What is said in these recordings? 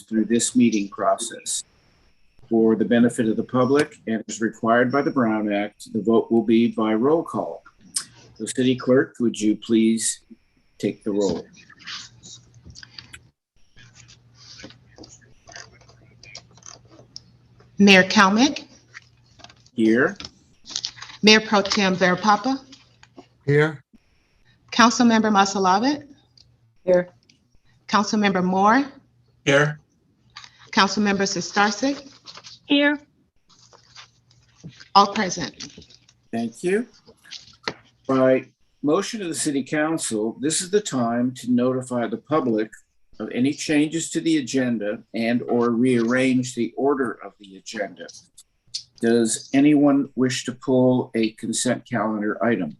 through this meeting process. For the benefit of the public and as required by the Brown Act, the vote will be by roll call. So, City Clerk, would you please take the roll? Mayor Kalmick, Here. Mayor Pro Tem Verapapa, Here. Councilmember Masalavet, Here. Councilmember Moore, Here. Councilmember Sistarsik, Here. all present. Thank you. By motion of the City Council, this is the time to notify the public of any changes to the agenda and/or rearrange the order of the agenda. Does anyone wish to pull a consent calendar item?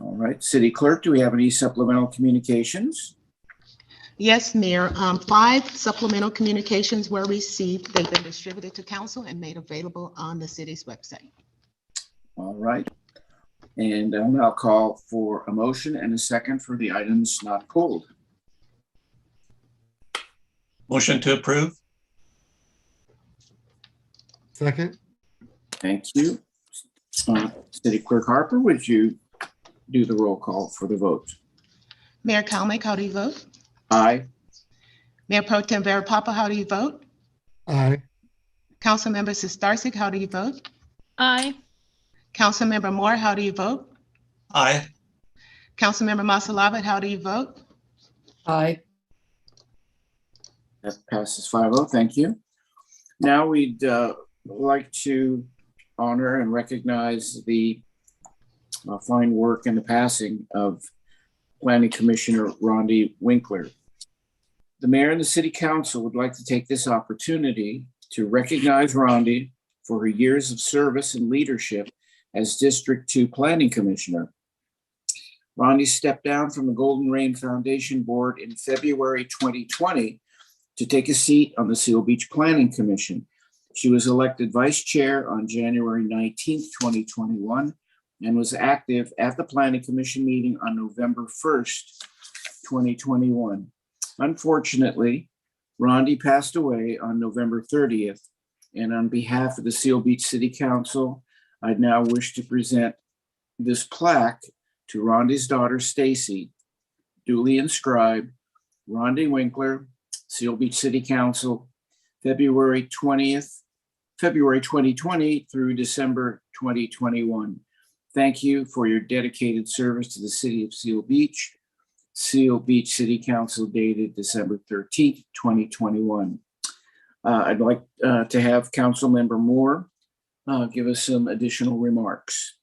All right, City Clerk, do we have any supplemental communications? Yes, Mayor, 5 supplemental communications were received. They've been distributed to council and made available on the city's website. All right. And I'll now call for a motion and a second for the items not pulled. Motion to approve. Second. Thank you. City Clerk Harper, would you do the roll call for the vote? Mayor Kalmick, how do you vote? Aye. Mayor Pro Tem Verapapa, how do you vote? Aye. Councilmember Sistarsik, how do you vote? Aye. Councilmember Moore, how do you vote? Aye. Councilmember Masalavet, how do you vote? Aye. That passes 5-0. Thank you. Now we'd like to honor and recognize the fine work and the passing of Planning Commissioner Rondi Winkler. The mayor and the city council would like to take this opportunity to recognize Rondi for her years of service and leadership as District 2 Planning Commissioner. Rondi stepped down from the Golden Rain Foundation Board in February 2020 to take a seat on the Seal Beach Planning Commission. She was elected vice chair on January 19th, 2021, and was active at the Planning Commission meeting on November 1st, 2021. Unfortunately, Rondi passed away on November 30th, and on behalf of the Seal Beach City Council, I now wish to present this plaque to Rondi's daughter, Stacy, duly inscribed, Rondi Winkler, Seal Beach City Council, February 2020 through December 2021. Thank you for your dedicated service to the city of Seal Beach. Seal Beach City Council dated December 13th, 2021. I'd like to have Councilmember Moore give us some additional remarks.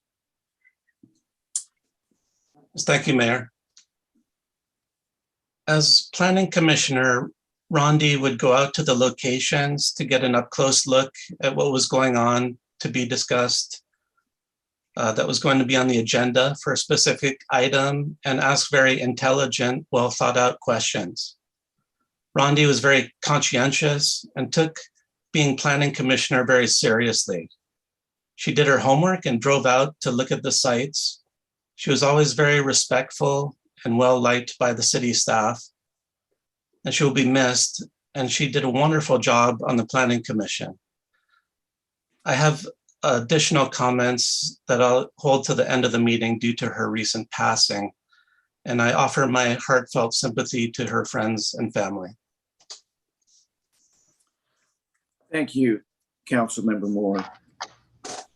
Thank you, Mayor. As Planning Commissioner, Rondi would go out to the locations to get an up-close look at what was going on to be discussed that was going to be on the agenda for a specific item and ask very intelligent, well thought out questions. Rondi was very conscientious and took being Planning Commissioner very seriously. She did her homework and drove out to look at the sites. She was always very respectful and well-liked by the city staff, and she will be missed, and she did a wonderful job on the Planning Commission. I have additional comments that I'll hold to the end of the meeting due to her recent passing, and I offer my heartfelt sympathy to her friends and family. Thank you, Councilmember Moore.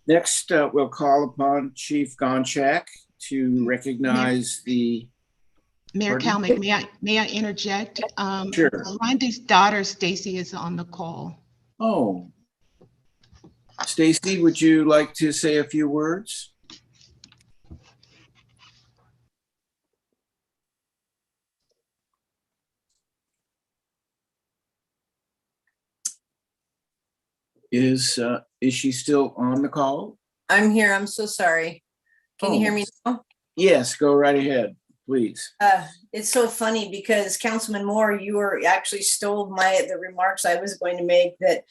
Next, we'll call upon Chief Gonchak to recognize the... Mayor Pardon? Kalmick, may I interject? Sure. Rondi's daughter, Stacy, is on the call. Oh. Stacy, would you like to say a few words? Is she still on the call? I'm here. I'm so sorry. Can you hear me now? Yes, go right ahead, please. It's so funny because Councilman Moore, you were actually stole the remarks I was going to make, that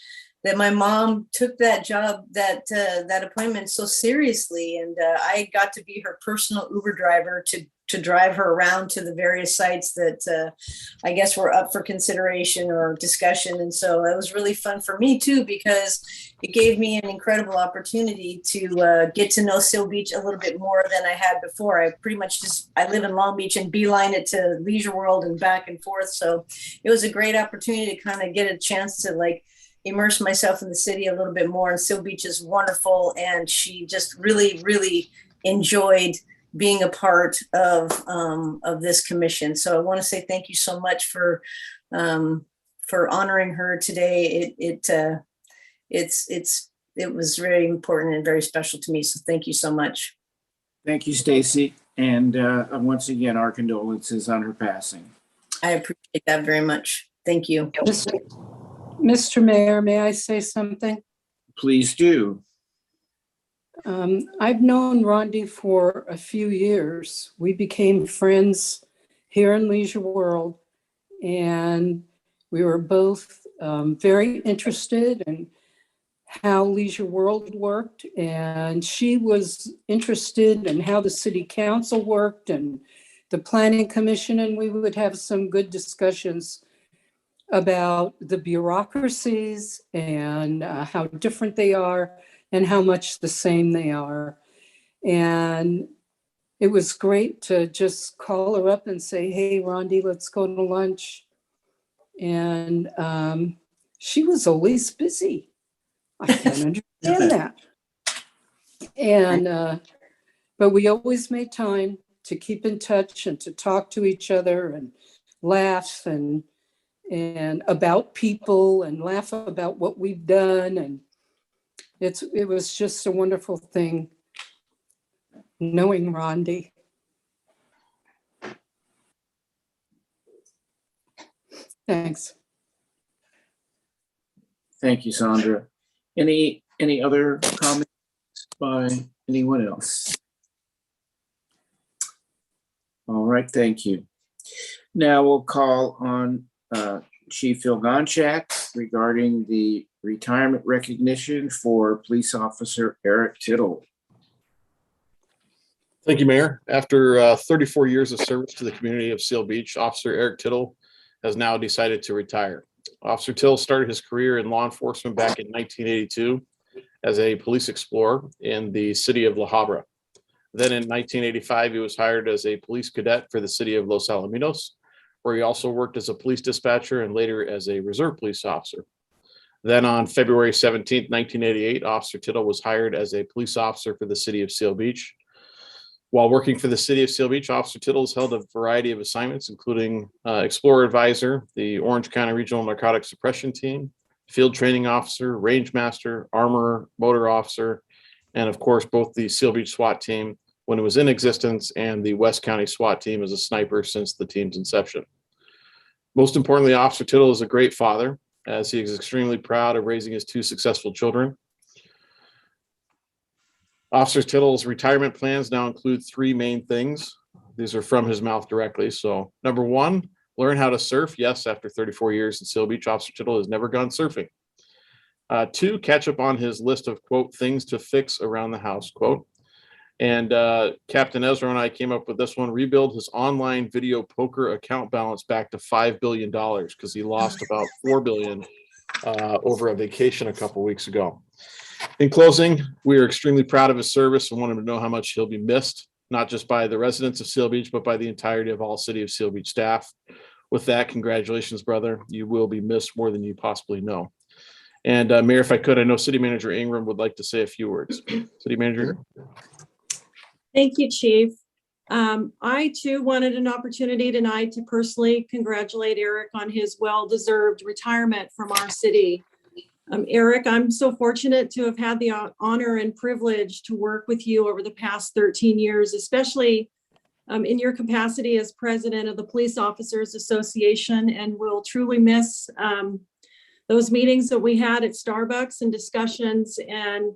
my mom took that job, that appointment so seriously, and I got to be her personal Uber driver to to drive her around to the various sites that I guess were up for consideration or discussion. And so it was really fun for me too, because it gave me an incredible opportunity to get to know Seal Beach a little bit more than I had before. I pretty much I live in Long Beach and beeline it to Leisure World and back and forth. So it was a great opportunity to kind of get a chance to like immerse myself in the city a little bit more. And Seal Beach is wonderful. And she just really, really enjoyed being a part of this commission. So I want to say thank you so much for honoring her today. It was very important and very special to me. So thank you so much. Thank you, Stacy. And once again, our condolences on her passing. I appreciate that very much. Thank you. Mr. Mayor, may I say something? Please do. I've known Rondi for a few years. We became friends here in Leisure World, and we were both very interested in how Leisure World worked, and she was interested in how the city council worked and the planning commission, and we would have some good discussions about the bureaucracies and how different they are and how much the same they are. And it was great to just call her up and say, hey, Rondi, let's go to lunch. And she was always busy. I can't understand that. And, but we always made time to keep in touch and to talk to each other and laugh and about people and laugh about what we've done. And it was just a wonderful thing knowing Rondi. Thanks. Thank you, Sandra. Any other comments by anyone else? All right, thank you. Now we'll call on Chief Phil Gonchak regarding the retirement recognition for police officer Eric Tittle. Thank you, Mayor. After 34 years of service to the community of Seal Beach, Officer Eric Tittle has now decided to retire. Officer Tittle started his career in law enforcement back in 1982 as a police explorer in the city of La Habra. Then in 1985, he was hired as a police cadet for the city of Los Alamitos, where he also worked as a police dispatcher and later as a reserve police officer. Then on February 17, 1988, Officer Tittle was hired as a police officer for the city of Seal Beach. While working for the city of Seal Beach, Officer Tittle has held a variety of assignments, including Explorer Advisor, the Orange County Regional Narcotics Suppression Team, Field Training Officer, Range Master, Armorer, Motor Officer, and of course, both the Seal Beach SWAT Team when it was in existence and the West County SWAT Team as a sniper since the team's inception. Most importantly, Officer Tittle is a great father, as he is extremely proud of raising his two successful children. Officer Tittle's retirement plans now include three main things. These are from his mouth directly. So number one, learn how to surf. Yes, after 34 years in Seal Beach, Officer Tittle has never gone surfing. Two, catch up on his list of, quote, things to fix around the house, quote. And Captain Ezra and I came up with this one: rebuild his online video poker account balance back to $5 billion because he lost about $4 billion over a vacation a couple weeks ago. In closing, we are extremely proud of his service and want him to know how much he'll be missed, not just by the residents of Seal Beach, but by the entirety of all City of Seal Beach staff. With that, congratulations, brother. You will be missed more than you possibly know. And Mayor, if I could, I know City Manager Ingram would like to say a few words. City Manager. Thank you, Chief. I too wanted an opportunity tonight to personally congratulate Eric on his well-deserved retirement from our city. Eric, I'm so fortunate to have had the honor and privilege to work with you over the past 13 years, especially in your capacity as president of the Police Officers Association, and we'll truly miss those meetings that we had at Starbucks and discussions. And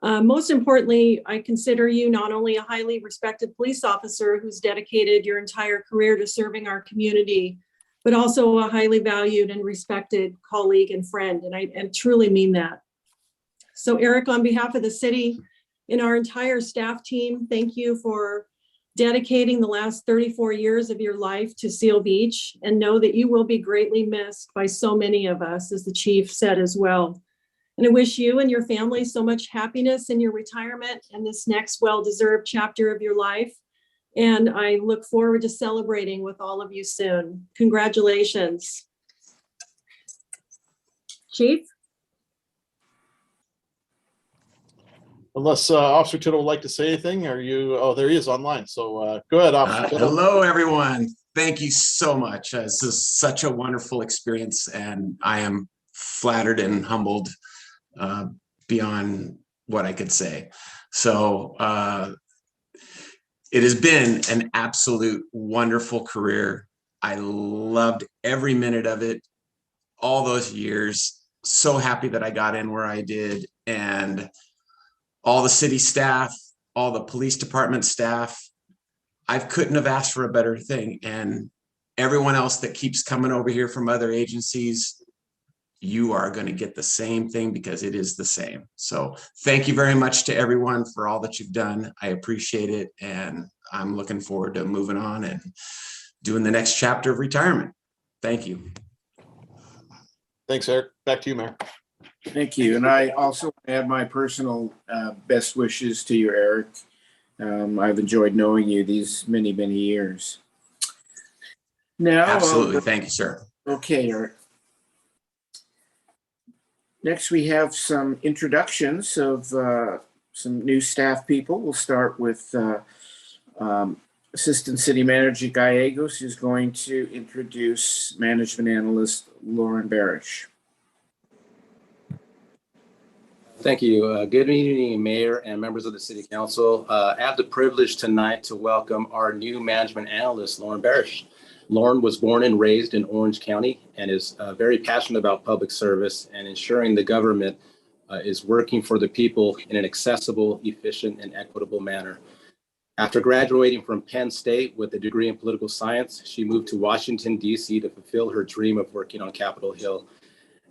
most importantly, I consider you not only a highly respected police officer who's dedicated your entire career to serving our community, but also a highly valued and respected colleague and friend. And I truly mean that. So Eric, on behalf of the city and our entire staff team, thank you for dedicating the last 34 years of your life to Seal Beach, and know that you will be greatly missed by so many of us, as the chief said as well. And I wish you and your family so much happiness in your retirement and this next well-deserved chapter of your life. And I look forward to celebrating with all of you soon. Congratulations. Chief? Unless Officer Tittle would like to say anything, are you, oh, there he is online. So go ahead, Officer Tittle. Hello, everyone. Thank you so much. This is such a wonderful experience, and I am flattered and humbled beyond what I could say. So it has been an absolute wonderful career. I loved every minute of it, all those years. So happy that I got in where I did, and all the city staff, all the police department staff. I couldn't have asked for a better thing. And everyone else that keeps coming over here from other agencies, you are going to get the same thing, because it is the same. So thank you very much to everyone for all that you've done. I appreciate it. And I'm looking forward to moving on and doing the next chapter of retirement. Thank you. Thanks, Eric. Back to you, Mayor. Thank you. And I also add my personal best wishes to you, Eric. I've enjoyed knowing you these many, many years. Now, Absolutely. Thank you, sir. Okay, Eric. Next, we have some introductions of some new staff people. We'll start with Assistant City Manager Gallegos, who's going to introduce Management Analyst Lauren Barish. Thank you. Good evening, Mayor and members of the City Council. I have the privilege tonight to welcome our new management analyst, Lauren Barish. Lauren was born and raised in Orange County and is very passionate about public service and ensuring the government is working for the people in an accessible, efficient, and equitable manner. After graduating from Penn State with a degree in political science, she moved to Washington, D.C. to fulfill her dream of working on Capitol Hill,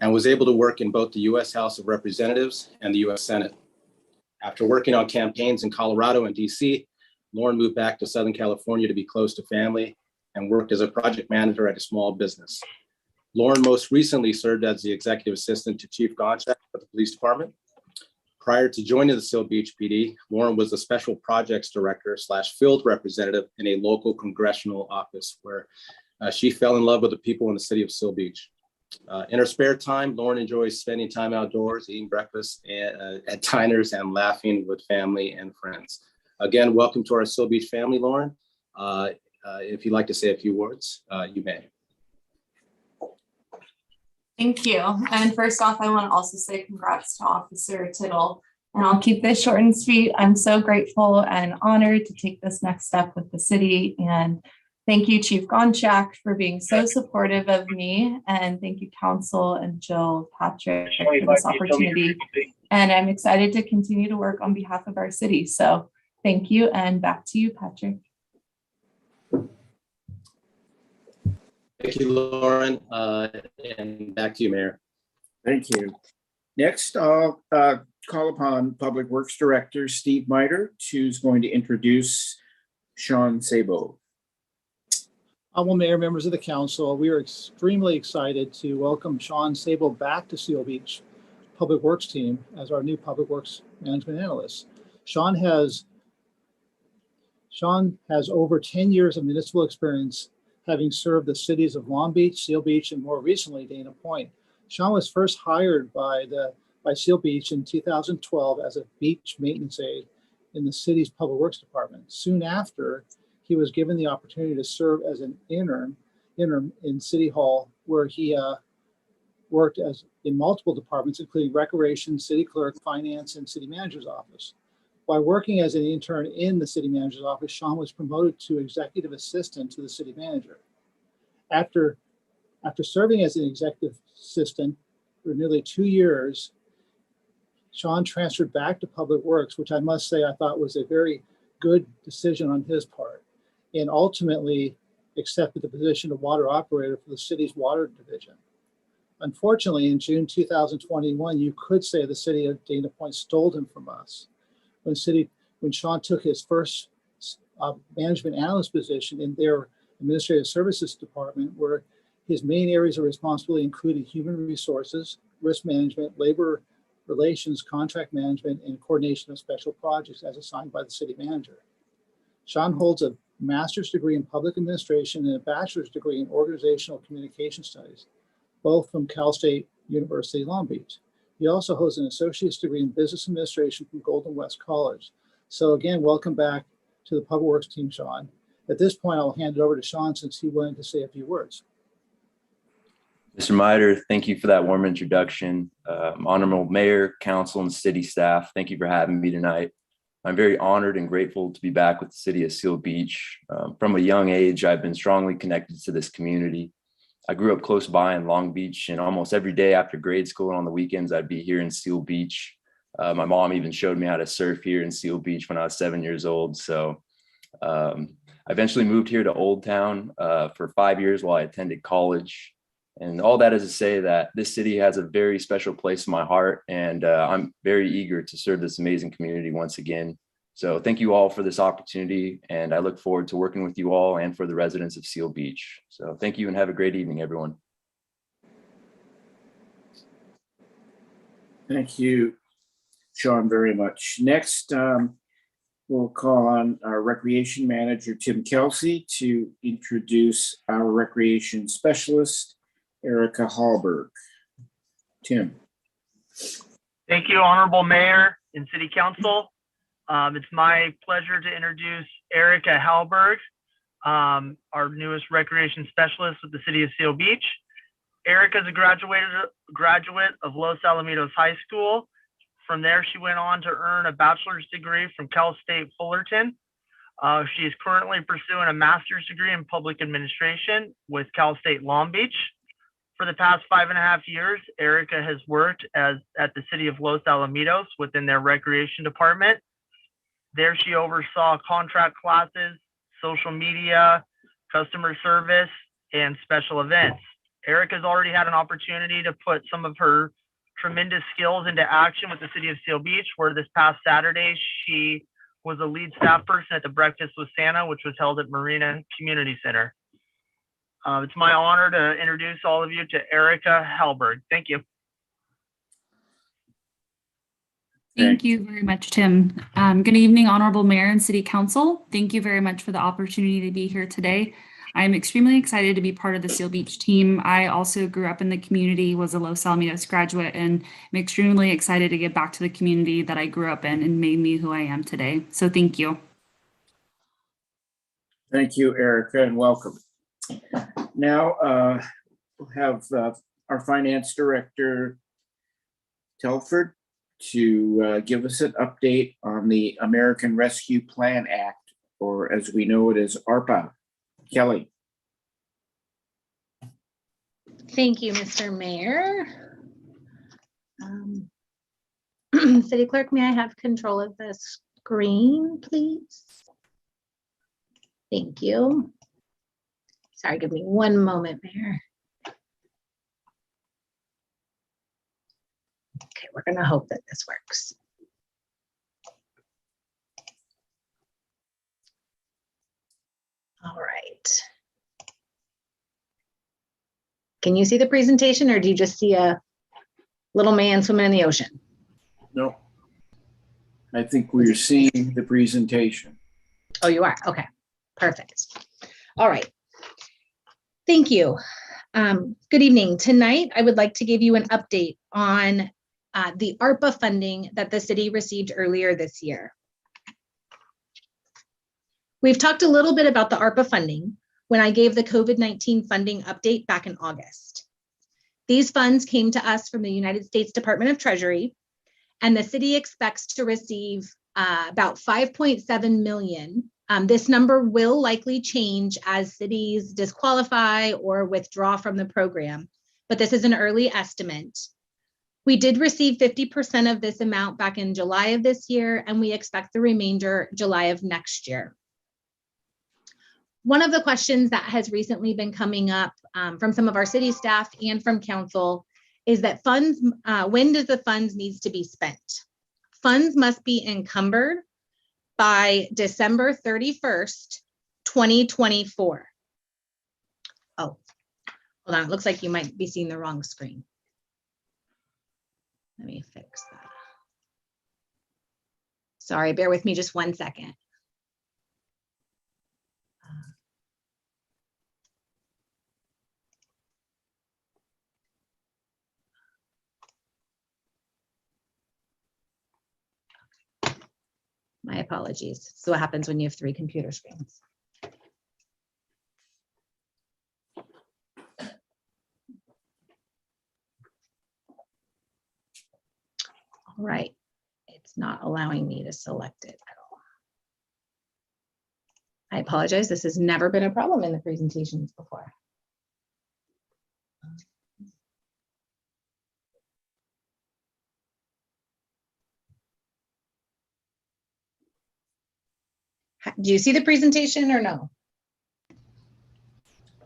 and was able to work in both the U.S. House of Representatives and the U.S. Senate. After working on campaigns in Colorado and D.C., Lauren moved back to Southern California to be close to family and worked as a project manager at a small business. Lauren most recently served as the executive assistant to Chief Gonchak at the police department. Prior to joining the Seal Beach PD, Lauren was the special projects director / field representative in a local congressional office where she fell in love with the people in the city of Seal Beach. In her spare time, Lauren enjoys spending time outdoors, eating breakfast at diners, and laughing with family and friends. Again, welcome to our Seal Beach family, Lauren. If you'd like to say a few words, you may. Thank you. And first off, I want to also say congrats to Officer Tittle. And I'll keep this short and sweet. I'm so grateful and honored to take this next step with the city. And thank you, Chief Gonchak, for being so supportive of me. And thank you, Council and Jill, Patrick, for this opportunity. And I'm excited to continue to work on behalf of our city. So thank you. And back to you, Patrick. Thank you, Lauren. And back to you, Mayor. Thank you. Next, I'll call upon Public Works Director Steve Miter, who's going to introduce Sean Sabo. Well, Mayor, members of the council, we are extremely excited to welcome Sean Sabo back to Seal Beach Public Works team as our new Public Works Management Analyst. Sean has over 10 years of municipal experience, having served the cities of Long Beach, Seal Beach, and more recently, Dana Point. Sean was first hired by Seal Beach in 2012 as a beach maintenance aide in the city's Public Works Department. Soon after, he was given the opportunity to serve as an interim in City Hall, where he worked in multiple departments, including Recreation, City Clerk, Finance, and City Manager's Office. While working as an intern in the City Manager's Office, Sean was promoted to Executive Assistant to the City Manager. After serving as an Executive Assistant for nearly 2 years, Sean transferred back to Public Works, which I must say I thought was a very good decision on his part, and ultimately accepted the position of water operator for the city's water division. Unfortunately, in June 2021, you could say the city of Dana Point stole him from us when Sean took his first management analyst position in their administrative services department, where his main areas of responsibility included human resources, risk management, labor relations, contract management, and coordination of special projects as assigned by the city manager. Sean holds a master's degree in public administration and a bachelor's degree in organizational communication studies, both from Cal State University Long Beach. He also holds an associate's degree in business administration from Golden West College. So again, welcome back to the Public Works team, Sean. At this point, I'll hand it over to Sean since he wanted to say a few words. Mr. Miter, thank you for that warm introduction. Honorable Mayor, Council, and City staff, thank you for having me tonight. I'm very honored and grateful to be back with the City of Seal Beach. From a young age, I've been strongly connected to this community. I grew up close by in Long Beach, and almost every day after grade school and on the weekends, I'd be here in Seal Beach. My mom even showed me how to surf here in Seal Beach when I was 7 years old. So I eventually moved here to Old Town for 5 years while I attended college. And all that is to say that this city has a very special place in my heart, and I'm very eager to serve this amazing community once again. So thank you all for this opportunity, and I look forward to working with you all and for the residents of Seal Beach. So thank you and have a great evening, everyone. Thank you, Sean, very much. Next, we'll call on our recreation manager, Tim Kelsey, to introduce our recreation specialist, Erica Hallberg. Tim. Thank you, Honorable Mayor and City Council. It's my pleasure to introduce Erica Hallberg, our newest recreation specialist with the City of Seal Beach. Erica is a graduate of Los Alamitos High School. From there, she went on to earn a bachelor's degree from Cal State Fullerton. She is currently pursuing a master's degree in public administration with Cal State Long Beach. For the past 5.5 years, Erica has worked at the City of Los Alamitos within their recreation department. There she oversaw contract classes, social media, customer service, and special events. Erica's already had an opportunity to put some of her tremendous skills into action with the City of Seal Beach, where this past Saturday, she was a lead staff person at the Breakfast with Santa, which was held at Marina Community Center. It's my honor to introduce all of you to Erica Hallberg. Thank you. Thank you very much, Tim. Good evening, Honorable Mayor and City Council. Thank you very much for the opportunity to be here today. I'm extremely excited to be part of the Seal Beach team. I also grew up in the community, was a Los Alamitos graduate, and I'm extremely excited to get back to the community that I grew up in and made me who I am today. So thank you. Thank you, Erica, and welcome. Now we'll have our finance director, Telford, to give us an update on the American Rescue Plan Act, or as we know it as ARPA. Kelly. Thank you, Mr. Mayor. City Clerk, may I have control of the screen, please? Thank you. Sorry, give me one moment, Mayor. Okay, we're gonna hope that this works. All right. Can you see the presentation, or do you just see a little man swimming in the ocean? No. I think we're seeing the presentation. Oh, you are? Okay, perfect. All right. Thank you. Good evening. Tonight, I would like to give you an update on the ARPA funding that the city received earlier this year. We've talked a little bit about the ARPA funding when I gave the COVID-19 funding update back in August. These funds came to us from the United States Department of Treasury, and the city expects to receive about 5.7 million. This number will likely change as cities disqualify or withdraw from the program, but this is an early estimate. We did receive 50% of this amount back in July of this year, and we expect the remainder July of next year. One of the questions that has recently been coming up from some of our city staff and from council is that funds, when does the funds needs to be spent? Funds must be encumbered by December 31st, 2024. Oh, hold on. It looks like you might be seeing the wrong screen. Let me fix that. Sorry, bear with me just 1 second. My apologies. So what happens when you have 3 computer screens? All right, it's not allowing me to select it at all. I apologize. This has never been a problem in the presentations before. Do you see the presentation or no?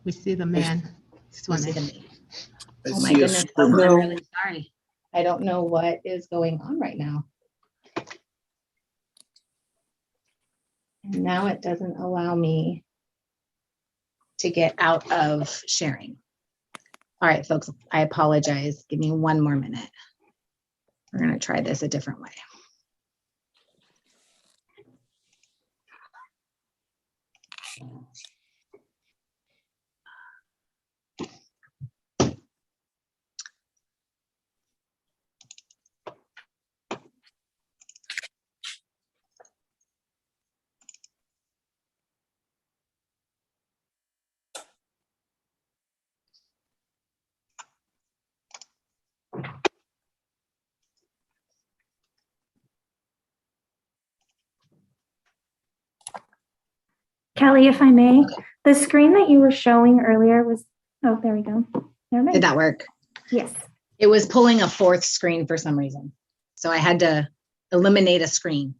We see the man swimming. Oh my goodness, folks, I'm really sorry. I don't know what is going on right now. And now it doesn't allow me to get out of sharing. All right, folks, I apologize. Give me 1 more minute. We're gonna try this a different way. Kelly, if I may, the screen that you were showing earlier was, oh, there we go. Never mind. Did that work? Yes. It was pulling a 4th screen for some reason. So I had to eliminate a screen.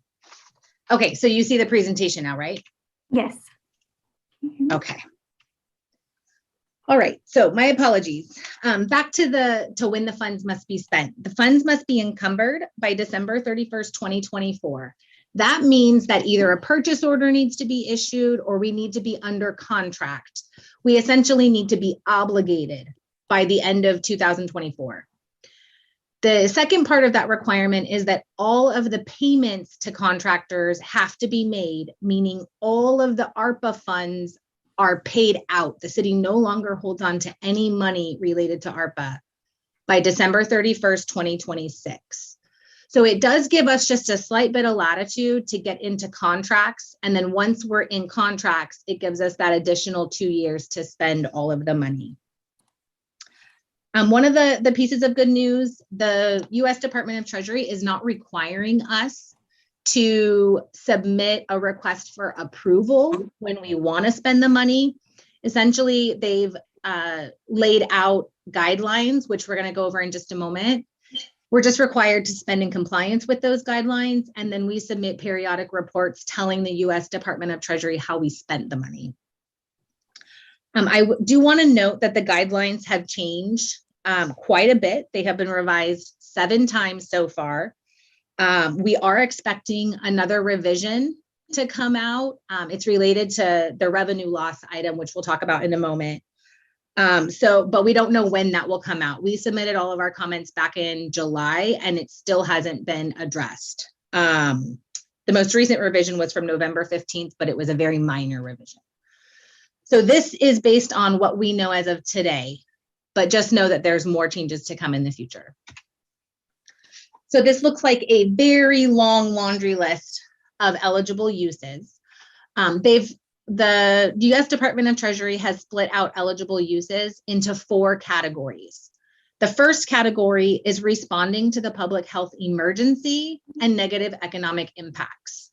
Okay, so you see the presentation now, right? Yes. Okay. All right, so my apologies. Back to when the funds must be spent. The funds must be encumbered by December 31st, 2024. That means that either a purchase order needs to be issued or we need to be under contract. We essentially need to be obligated by the end of 2024. The second part of that requirement is that all of the payments to contractors have to be made, meaning all of the ARPA funds are paid out. The city no longer holds on to any money related to ARPA by December 31st, 2026. So it does give us just a slight bit of latitude to get into contracts. And then once we're in contracts, it gives us that additional 2 years to spend all of the money. One of the pieces of good news, the US Department of Treasury is not requiring us to submit a request for approval when we want to spend the money. Essentially, they've laid out guidelines, which we're going to go over in just a moment. We're just required to spend in compliance with those guidelines, and then we submit periodic reports telling the US Department of Treasury how we spent the money. I do want to note that the guidelines have changed quite a bit. They have been revised 7 times so far. We are expecting another revision to come out. It's related to the revenue loss item, which we'll talk about in a moment. But we don't know when that will come out. We submitted all of our comments back in July and it still hasn't been addressed. The most recent revision was from November 15th, but it was a very minor revision. So this is based on what we know as of today, but just know that there's more changes to come in the future. So this looks like a very long laundry list of eligible uses. The US Department of Treasury has split out eligible uses into 4 categories. The first category is responding to the public health emergency and negative economic impacts.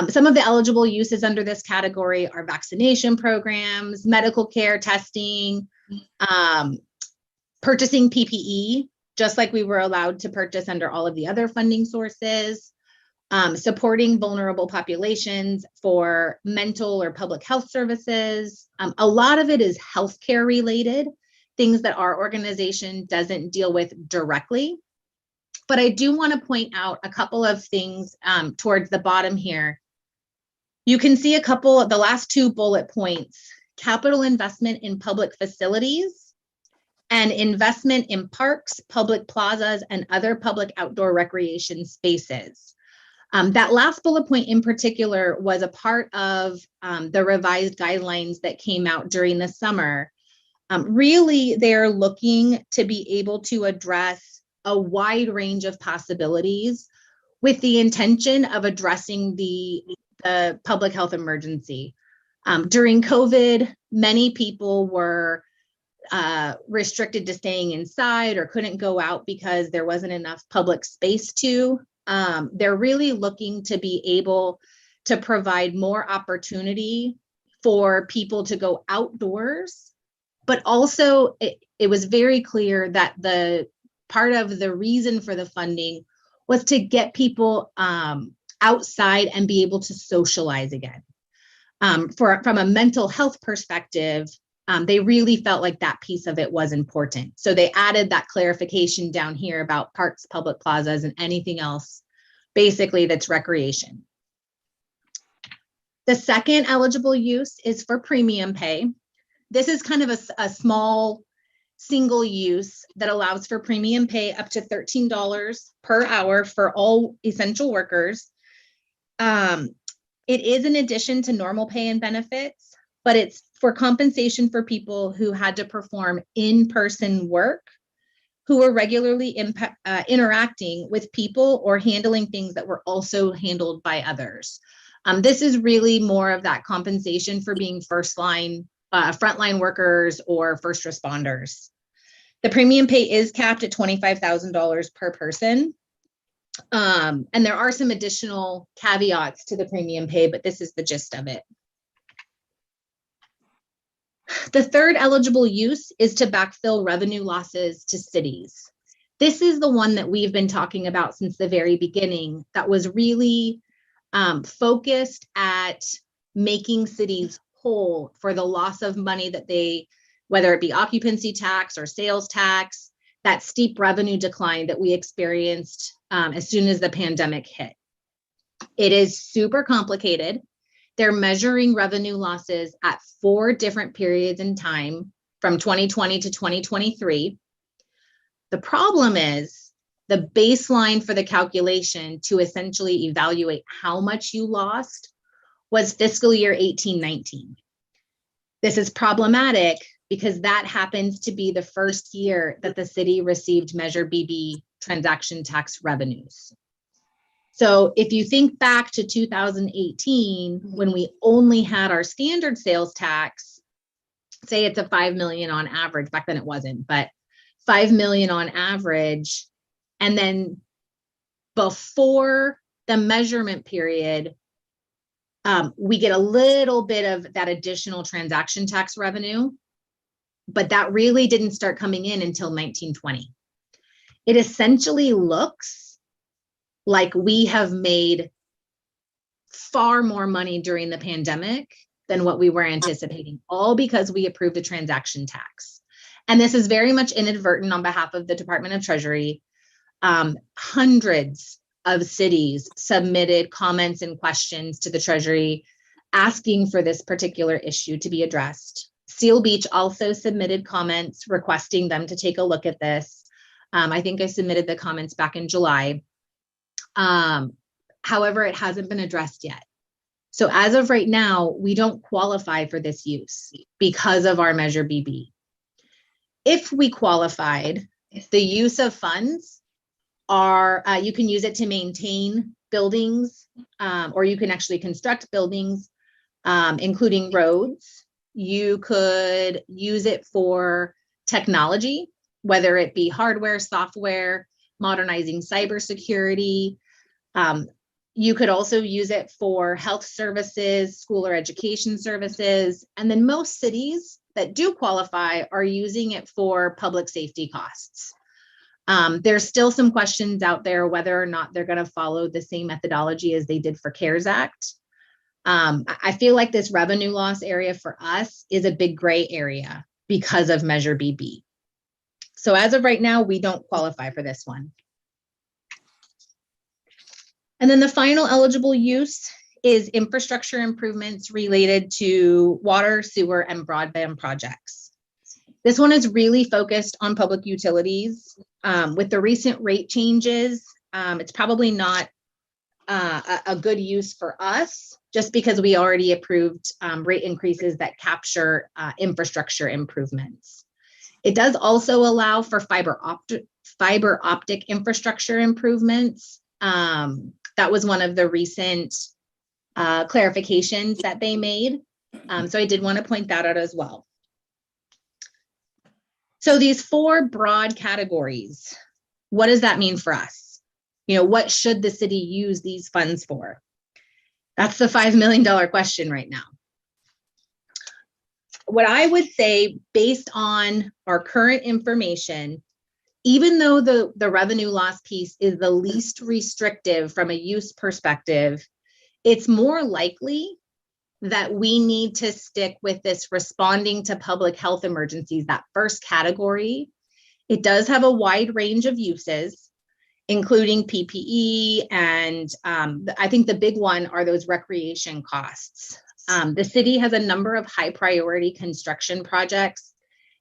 Some of the eligible uses under this category are vaccination programs, medical care testing, purchasing PPE, just like we were allowed to purchase under all of the other funding sources, supporting vulnerable populations for mental or public health services. A lot of it is healthcare related, things that our organization doesn't deal with directly. But I do want to point out a couple of things towards the bottom here You can see a couple of the last two bullet points: capital investment in public facilities and investment in parks, public plazas, and other public outdoor recreation spaces. That last bullet point in particular was a part of the revised guidelines that came out during the summer. Really, they're looking to be able to address a wide range of possibilities with the intention of addressing the public health emergency. During COVID, many people were restricted to staying inside or couldn't go out because there wasn't enough public space to. They're really looking to be able to provide more opportunity for people to go outdoors, but also it was very clear that the part of the reason for the funding was to get people outside and be able to socialize again. From a mental health perspective, they really felt like that piece of it was important. So they added that clarification down here about parks, public plazas, and anything else, basically that's recreation. The second eligible use is for premium pay. This is kind of a small single use that allows for premium pay up to $13 per hour for all essential workers. It is in addition to normal pay and benefits, but it's for compensation for people who had to perform in-person work, who were regularly interacting with people or handling things that were also handled by others. This is really more of that compensation for being frontline workers or first responders. The premium pay is capped at $25,000 per person. And there are some additional caveats to the premium pay, but this is the gist of it. The third eligible use is to backfill revenue losses to cities. This is the one that we've been talking about since the very beginning, that was really focused at making cities whole for the loss of money that they, whether it be occupancy tax or sales tax, that steep revenue decline that we experienced as soon as the pandemic hit. It is super complicated. They're measuring revenue losses at 4 different periods in time from 2020 to 2023. The problem is the baseline for the calculation to essentially evaluate how much you lost was fiscal year 18-19. This is problematic because that happens to be the first year that the city received Measure BB transaction tax revenues. So if you think back to 2018, when we only had our standard sales tax, say it's a 5 million on average, back then it wasn't, but 5 million on average. And then before the measurement period, we get a little bit of that additional transaction tax revenue, but that really didn't start coming in until 1920. It essentially looks like we have made far more money during the pandemic than what we were anticipating, all because we approved a transaction tax. And this is very much inadvertent on behalf of the Department of Treasury. Hundreds of cities submitted comments and questions to the Treasury asking for this particular issue to be addressed. Seal Beach also submitted comments requesting them to take a look at this. I think I submitted the comments back in July. However, it hasn't been addressed yet. So as of right now, we don't qualify for this use because of our Measure BB. If we qualified, the use of funds are, you can use it to maintain buildings, or you can actually construct buildings, including roads. You could use it for technology, whether it be hardware, software, modernizing cybersecurity. You could also use it for health services, school or education services. And then most cities that do qualify are using it for public safety costs. There's still some questions out there whether or not they're going to follow the same methodology as they did for CARES Act. I feel like this revenue loss area for us is a big gray area because of Measure BB. So as of right now, we don't qualify for this one. And then the final eligible use is infrastructure improvements related to water, sewer, and broadband projects. This one is really focused on public utilities. With the recent rate changes, it's probably not a good use for us, just because we already approved rate increases that capture infrastructure improvements. It does also allow for fiber optic infrastructure improvements. That was one of the recent clarifications that they made. So I did want to point that out as well. So these 4 broad categories, what does that mean for us? You know, what should the city use these funds for? That's the $5 million question right now. What I would say, based on our current information, even though the revenue loss piece is the least restrictive from a use perspective, it's more likely that we need to stick with this responding to public health emergencies, that first category. It does have a wide range of uses, including PPE, and I think the big one are those recreation costs. The city has a number of high priority construction projects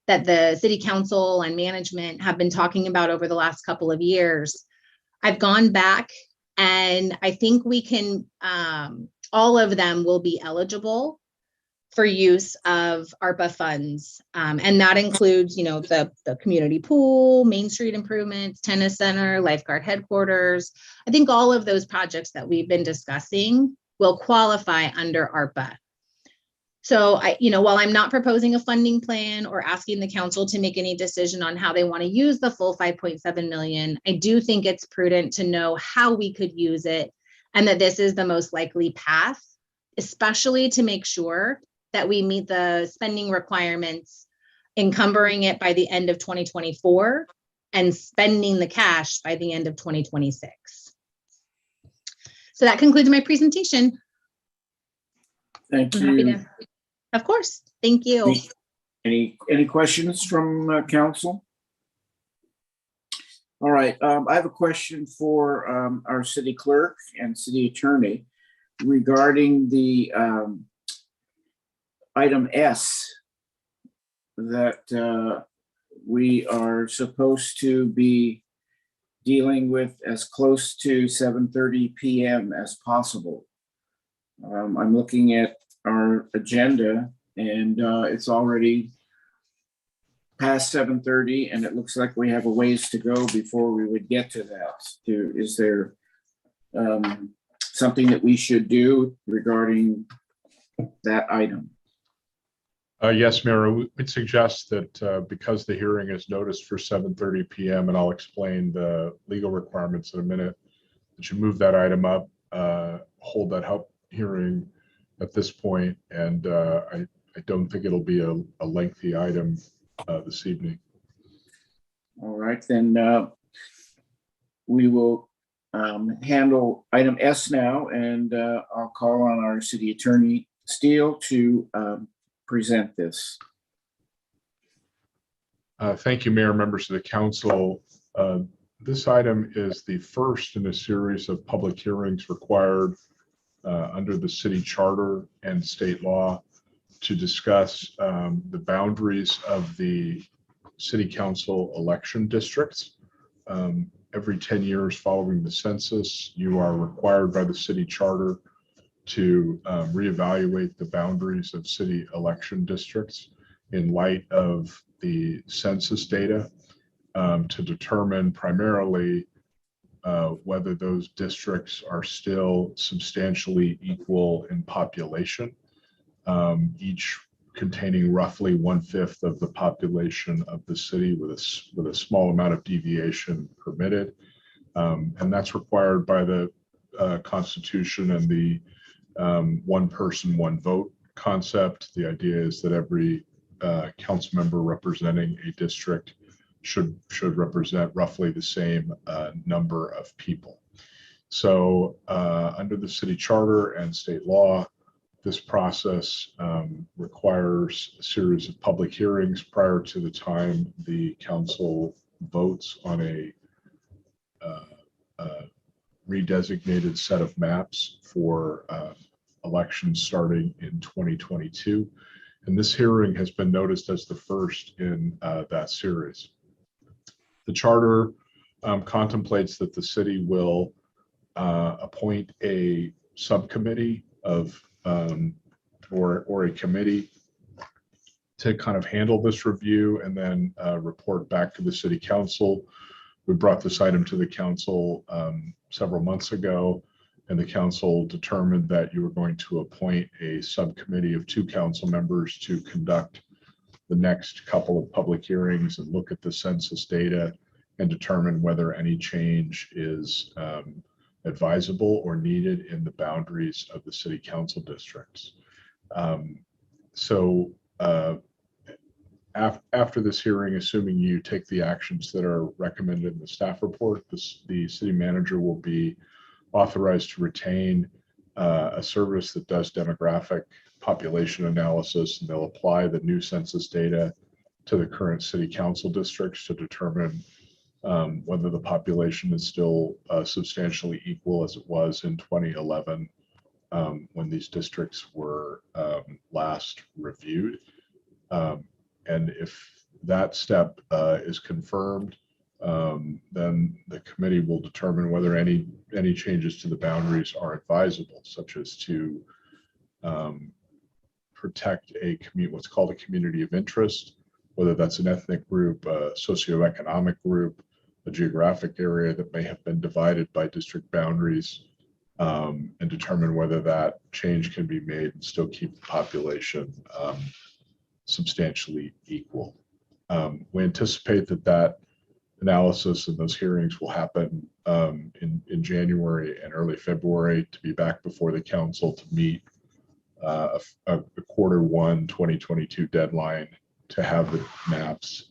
that the city council and management have been talking about over the last couple of years. I've gone back and I think we can, all of them will be eligible for use of ARPA funds. And that includes, you know, the community pool, Main Street improvements, tennis center, lifeguard headquarters. I think all of those projects that we've been discussing will qualify under ARPA. So while I'm not proposing a funding plan or asking the council to make any decision on how they want to use the full 5.7 million, I do think it's prudent to know how we could use it and that this is the most likely path, especially to make sure that we meet the spending requirements, encumbering it by the end of 2024 and spending the cash by the end of 2026. So that concludes my presentation. Thank I'm happy you. to, of course. Thank you. Any questions from council? All right, I have a question for our city clerk and city attorney regarding the item S that we are supposed to be dealing with as close to 7:30 p.m. as possible. I'm looking at our agenda and it's already past 7:30 and it looks like we have a ways to go before we would get to that. Is there something that we should do regarding that item? Yes, Mayor, we'd suggest that because the hearing is noticed for 7:30 p.m., and I'll explain the legal requirements in a minute, that you move that item up, hold that hearing at this point, and I don't think it'll be a lengthy item this evening. All right, then we will handle item S now, and I'll call on our city attorney, Steele, to present this. Thank you, Mayor, members of the council. This item is the first in a series of public hearings required under the city charter and state law to discuss the boundaries of the city council election districts. Every 10 years following the census, you are required by the city charter to reevaluate the boundaries of city election districts in light of the census data to determine primarily whether those districts are still substantially equal in population, each containing roughly 1/5 of the population of the city with a small amount of deviation permitted. And that's required by the Constitution and the one person, one vote concept. The idea is that every council member representing a district should represent roughly the same number of people. So under the city charter and state law, this process requires a series of public hearings prior to the time the council votes on a redesignated set of maps for elections starting in 2022. And this hearing has been noticed as the first in that series. The charter contemplates that the city will appoint a subcommittee of or a committee to kind of handle this review and then report back to the city council. We brought this item to the council several months ago, and the council determined that you were going to appoint a subcommittee of 2 council members to conduct the next couple of public hearings and look at the census data and determine whether any change is advisable or needed in the boundaries of the city council districts. After this hearing, assuming you take the actions that are recommended in the staff report, the city manager will be authorized to retain a service that does demographic population analysis, and they'll apply the new census data to the current city council districts to determine whether the population is still substantially equal as it was in 2011 when these districts were last reviewed. And if that step is confirmed, then the committee will determine whether any changes to the boundaries are advisable, such as to protect what's called a community of interest, whether that's an ethnic group, a socioeconomic group, a geographic area that may have been divided by district boundaries, and determine whether that change can be made and still keep the population substantially equal. We anticipate that analysis and those hearings will happen in January and early February, to be back before the council to meet a Q1 2022 deadline to have the maps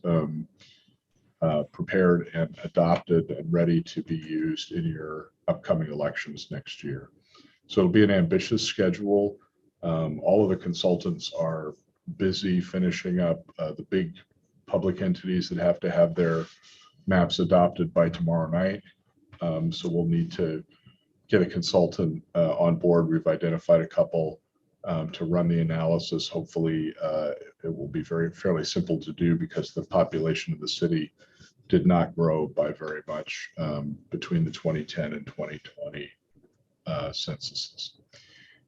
prepared and adopted and ready to be used in your upcoming elections next year. So it'll be an ambitious schedule. All of the consultants are busy finishing up the big public entities that have to have their maps adopted by tomorrow night. So we'll need to get a consultant on board. We've identified a couple to run the analysis. Hopefully it will be fairly simple to do because the population of the city did not grow by very much between the 2010 and 2020 censuses.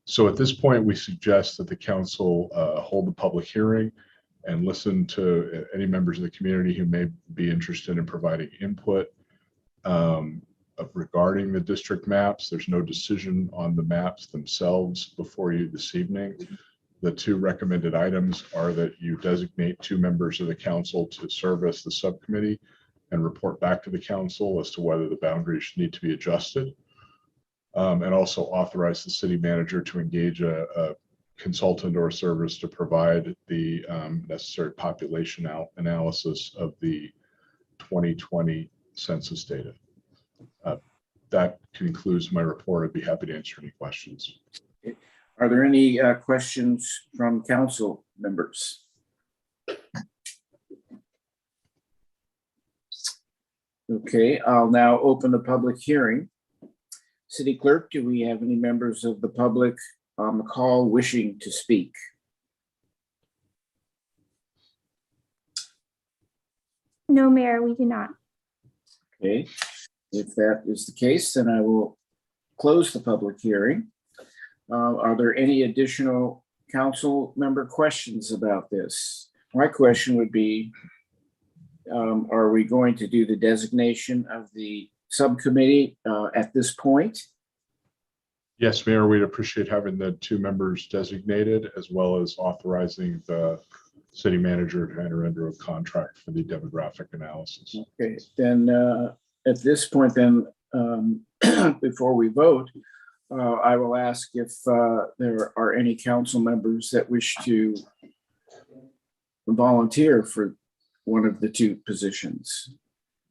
So at this point, we suggest that the council hold the public hearing and listen to any members of the community who may be interested in providing input regarding the district maps. There's no decision on the maps themselves before you this evening. The 2 recommended items are that you designate 2 members of the council to serve as the subcommittee and report back to the council as to whether the boundaries need to be adjusted. And also authorize the city manager to engage a consultant or a service to provide the necessary population analysis of the 2020 census data. That concludes my report. I'd be happy to answer any questions. Are there any questions from council members? Okay, I'll now open the public hearing. City Clerk, do we have any members of the public on the call wishing to speak? No, Mayor, we do not. Okay, if that is the case, then I will close the public hearing. Are there any additional council member questions about this? My question would be, are we going to do the designation of the subcommittee at this point? Yes, Mayor, we'd appreciate having the 2 members designated, as well as authorizing the city manager to enter into a contract for the demographic analysis. Okay, then at this point, then before we vote, I will ask if there are any council members that wish to volunteer for one of the 2 positions.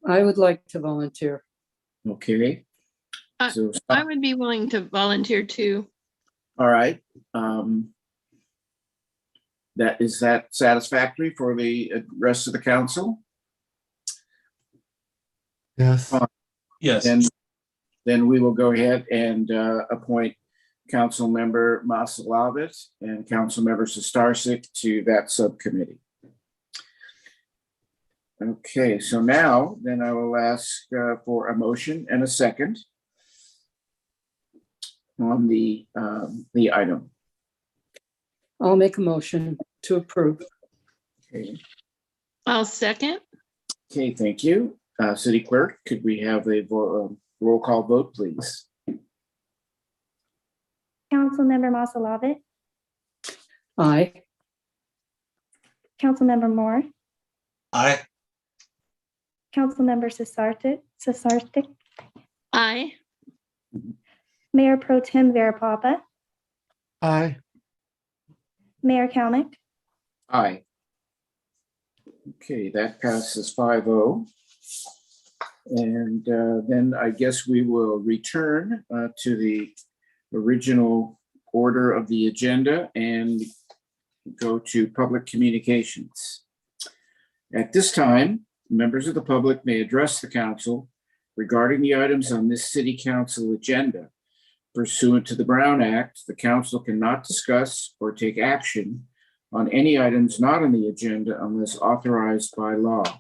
I would like to volunteer. Okay. So I would be willing to volunteer too. all right. Is that satisfactory for the rest of the council? Yes. Yes. Then we will go ahead and appoint Councilmember Masalavit and Councilmember Sostarczyk to that subcommittee. Okay, so now then I will ask for a motion and a second on the item. I'll make a motion to approve. Okay, I'll second. okay, thank you. City Clerk, could we have a roll call vote, please? Councilmember Masalavit, Aye. Councilmember Moore, Aye. Councilmember Sosarczyk, Aye. Mayor Pro Tem Vera Papa, Aye. Mayor Kalnick. Aye. Okay, that passes 5-0. And then I guess we will return to the original order of the agenda and go to public communications. At this time, members of the public may address the council regarding the items on this city council agenda. Pursuant to the Brown Act, the council cannot discuss or take action on any items not on the agenda unless authorized by law.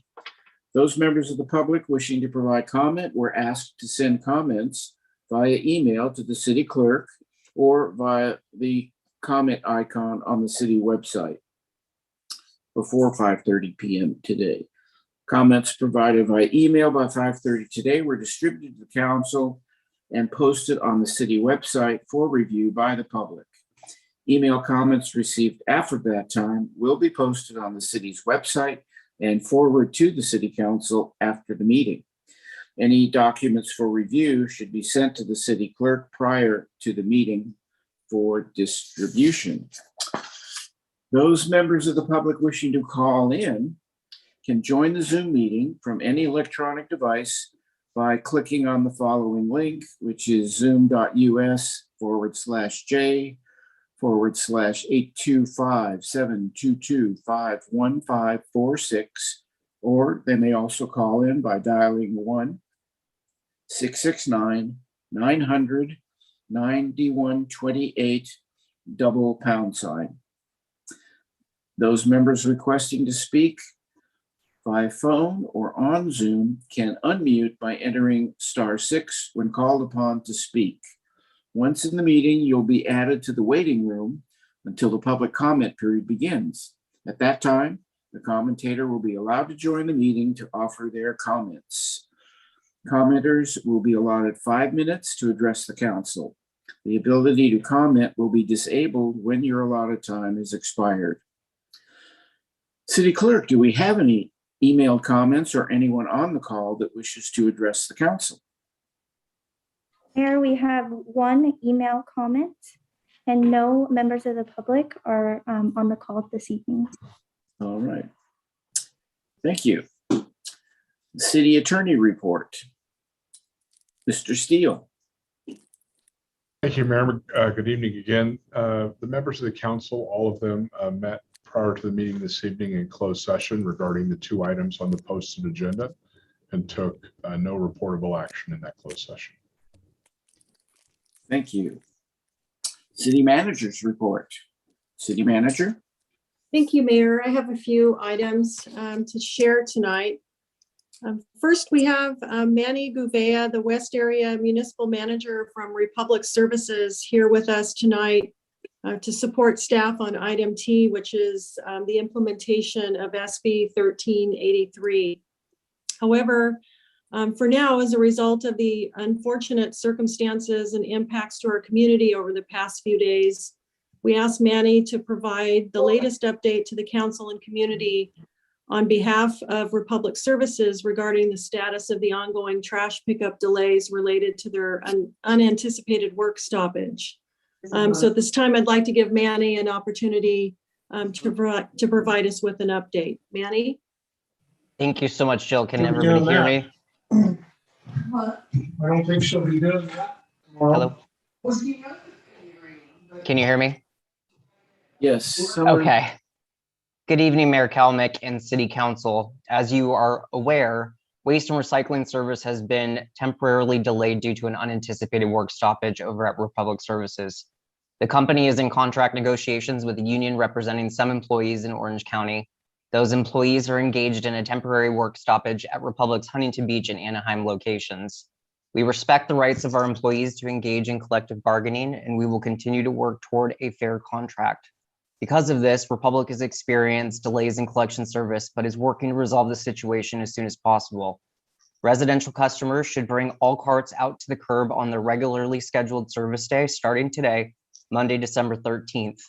Those members of the public wishing to provide comment were asked to send comments via email to the city clerk or via the comment icon on the city website before 5:30 p.m. today. Comments provided by email by 5:30 today were distributed to the council and posted on the city website for review by the public. Email comments received after that time will be posted on the city's website and forwarded to the city council after the meeting. Any documents for review should be sent to the city clerk prior to the meeting for distribution. Those members of the public wishing to call in can join the Zoom meeting from any electronic device by clicking on the following link, which is zoom.us/J/825-722-51546, or they may also call in by dialing 1-669-900-9128 #. Those members requesting to speak by phone or on Zoom can unmute by entering *6 when called upon to speak. Once in the meeting, you'll be added to the waiting room until the public comment period begins. At that time, the commentator will be allowed to join the meeting to offer their comments. Commenters will be allotted 5 minutes to address the council. The ability to comment will be disabled when your allotted time is expired. City Clerk, do we have any emailed comments or anyone on the call that wishes to address the council? Mayor, we have one email comment and no members of the public are on the call this evening. All right. Thank you. City Attorney report. Mr. Steele. Thank you, Mayor. Good evening again. The members of the council, all of them met prior to the meeting this evening in closed session regarding the 2 items on the posted agenda and took no reportable action in that closed session. Thank you. City Manager's report. City Manager. Thank you, Mayor. I have a few items to share tonight. First, we have Manny Gouveia, the West Area Municipal Manager from Republic Services, here with us tonight to support staff on item T, which is the implementation of SB 1383. However, for now, as a result of the unfortunate circumstances and impacts to our community over the past few days, we asked Manny to provide the latest update to the council and community on behalf of Republic Services regarding the status of the ongoing trash pickup delays related to their unanticipated work stoppage. So at this time, I'd like to give Manny an opportunity to provide us with an update. Manny? Thank you so much, Jill. Can everybody hear me? I don't think she'll be doing that tomorrow. Hello? Can you hear me? Yes. Okay. Good evening, Mayor Kalnick and City Council. As you are aware, Waste and Recycling Service has been temporarily delayed due to an unanticipated work stoppage over at Republic Services. The company is in contract negotiations with a union representing some employees in Orange County. Those employees are engaged in a temporary work stoppage at Republic's Huntington Beach and Anaheim locations. We respect the rights of our employees to engage in collective bargaining, and we will continue to work toward a fair contract. Because of this, Republic has experienced delays in collection service, but is working to resolve the situation as soon as possible. Residential customers should bring all carts out to the curb on their regularly scheduled service day starting today, Monday, December 13th.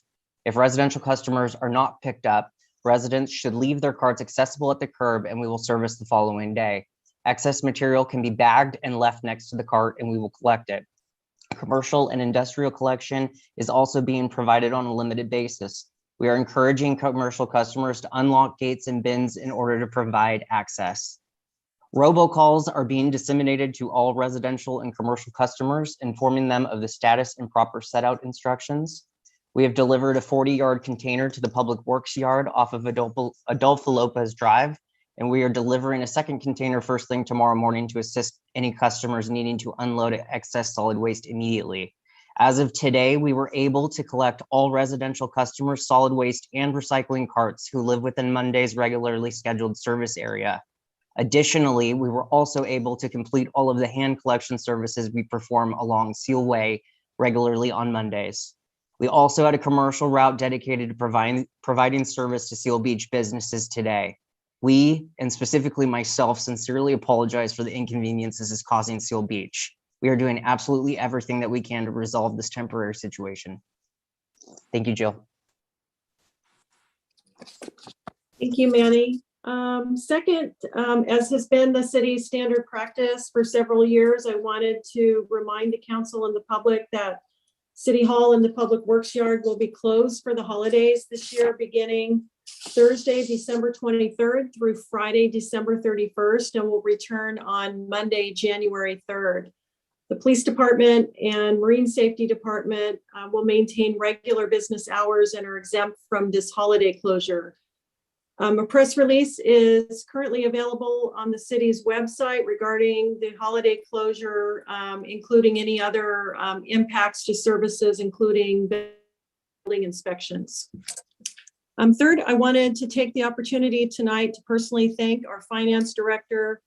If residential customers are not picked up, residents should leave their carts accessible at the curb and we will service the following day. Excess material can be bagged and left next to the cart and we will collect it. Commercial and industrial collection is also being provided on a limited basis. We are encouraging commercial customers to unlock gates and bins in order to provide access. Robocalls are being disseminated to all residential and commercial customers, informing them of the status and proper set-out instructions. We have delivered a 40-yard container to the Public Works yard off of Adolfo Lopez Drive, and we are delivering a second container first thing tomorrow morning to assist any customers needing to unload excess solid waste immediately. As of today, we were able to collect all residential customers' solid waste and recycling carts who live within Monday's regularly scheduled service area. Additionally, we were also able to complete all of the hand collection services we perform along Seal Way regularly on Mondays. We also had a commercial route dedicated to providing service to Seal Beach businesses today. We, and specifically myself, sincerely apologize for the inconvenience this is causing Seal Beach. We are doing absolutely everything that we can to resolve this temporary situation. Thank you, Jill. Thank you, Manny. Second, as has been the city's standard practice for several years, I wanted to remind the council and the public that City Hall and the Public Works Yard will be closed for the holidays this year, beginning Thursday, December 23rd through Friday, December 31st, and will return on Monday, January 3rd. The Police Department and Marine Safety Department will maintain regular business hours and are exempt from this holiday closure. A press release is currently available on the city's website regarding the holiday closure, including any other impacts to services, including building inspections. Third, I wanted to take the opportunity tonight to personally thank our Finance Director,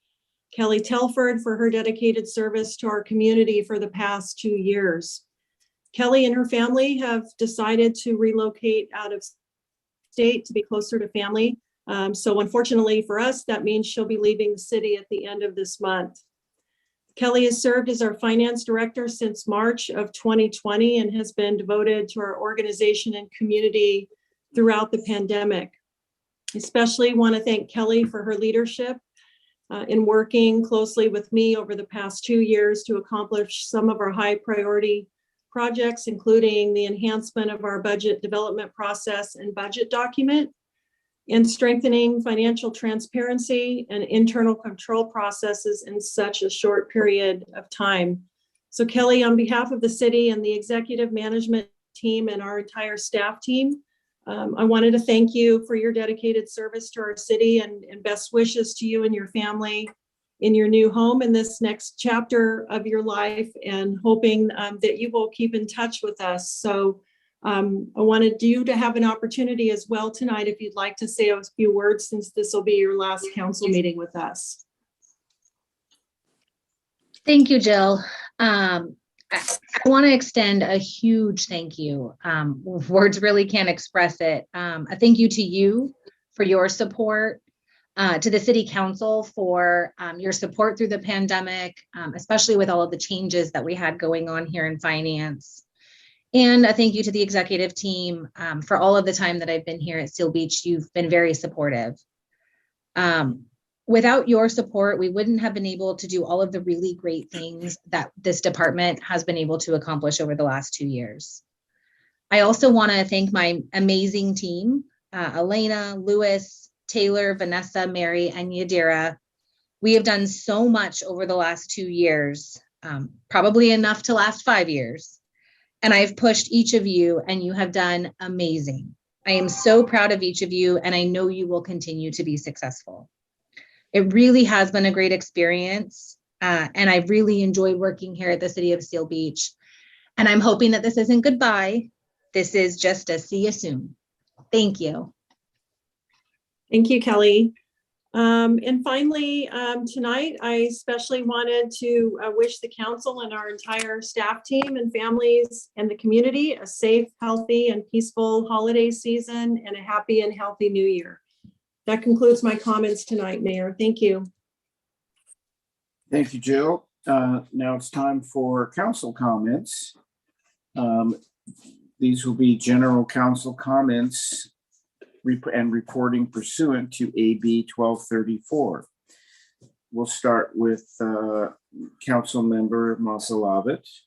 Kelly Telford, for her dedicated service to our community for the past 2 years. Kelly and her family have decided to relocate out of state to be closer to family. So unfortunately for us, that means she'll be leaving the city at the end of this month. Kelly has served as our finance director since March of 2020 and has been devoted to our organization and community throughout the pandemic. Especially want to thank Kelly for her leadership in working closely with me over the past 2 years to accomplish some of our high priority projects, including the enhancement of our budget development process and budget document, and strengthening financial transparency and internal control processes in such a short period of time. So Kelly, on behalf of the city and the executive management team and our entire staff team, I wanted to thank you for your dedicated service to our city and best wishes to you and your family in your new home in this next chapter of your life, and hoping that you will keep in touch with us. So I wanted you to have an opportunity as well tonight if you'd like to say a few words, since this will be your last council meeting with us. Thank you, Jill. I want to extend a huge thank you. Words really can't express it. A thank you to you for your support, to the City Council for your support through the pandemic, especially with all of the changes that we had going on here in finance. And a thank you to the executive team for all of the time that I've been here at Seal Beach. You've been very supportive. Without your support, we wouldn't have been able to do all of the really great things that this department has been able to accomplish over the last 2 years. I also want to thank my amazing team, Elena, Lewis, Taylor, Vanessa, Mary, and Yadira. We have done so much over the last 2 years, probably enough to last 5 years. And I've pushed each of you, and you have done amazing. I am so proud of each of you, and I know you will continue to be successful. It really has been a great experience, and I've really enjoyed working here at the City of Seal Beach. And I'm hoping that this isn't goodbye, This is just a see you soon. Thank you. Thank you, Kelly. And finally, tonight, I especially wanted to wish the council and our entire staff team and families and the community a safe, healthy, and peaceful holiday season and a happy and healthy new year. That concludes my comments tonight, Mayor. Thank you. Thank you, Jill. Now it's time for council comments. These will be general council comments and reporting pursuant to AB 1234. We'll start with Council Member Masalavich.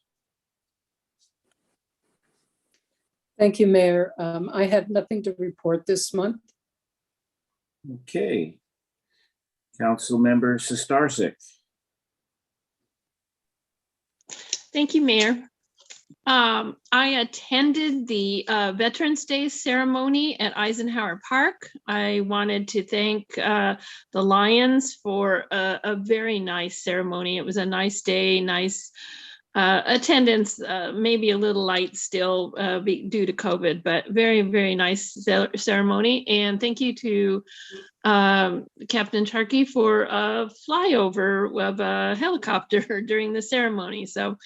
Thank you, Mayor. I have nothing to report this month. Okay. Council Member Sestarsik. Thank you, Mayor. I attended the Veterans Day ceremony at Eisenhower Park. I wanted to thank the Lions for a very nice ceremony. It was a nice day, nice attendance, maybe a little light still due to COVID, but very, very nice ceremony. And thank you to Captain Sharkey for a flyover of a helicopter during the ceremony. So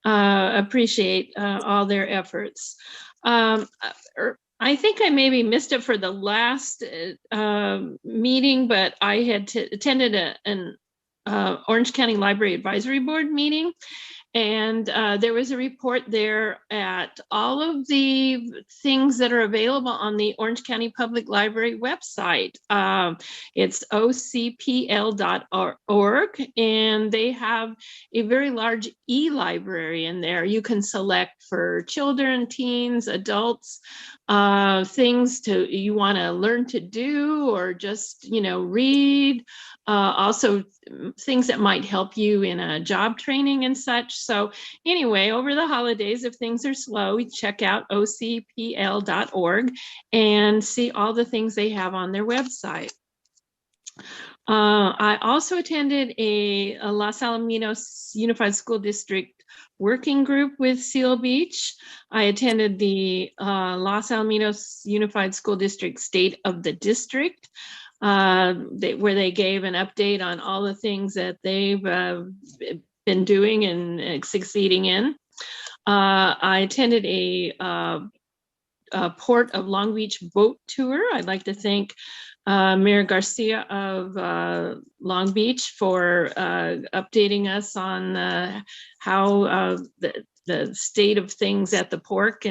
appreciate all their efforts. I think I maybe missed it for the last meeting, but I had attended an Orange County Library Advisory Board meeting. And there was a report there at all of the things that are available on the Orange County Public Library website. It's ocpl.org, and they have a very large e-library in there. You can select for children, teens, adults, things you want to learn to do or just, read. Also things that might help you in a job training and such. So anyway, over the holidays, if things are slow, check out ocpl.org and see all the things they have on their website. I also attended a Los Alamitos Unified School District working group with Seal Beach. I attended the Los Alamitos Unified School District State of the District, where they gave an update on all the things that they've been doing and succeeding in. I attended a Port of Long Beach boat tour. I'd like to thank Mayor Garcia of Long Beach for updating us on how the state of things at the port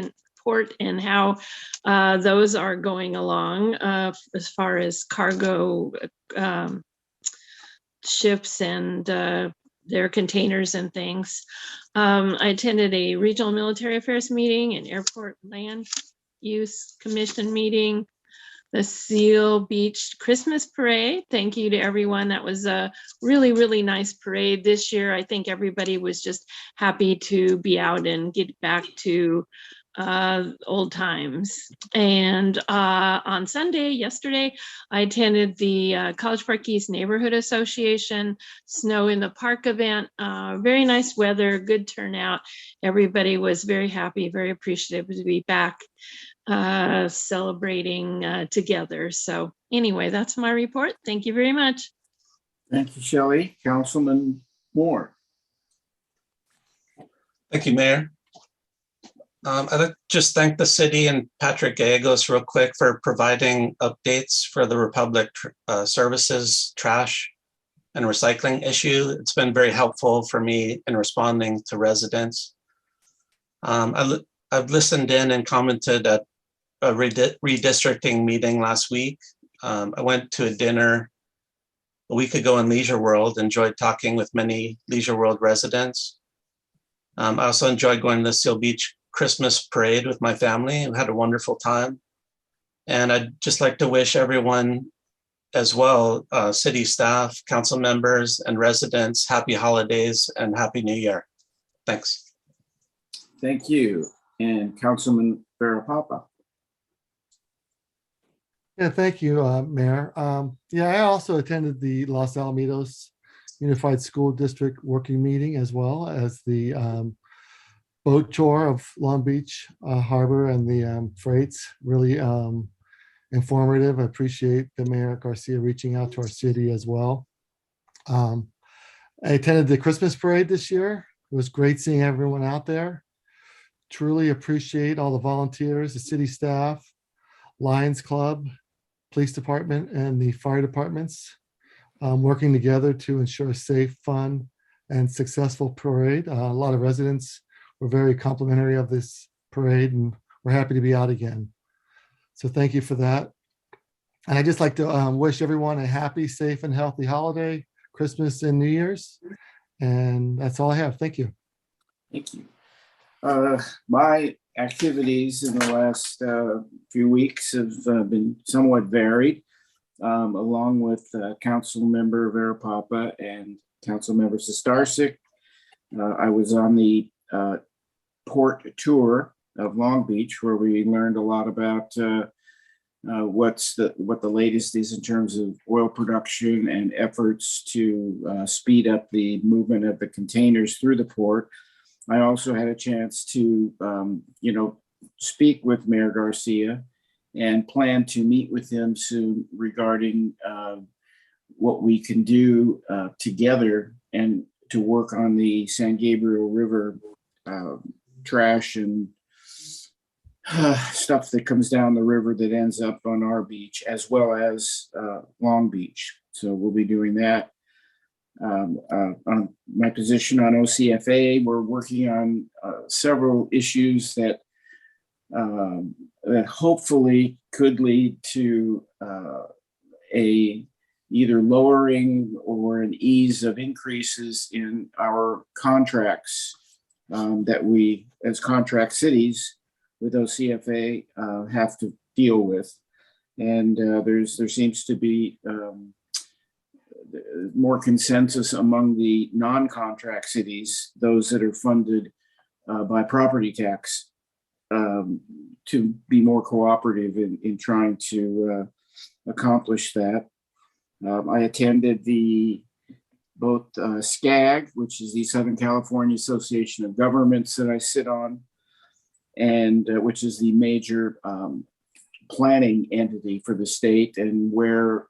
and how those are going along as far as cargo ships and their containers and things. I attended a regional military affairs meeting, an airport land use commission meeting, the Seal Beach Christmas parade. Thank you to everyone. That was a really, really nice parade this year. I think everybody was just happy to be out and get back to old times. And on Sunday, yesterday, I attended the College Park East Neighborhood Association Snow in the Park event. Very nice weather, good turnout. Everybody was very happy, very appreciative to be back celebrating together. So anyway, that's my report. Thank you very much. Thank you, Shelley. Councilman Moore. Thank you, Mayor. I'd like to just thank the city and Patrick Gallegos real quick for providing updates for the Republic Services trash and recycling issue. It's been very helpful for me in responding to residents. I've listened in and commented at a redistricting meeting last week. I went to a dinner a week ago in Leisure World, enjoyed talking with many Leisure World residents. I also enjoyed going to the Seal Beach Christmas parade with my family and had a wonderful time. And I'd just like to wish everyone as well, city staff, council members, and residents, happy holidays and happy new year. Thanks. Thank you. And Councilman Farahappa. Yeah, thank you, Mayor. I also attended the Los Alamitos Unified School District working meeting as well as the boat tour of Long Beach Harbor and the freights. Really informative. I appreciate the Mayor Garcia reaching out to our city as well. I attended the Christmas parade this year. It was great seeing everyone out there. Truly appreciate all the volunteers, the city staff, Lions Club, police department, and the fire departments working together to ensure a safe, fun, and successful parade. A lot of residents were very complimentary of this parade, and we're happy to be out again. So thank you for that. And I'd just like to wish everyone a happy, safe, and healthy holiday, Christmas and New Year's. And that's all I have. Thank you. Thank you. My activities in the last few weeks have been somewhat varied, along with Council Member Vera Papa and Council Member Sestarsik. I was on the port tour of Long Beach, where we learned a lot about what the latest is in terms of oil production and efforts to speed up the movement of the containers through the port. I also had a chance to, speak with Mayor Garcia and plan to meet with him soon regarding what we can do together and to work on the San Gabriel River trash and stuff that comes down the river that ends up on our beach, as well as Long Beach. So we'll be doing that. On my position on OCFA, we're working on several issues that hopefully could lead to either lowering or an ease of increases in our contracts that we, as contract cities with OCFA, have to deal with. And there seems to be more consensus among the non-contract cities, those that are funded by property tax, to be more cooperative in trying to accomplish that. I attended both SCAG, which is the Southern California Association of Governments that I sit on, and which is the major planning entity for the state, and where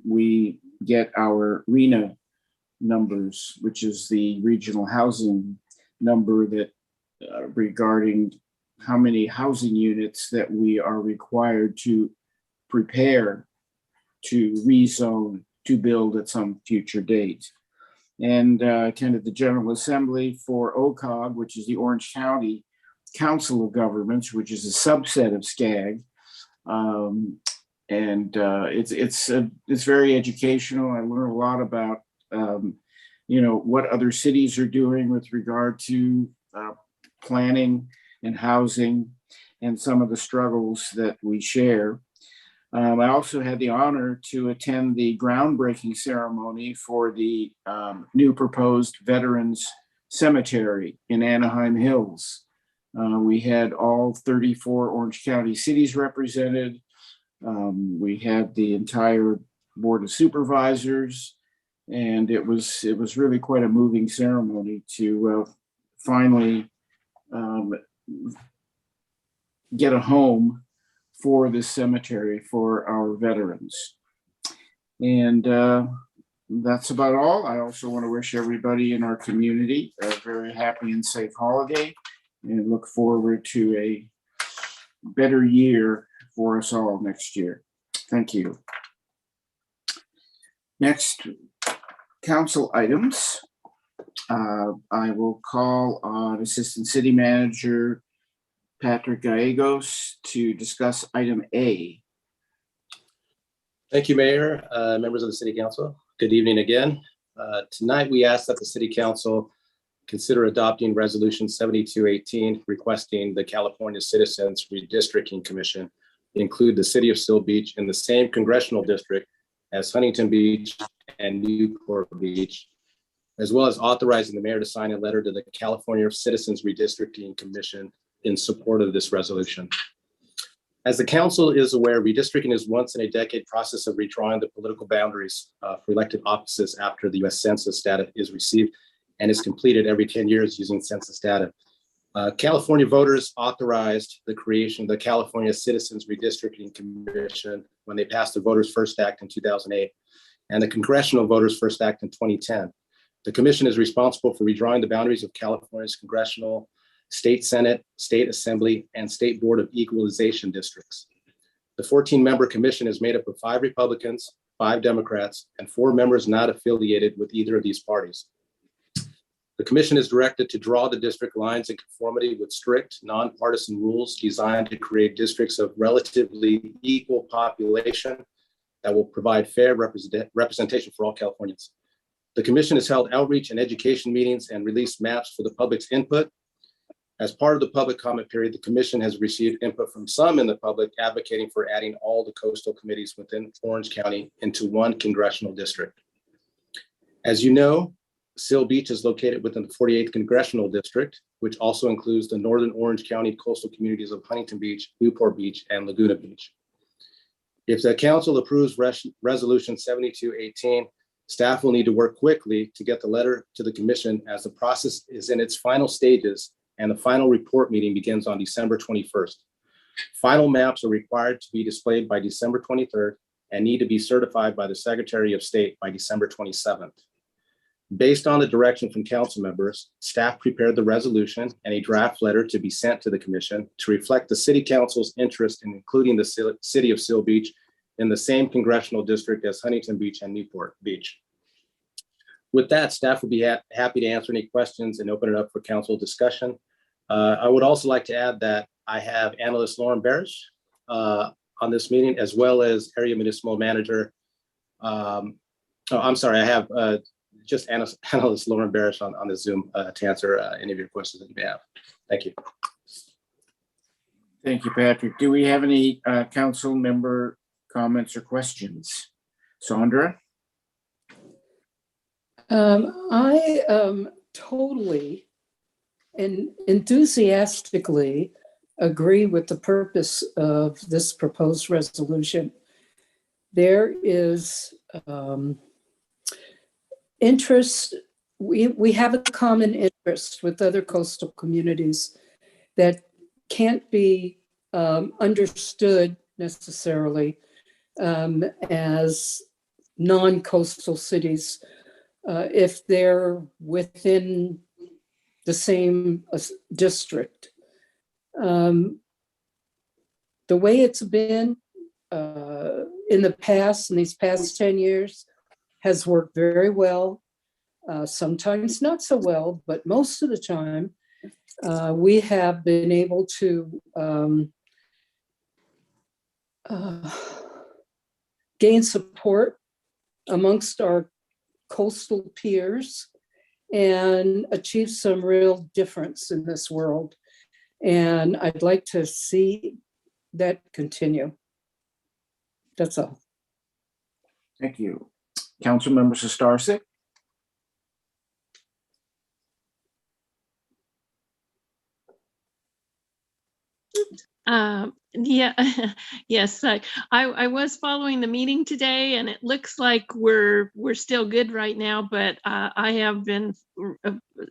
we get our RHNA numbers, which is the regional housing number that regarding how many housing units that we are required to prepare to rezone to build at some future date. And attended the General Assembly for OCOG, which is the Orange County Council of Governments, which is a subset of SCAG. It's very educational. I learned a lot about what other cities are doing with regard to planning and housing and some of the struggles that we share. I also had the honor to attend the groundbreaking ceremony for the new proposed Veterans Cemetery in Anaheim Hills. We had all 34 Orange County cities represented. We had the entire Board of Supervisors, and it was really quite a moving ceremony to finally get a home for this cemetery for our veterans. And that's about all. I also want to wish everybody in our community a very happy and safe holiday, and look forward to a better year for us all next year. Thank you. Next, council items. I will call on Assistant City Manager Patrick Gallegos to discuss item A. Thank you, Mayor, members of the City Council. Good evening again. Tonight, we ask that the City Council consider adopting Resolution 7218, requesting the California Citizens Redistricting Commission include the City of Seal Beach in the same congressional district as Huntington Beach and Newport Beach, as well as authorizing the mayor to sign a letter to the California Citizens Redistricting Commission in support of this resolution. As the council is aware, redistricting is once in a decade process of redrawing the political boundaries for elected offices after the US Census data is received and is completed every 10 years using census data. California voters authorized the creation of the California Citizens Redistricting Commission when they passed the Voters First Act in 2008 and the Congressional Voters First Act in 2010. The commission is responsible for redrawing the boundaries of California's congressional, state Senate, state assembly, and state board of equalization districts. The 14-member commission is made up of 5 Republicans, 5 Democrats, and 4 members not affiliated with either of these parties. The commission is directed to draw the district lines in conformity with strict, nonpartisan rules designed to create districts of relatively equal population that will provide fair representation for all Californians. The commission has held outreach and education meetings and released maps for the public's input. As part of the public comment period, the commission has received input from some in the public advocating for adding all the coastal committees within Orange County into one congressional district. As you know, Seal Beach is located within the 48th Congressional District, which also includes the northern Orange County coastal communities of Huntington Beach, Newport Beach, and Laguna Beach. If the council approves Resolution 7218, staff will need to work quickly to get the letter to the commission as the process is in its final stages and the final report meeting begins on December 21st. Final maps are required to be displayed by December 23rd and need to be certified by the Secretary of State by December 27th. Based on the direction from council members, staff prepared the resolution and a draft letter to be sent to the commission to reflect the city council's interest in including the city of Seal Beach in the same congressional district as Huntington Beach and Newport Beach. With that, staff will be happy to answer any questions and open it up for council discussion. I would also like to add that I have analyst Lauren Barish on this meeting, as well as area municipal manager. I have just analyst Lauren Barish on the Zoom to answer any of your questions that you may have. Thank you. Thank you, Patrick. Do we have any council member comments or questions? Sandra? I totally and enthusiastically agree with the purpose of this proposed resolution. There is interest, we have a common interest with other coastal communities that can't be understood necessarily as non-coastal cities if they're within the same district. The way it's been in the past, in these past 10 years, has worked very well. Sometimes not so well, but most of the time, we have been able to gain support amongst our coastal peers and achieve some real difference in this world. And I'd like to see that continue. That's all. Thank you. Councilmember Sistarsik? Yeah, yes, I was following the meeting today, and it looks like we're still good right now, but I have been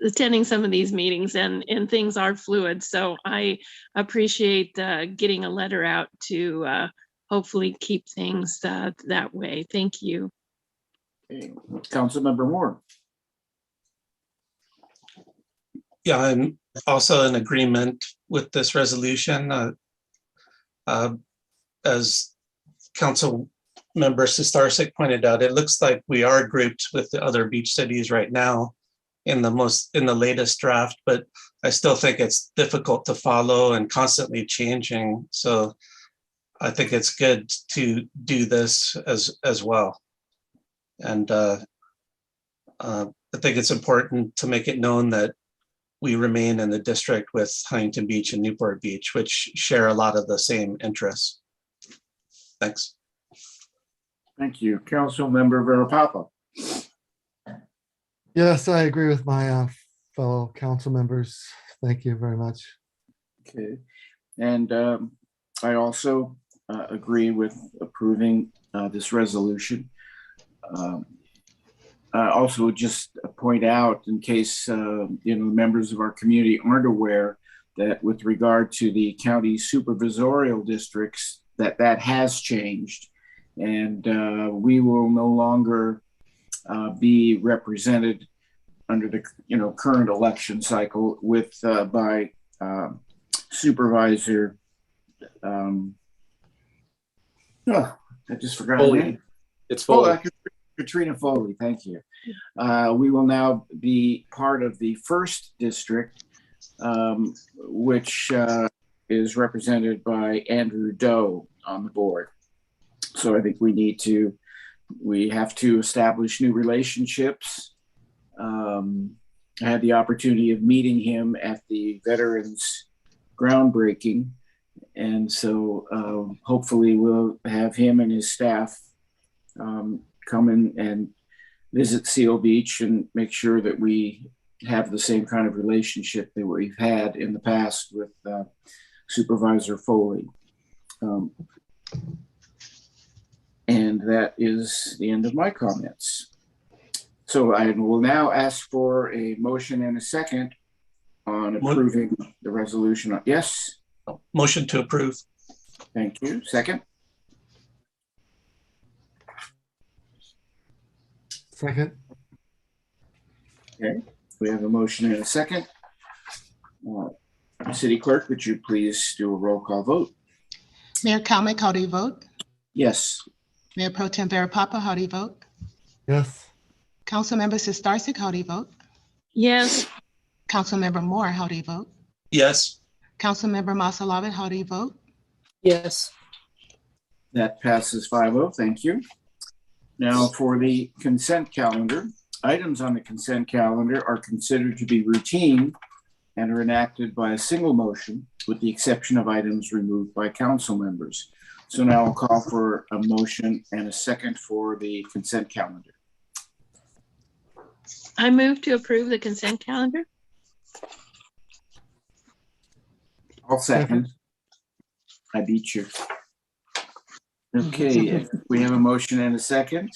attending some of these meetings, and things are fluid. So I appreciate getting a letter out to hopefully keep things that way. Thank you. Okay. Councilmember Moore? Yeah, I'm also in agreement with this resolution. As Council Member Sistarsik pointed out, it looks like we are grouped with the other beach cities right now in the latest draft, but I still think it's difficult to follow and constantly changing. So I think it's good to do this as well. And I think it's important to make it known that we remain in the district with Huntington Beach and Newport Beach, which share a lot of the same interests. Thanks. Thank you. Councilmember Varapapa? Yes, I agree with my fellow council members. Thank you very much. Okay. And I also agree with approving this resolution. Also just point out, in case members of our community aren't aware, that with regard to the county supervisorial districts, that has changed. And we will no longer be represented under the current election cycle with by Supervisor. I just forgot her name. It's Foley. Katrina Foley. Thank you. We will now be part of the first district, which is represented by Andrew Doe on the board. So I think we have to establish new relationships. I had the opportunity of meeting him at the Veterans groundbreaking. And so hopefully we'll have him and his staff come in and visit Seal Beach and make sure that we have the same kind of relationship that we've had in the past with Supervisor Foley. And that is the end of my comments. So I will now ask for a motion and a second on approving the resolution. Yes? Motion to approve. Thank you. Second? Second. Okay, we have a motion and a second. City Clerk, would you please do a roll call vote? Mayor Kalmick, how do you vote? Yes. Mayor Pro Tem Vera Papa, how do you vote? Yes. Councilmember Sistarsik, how do you vote? Yes. Councilmember Moore, how do you vote? Yes. Councilmember Masalavit, how do you vote? Yes. That passes 5-0. Thank you. Now for the consent calendar. Items on the consent calendar are considered to be routine and are enacted by a single motion, with the exception of items removed by council members. So now I'll call for a motion and a second for the consent calendar. I move to approve the consent calendar. I'll second. I beat you. Okay, we have a motion and a second.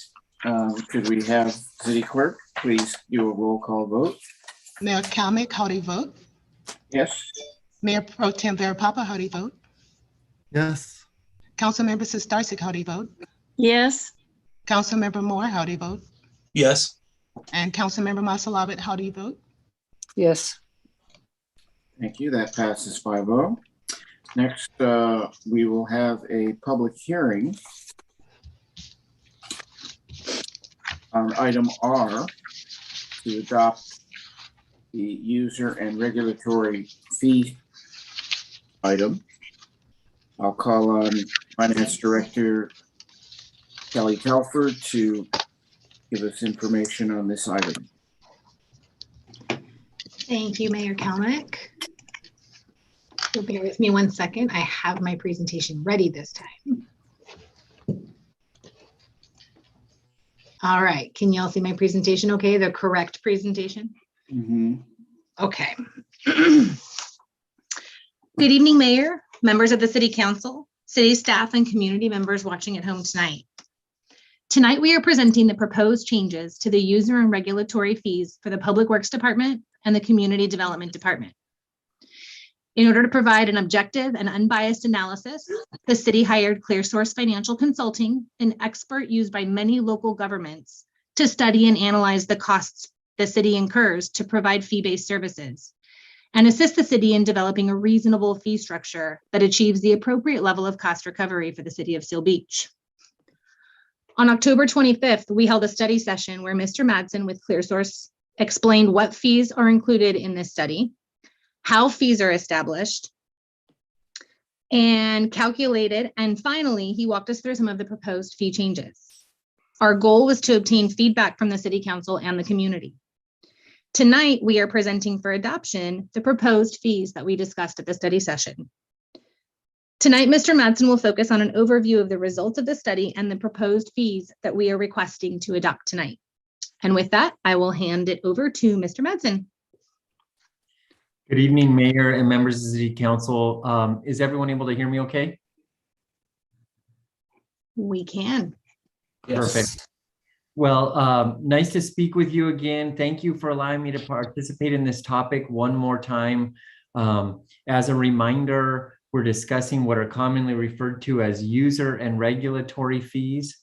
Could we have City Clerk please do a roll call vote? Mayor Kalmick, how do you vote? Yes. Mayor Pro Tem Vera Papa, how do you vote? Yes. Councilmember Sistarsik, how do you vote? Yes. Councilmember Moore, how do you vote? Yes. And Councilmember Masalavit, how do you vote? Yes. Thank you. That passes 5-0. Next, we will have a public hearing on item R to adopt the user and regulatory fee item. I'll call on Finance Director Kelly Telford to give us information on this item. Thank you, Mayor Kalmick. You'll bear with me 1 second. I have my presentation ready this time. All right, can y'all see my presentation okay? The correct presentation? Mm-hmm. Okay. Good evening, Mayor, members of the City Council, city staff, and community members watching at home tonight. Tonight, we are presenting the proposed changes to the user and regulatory fees for the Public Works Department and the Community Development Department. In order to provide an objective and unbiased analysis, the city hired ClearSource Financial Consulting, an expert used by many local governments, to study and analyze the costs the city incurs to provide fee-based services and assist the city in developing a reasonable fee structure that achieves the appropriate level of cost recovery for the city of Seal Beach. On October 25th, we held a study session where Mr. Madsen with ClearSource explained what fees are included in this study, how fees are established and calculated, and finally, he walked us through some of the proposed fee changes. Our goal was to obtain feedback from the City Council and the community. Tonight, we are presenting for adoption the proposed fees that we discussed at the study session. Tonight, Mr. Madsen will focus on an overview of the results of the study and the proposed fees that we are requesting to adopt tonight. And with that, I will hand it over to Mr. Madsen. Good evening, Mayor and members of the City Council. Is everyone able to hear me okay? We can. Yes. Perfect. Well, nice to speak with you again. Thank you for allowing me to participate in this topic one more time. As a reminder, we're discussing what are commonly referred to as user and regulatory fees.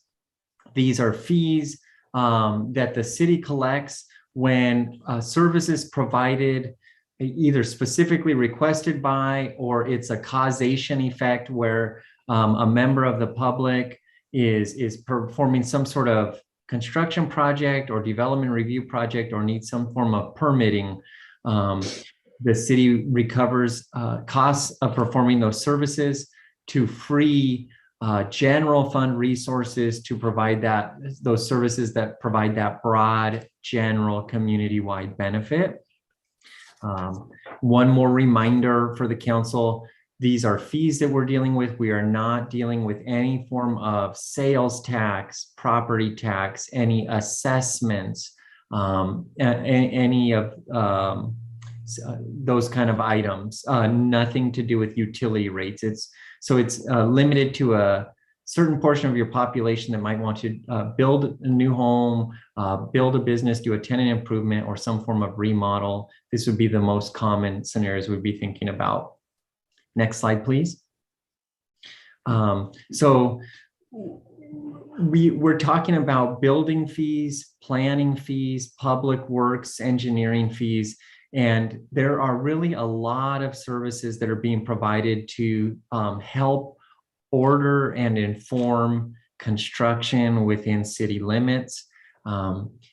These are fees that the city collects when services provided either specifically requested by, or it's a causation effect where a member of the public is performing some sort of construction project or development review project or needs some form of permitting. The city recovers costs of performing those services to free general fund resources to provide those services that provide that broad, general, community-wide benefit. One more reminder for the council, these are fees that we're dealing with. We are not dealing with any form of sales tax, property tax, any assessments, any of those kind of items, nothing to do with utility rates. It's limited to a certain portion of your population that might want to build a new home, build a business, do a tenant improvement, or some form of remodel. This would be the most common scenarios we'd be thinking about. Next slide, please. So we're talking about building fees, planning fees, public works, engineering fees, and there are really a lot of services that are being provided to help order and inform construction within city limits.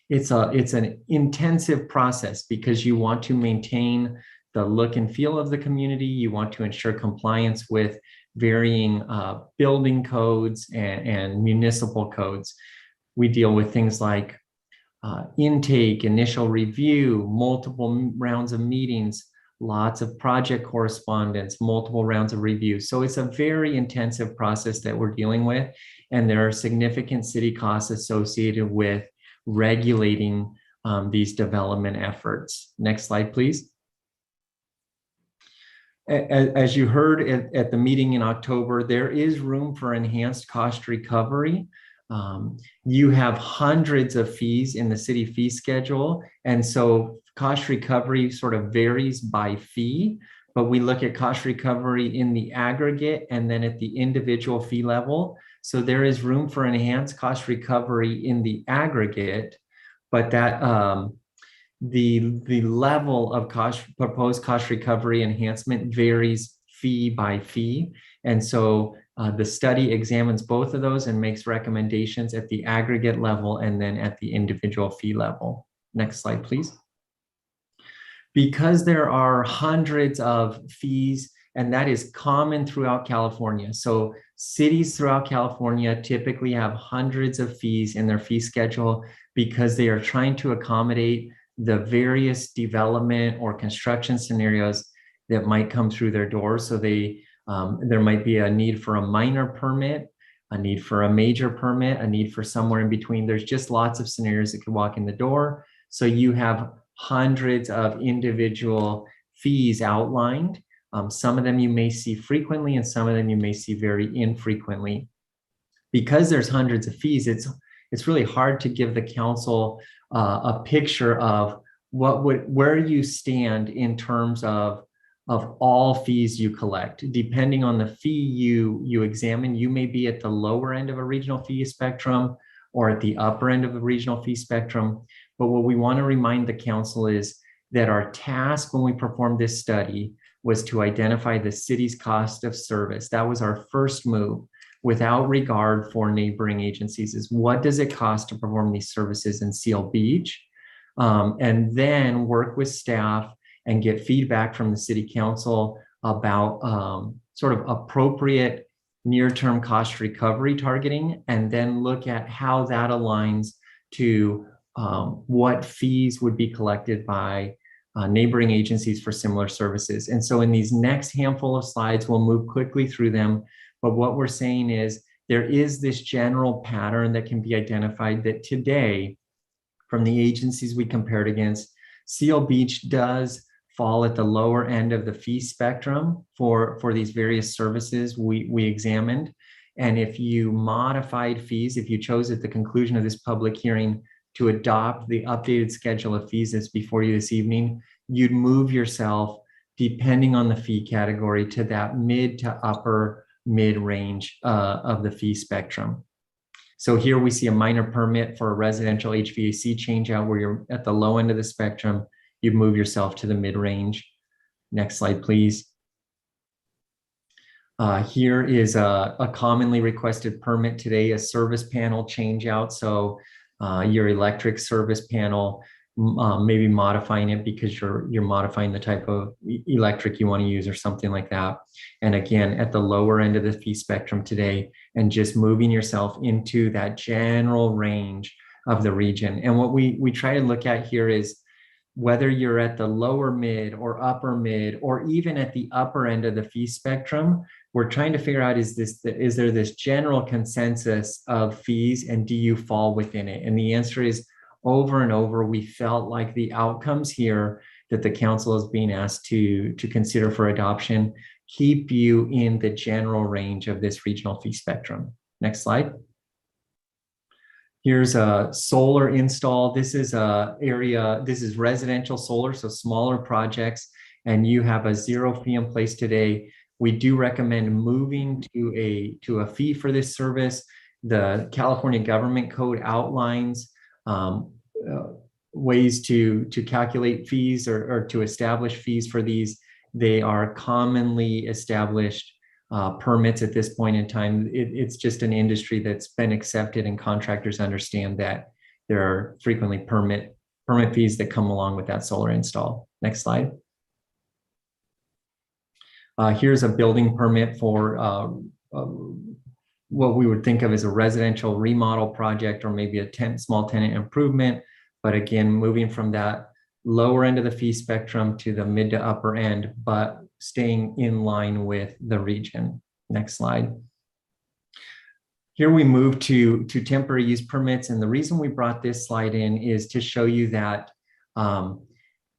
It's an intensive process because you want to maintain the look and feel of the community. You want to ensure compliance with varying building codes and municipal codes. We deal with things like intake, initial review, multiple rounds of meetings, lots of project correspondence, multiple rounds of review. So it's a very intensive process that we're dealing with, and there are significant city costs associated with regulating these development efforts. Next slide, please. As you heard at the meeting in October, there is room for enhanced cost recovery. You have hundreds of fees in the city fee schedule, and so cost recovery sort of varies by fee, but we look at cost recovery in the aggregate and then at the individual fee level. So there is room for enhanced cost recovery in the aggregate, but that the level of proposed cost recovery enhancement varies fee by fee. And so the study examines both of those and makes recommendations at the aggregate level and then at the individual fee level. Next slide, please. Because there are hundreds of fees, and that is common throughout California. So cities throughout California typically have hundreds of fees in their fee schedule because they are trying to accommodate the various development or construction scenarios that might come through their doors. So there might be a need for a minor permit, a need for a major permit, a need for somewhere in between. There's just lots of scenarios that could walk in the door. So you have hundreds of individual fees outlined. Some of them you may see frequently and some of them you may see very infrequently. Because there's hundreds of fees, it's really hard to give the council a picture of where you stand in terms of all fees you collect. Depending on the fee you examine, you may be at the lower end of a regional fee spectrum or at the upper end of a regional fee spectrum. But what we want to remind the council is that our task when we performed this study was to identify the city's cost of service. That was our first move, without regard for neighboring agencies, is what does it cost to perform these services in Seal Beach? And then work with staff and get feedback from the city council about sort of appropriate near-term cost recovery targeting, and then look at how that aligns to what fees would be collected by neighboring agencies for similar services. And so in these next handful of slides, we'll move quickly through them. But what we're saying is there is this general pattern that can be identified that today, from the agencies we compared against, Seal Beach does fall at the lower end of the fee spectrum for these various services we examined. And if you modified fees, if you chose at the conclusion of this public hearing to adopt the updated schedule of fees that's before you this evening, you'd move yourself depending on the fee category, to that mid to upper mid range of the fee spectrum. So here we see a minor permit for a residential HVAC change out where you're at the low end of the spectrum. You move yourself to the mid range. Next slide, please. Here is a commonly requested permit today, a service panel change out. So your electric service panel, maybe modifying it because you're modifying the type of electric you want to use or something like that. And again, at the lower end of the fee spectrum today, and just moving yourself into that general range of the region. And what we try to look at here is whether you're at the lower mid or upper mid, or even at the upper end of the fee spectrum, we're trying to figure out, is there this general consensus of fees, and do you fall within it? And the answer is, over and over, we felt like the outcomes here that the council is being asked to consider for adoption keep you in the general range of this regional fee spectrum. Next slide. Here's a solar install. This is residential solar, so smaller projects, and you have a zero fee in place today. We do recommend moving to a fee for this service. The California Government Code outlines ways to calculate fees or to establish fees for these. They are commonly established permits at this point in time. It's just an industry that's been accepted, and contractors understand that there are frequently permit fees that come along with that solar install. Next slide. Here's a building permit for what we would think of as a residential remodel project, or maybe a small tenant improvement. But again, moving from that lower end of the fee spectrum to the mid to upper end, but staying in line with the region. Next slide. Here we move to temporary use permits. And the reason we brought this slide in is to show you that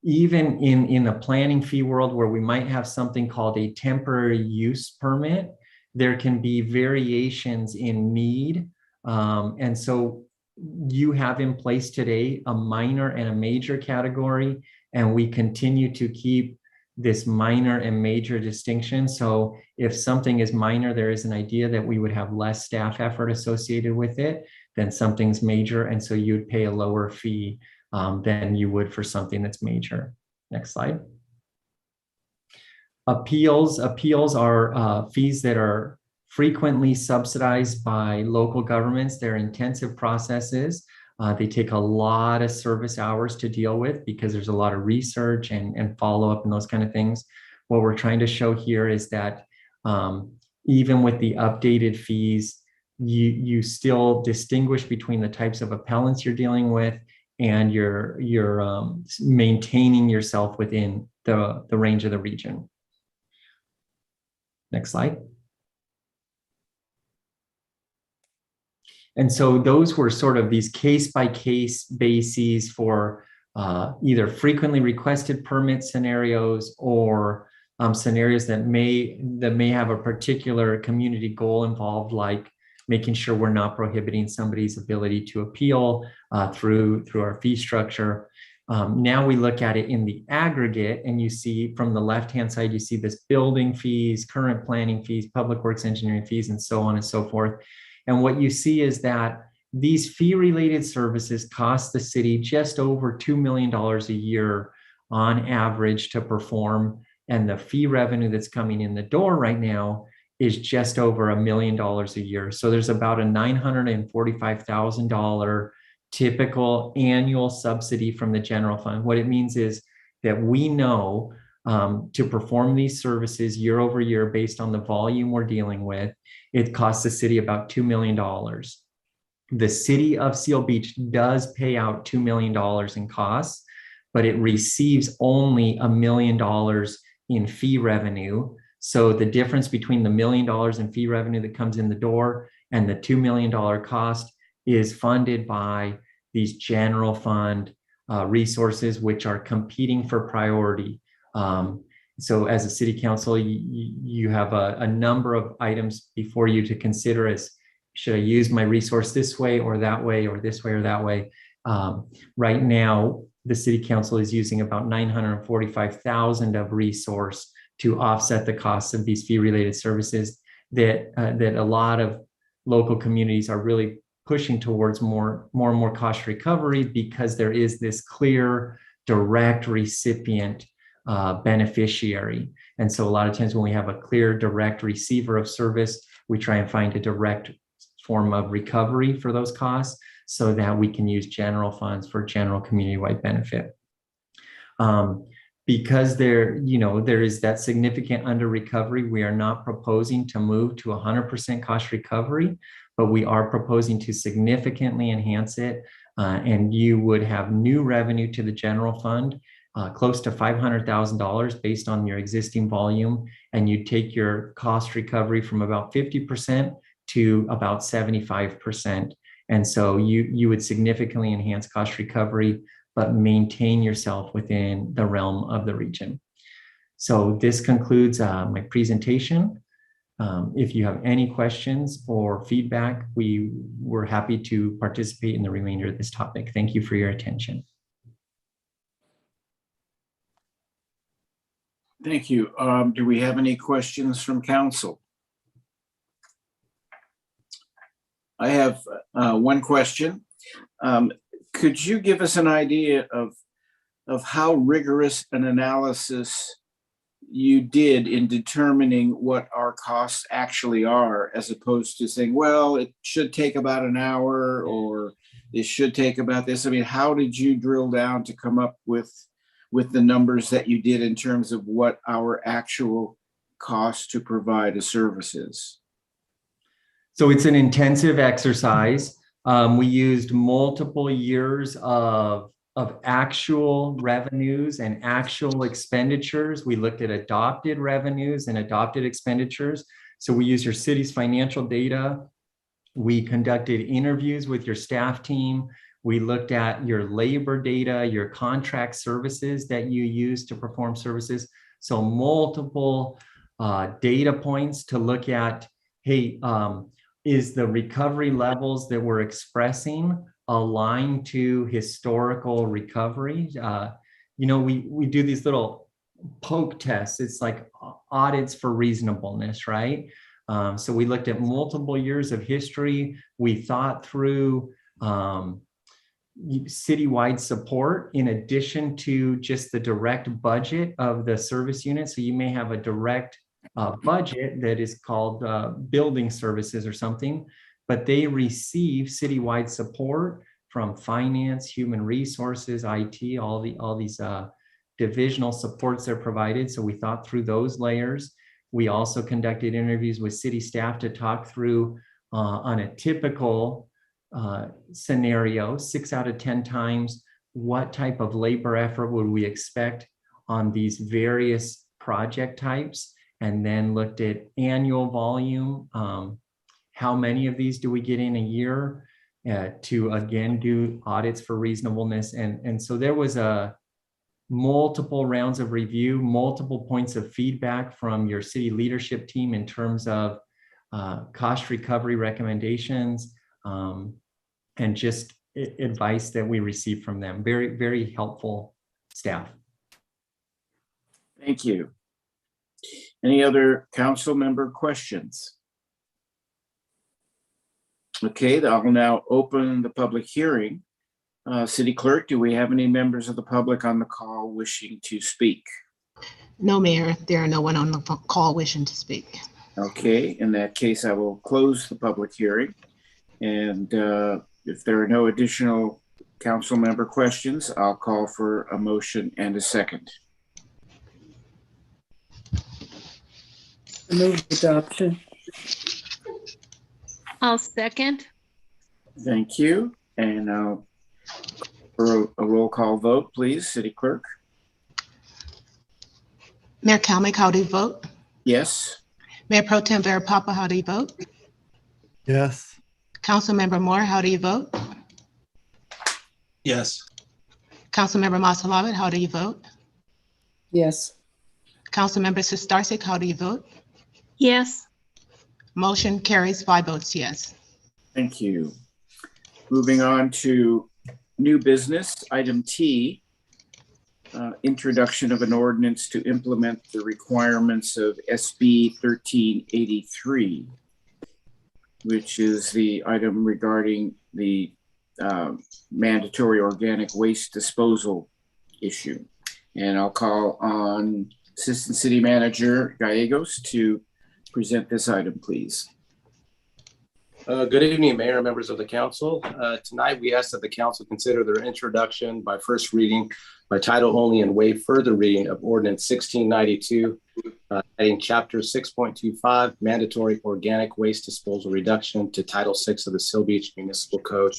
even in the planning fee world, where we might have something called a temporary use permit, there can be variations in need. And so you have in place today a minor and a major category, and we continue to keep this minor and major distinction. So if something is minor, there is an idea that we would have less staff effort associated with it than something's major, and so you'd pay a lower fee than you would for something that's major. Next slide. Appeals are fees that are frequently subsidized by local governments. They're intensive processes. They take a lot of service hours to deal with because there's a lot of research and follow-up and those kind of things. What we're trying to show here is that even with the updated fees, you still distinguish between the types of appellants you're dealing with, and you're maintaining yourself within the range of the region. Next slide. And so those were sort of these case-by-case bases for either frequently requested permit scenarios, or scenarios that may have a particular community goal involved, like making sure we're not prohibiting somebody's ability to appeal through our fee structure. Now we look at it in the aggregate, and you see from the left-hand side, you see this building fees, current planning fees, public works engineering fees, and so on and so forth. And what you see is that these fee-related services cost the city just over $2 million a year on average to perform. And the fee revenue that's coming in the door right now is just over $1 million a year. So there's about a $945,000 typical annual subsidy from the general fund. What it means is that we know to perform these services year over year based on the volume we're dealing with, it costs the city about $2 million. The city of Seal Beach does pay out $2 million in costs, but it receives only $1 million in fee revenue. So the difference between the $1 million in fee revenue that comes in the door and the $2 million cost is funded by these general fund resources, which are competing for priority. So as a city council, you have a number of items before you to consider as, should I use my resource this way or that way, or this way or that way? Right now, the city council is using about 945,000 of resource to offset the costs of these fee-related services that a lot of local communities are really pushing towards more and more cost recovery, because there is this clear direct recipient beneficiary. And so a lot of times when we have a clear direct receiver of service, we try and find a direct form of recovery for those costs so that we can use general funds for general community-wide benefit. Because there is that significant under recovery, we are not proposing to move to 100% cost recovery, but we are proposing to significantly enhance it. And you would have new revenue to the general fund, close to $500,000 based on your existing volume. And you take your cost recovery from about 50% to about 75%. And so you would significantly enhance cost recovery, but maintain yourself within the realm of the region. So this concludes my presentation. If you have any questions or feedback, we're happy to participate in the remainder of this topic. Thank you for your attention. Thank you. Do we have any questions from council? I have one question. Could you give us an idea of how rigorous an analysis you did in determining what our costs actually are, as opposed to saying, well, it should take about an hour, or it should take about this? I mean, how did you drill down to come up with the numbers that you did in terms of what our actual cost to provide a service is? So it's an intensive exercise. We used multiple years of actual revenues and actual expenditures. We looked at adopted revenues and adopted expenditures. So we used your city's financial data. We conducted interviews with your staff team. We looked at your labor data, your contract services that you use to perform services. So multiple data points to look at, hey, is the recovery levels that we're expressing aligned to historical recovery? We do these little poke tests. It's like audits for reasonableness, right? So we looked at multiple years of history. We thought through citywide support in addition to just the direct budget of the service unit. So you may have a direct budget that is called building services or something, but they receive citywide support from finance, human resources, IT, all these divisional supports they're provided. So we thought through those layers. We also conducted interviews with city staff to talk through on a typical scenario, 6 out of 10 times, what type of labor effort would we expect on these various project types, and then looked at annual volume. How many of these do we get in a year, to again do audits for reasonableness. And so there was multiple rounds of review, multiple points of feedback from your city leadership team in terms of cost recovery recommendations, and just advice that we received from them. Very, very helpful staff. Thank you. Any other council member questions? Okay, I'll now open the public hearing. City Clerk, do we have any members of the public on the call wishing to speak? No, Mayor, there are no one on the call wishing to speak. Okay, in that case, I will close the public hearing. And if there are no additional council member questions, I'll call for a motion and a second. Move adoption. I'll second. Thank you. And for a roll call vote, please, City Clerk. Mayor Kalmick, how do you vote? Yes. Mayor Pro Tem Vera Papa, how do you vote? Yes. Councilmember Moore, how do you vote? Yes. Councilmember Masalavat, how do you vote? Yes. Councilmember Sistarsik, how do you vote? Yes. Motion carries 5 votes yes. Thank you. Moving on to new business, item T, introduction of an ordinance to implement the requirements of SB 1383, which is the item regarding the mandatory organic waste disposal issue. And I'll call on Assistant City Manager Gallegos to present this item, please. Good evening, Mayor and members of the council. Tonight, we ask that the council consider their introduction by first reading by title only and waive further reading of Ordinance 1692, adding Chapter 6.25, Mandatory Organic Waste Disposal Reduction to Title 6 of the Seal Beach Municipal Code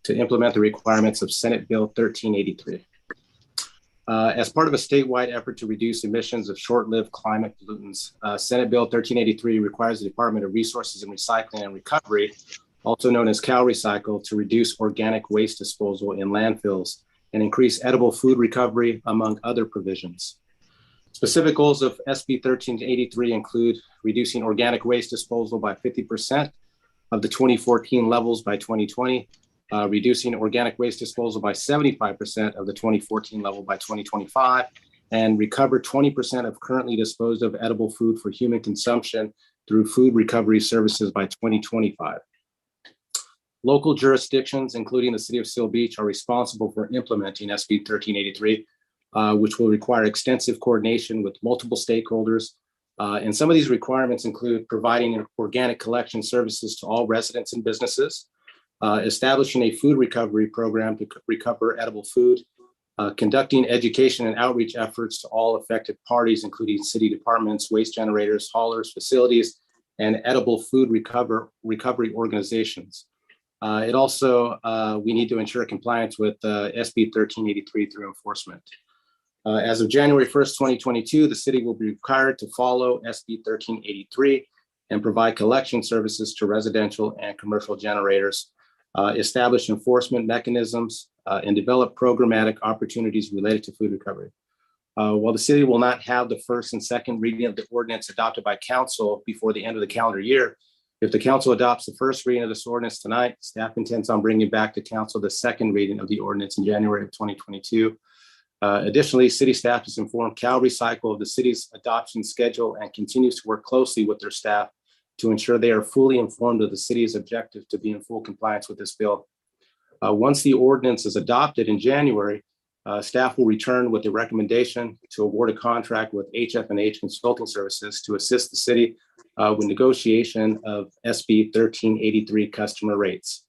to implement the requirements of Senate Bill 1383. As part of a statewide effort to reduce emissions of short-lived climate pollutants, Senate Bill 1383 requires the Department of Resources and Recycling and Recovery, also known as CalRecycle, to reduce organic waste disposal in landfills and increase edible food recovery, among other provisions. Specific goals of SB 1383 include reducing organic waste disposal by 50% of the 2014 levels by 2020, reducing organic waste disposal by 75% of the 2014 level by 2025, and recover 20% of currently disposed of edible food for human consumption through food recovery services by 2025. Local jurisdictions, including the City of Seal Beach, are responsible for implementing SB 1383, which will require extensive coordination with multiple stakeholders. And some of these requirements include providing organic collection services to all residents and businesses, establishing a food recovery program to recover edible food, conducting education and outreach efforts to all affected parties, including city departments, waste generators, haulers, facilities, and edible food recovery organizations. It also, we need to ensure compliance with SB 1383 through enforcement. As of January 1st, 2022, the city will be required to follow SB 1383 and provide collection services to residential and commercial generators, establish enforcement mechanisms, and develop programmatic opportunities related to food recovery. While the city will not have the first and second reading of the ordinance adopted by council before the end of the calendar year, if the council adopts the first reading of this ordinance tonight, staff intends on bringing back to council the second reading of the ordinance in January of 2022. Additionally, city staff has informed CalRecycle of the city's adoption schedule and continues to work closely with their staff to ensure they are fully informed of the city's objective to be in full compliance with this bill. Once the ordinance is adopted in January, staff will return with a recommendation to award a contract with HF&H Consulting Services to assist the city with negotiation of SB 1383 customer rates.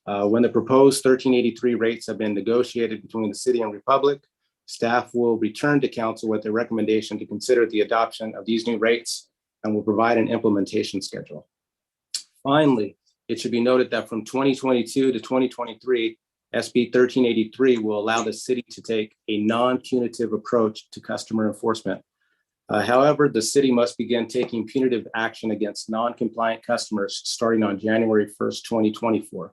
When the proposed 1383 rates have been negotiated between the city and Republic, staff will return to council with a recommendation to consider the adoption of these new rates and will provide an implementation schedule. Finally, it should be noted that from 2022 to 2023, SB 1383 will allow the city to take a non-punitive approach to customer enforcement. However, the city must begin taking punitive action against non-compliant customers starting on January 1st, 2024.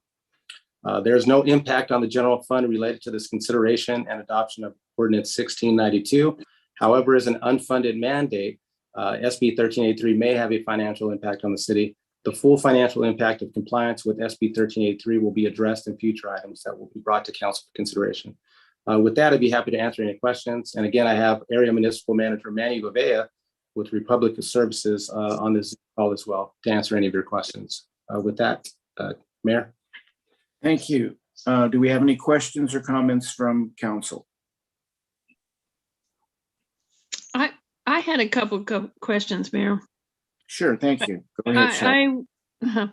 There is no impact on the general fund related to this consideration and adoption of Ordinance 1692. However, as an unfunded mandate, SB 1383 may have a financial impact on the city. The full financial impact of compliance with SB 1383 will be addressed in future items that will be brought to council for consideration. With that, I'd be happy to answer any questions. And again, I have Area Municipal Manager Manny Gouveia with Republic Services on this call as well to answer any of your questions. With that, Mayor. Thank you. Do we have any questions or comments from council? I had a couple of questions, Mayor. Sure, thank you. Go ahead, Cheryl.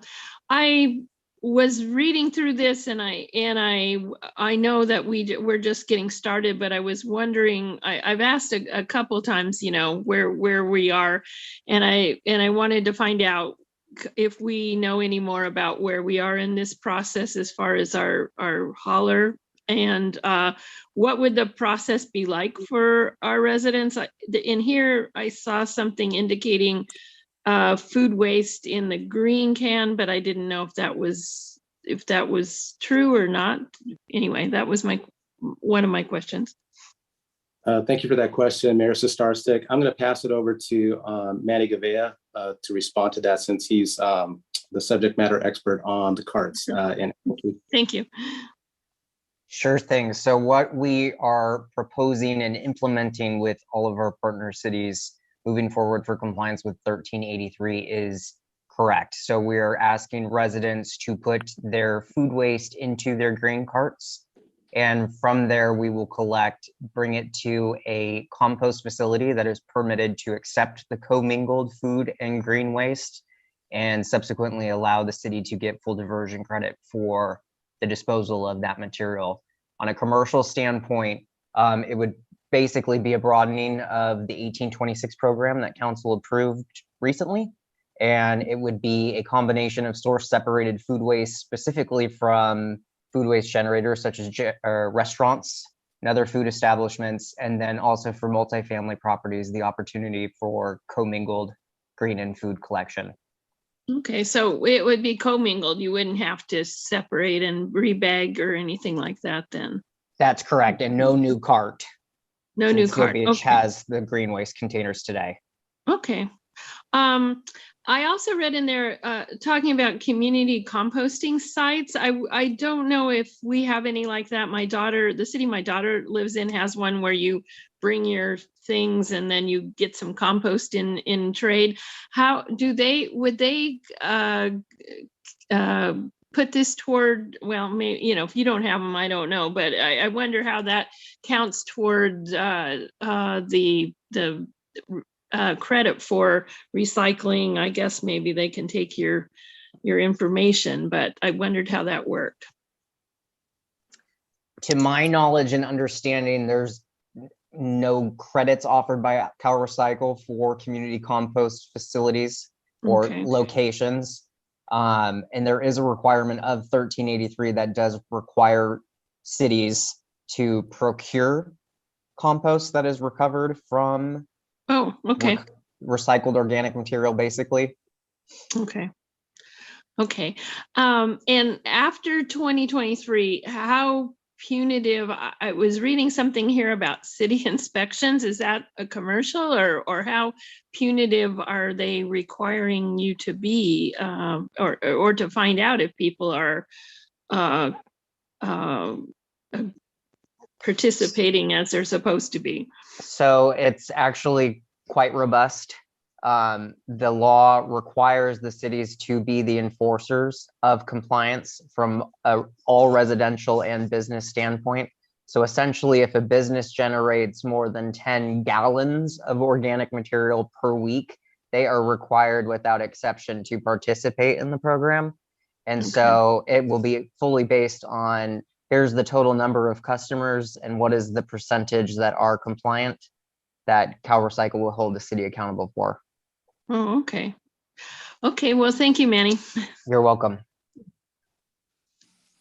I was reading through this and I know that we're just getting started, but I was wondering, I've asked a couple times, you know, where we are, and I wanted to find out if we know any more about where we are in this process as far as our hauler, and what would the process be like for our residents. In here, I saw something indicating food waste in the green can, but I didn't know if that was true or not. Anyway, that was one of my questions. Thank you for that question, Mayor Starstic. I'm going to pass it over to Manny Gouveia to respond to that, since he's the subject matter expert on the carts. Thank you. Sure thing. So what we are proposing and implementing with all of our partner cities moving forward for compliance with 1383 is correct. So we are asking residents to put their food waste into their grain carts. And from there, we will collect, bring it to a compost facility that is permitted to accept the commingled food and green waste, and subsequently allow the city to get full diversion credit for the disposal of that material. On a commercial standpoint, it would basically be a broadening of the 1826 program that council approved recently. And it would be a combination of source separated food waste, specifically from food waste generators such as restaurants and other food establishments, and then also for multifamily properties, the opportunity for commingled green and food collection. Okay, so it would be commingled. You wouldn't have to separate and rebag or anything like that then? That's correct, and no new cart. No new Since Seal cart, Beach okay. has the green waste containers today. Okay. I also read in there talking about community composting sites. I don't know if we have any like that. The city my daughter lives in has one where you bring your things and then you get some compost in trade. How would they put this toward, well, maybe, you know, if you don't have them, I don't know, but I wonder how that counts toward the credit for recycling. I guess maybe they can take your information, but I wondered how that worked. To my knowledge and understanding, there's no credits offered by CalRecycle for community compost facilities or Okay. locations. And there is a requirement of 1383 that does require cities to procure compost that is recovered from Oh, okay. recycled organic material, basically. Okay. Okay. And after 2023, how punitive, I was reading something here about city inspections. Is that a commercial, or how punitive are they requiring you to be, or to find out if people are participating as they're supposed to be? So it's actually quite robust. The law requires the cities to be the enforcers of compliance from all residential and business standpoint. So essentially, if a business generates more than 10 gallons of organic material per week, they are required without exception to participate in the program. And so it will be fully based on, here's the total number of customers and what is the percentage that are compliant that CalRecycle will hold the city accountable for. Oh, okay. Okay, well, thank you, Manny. You're welcome.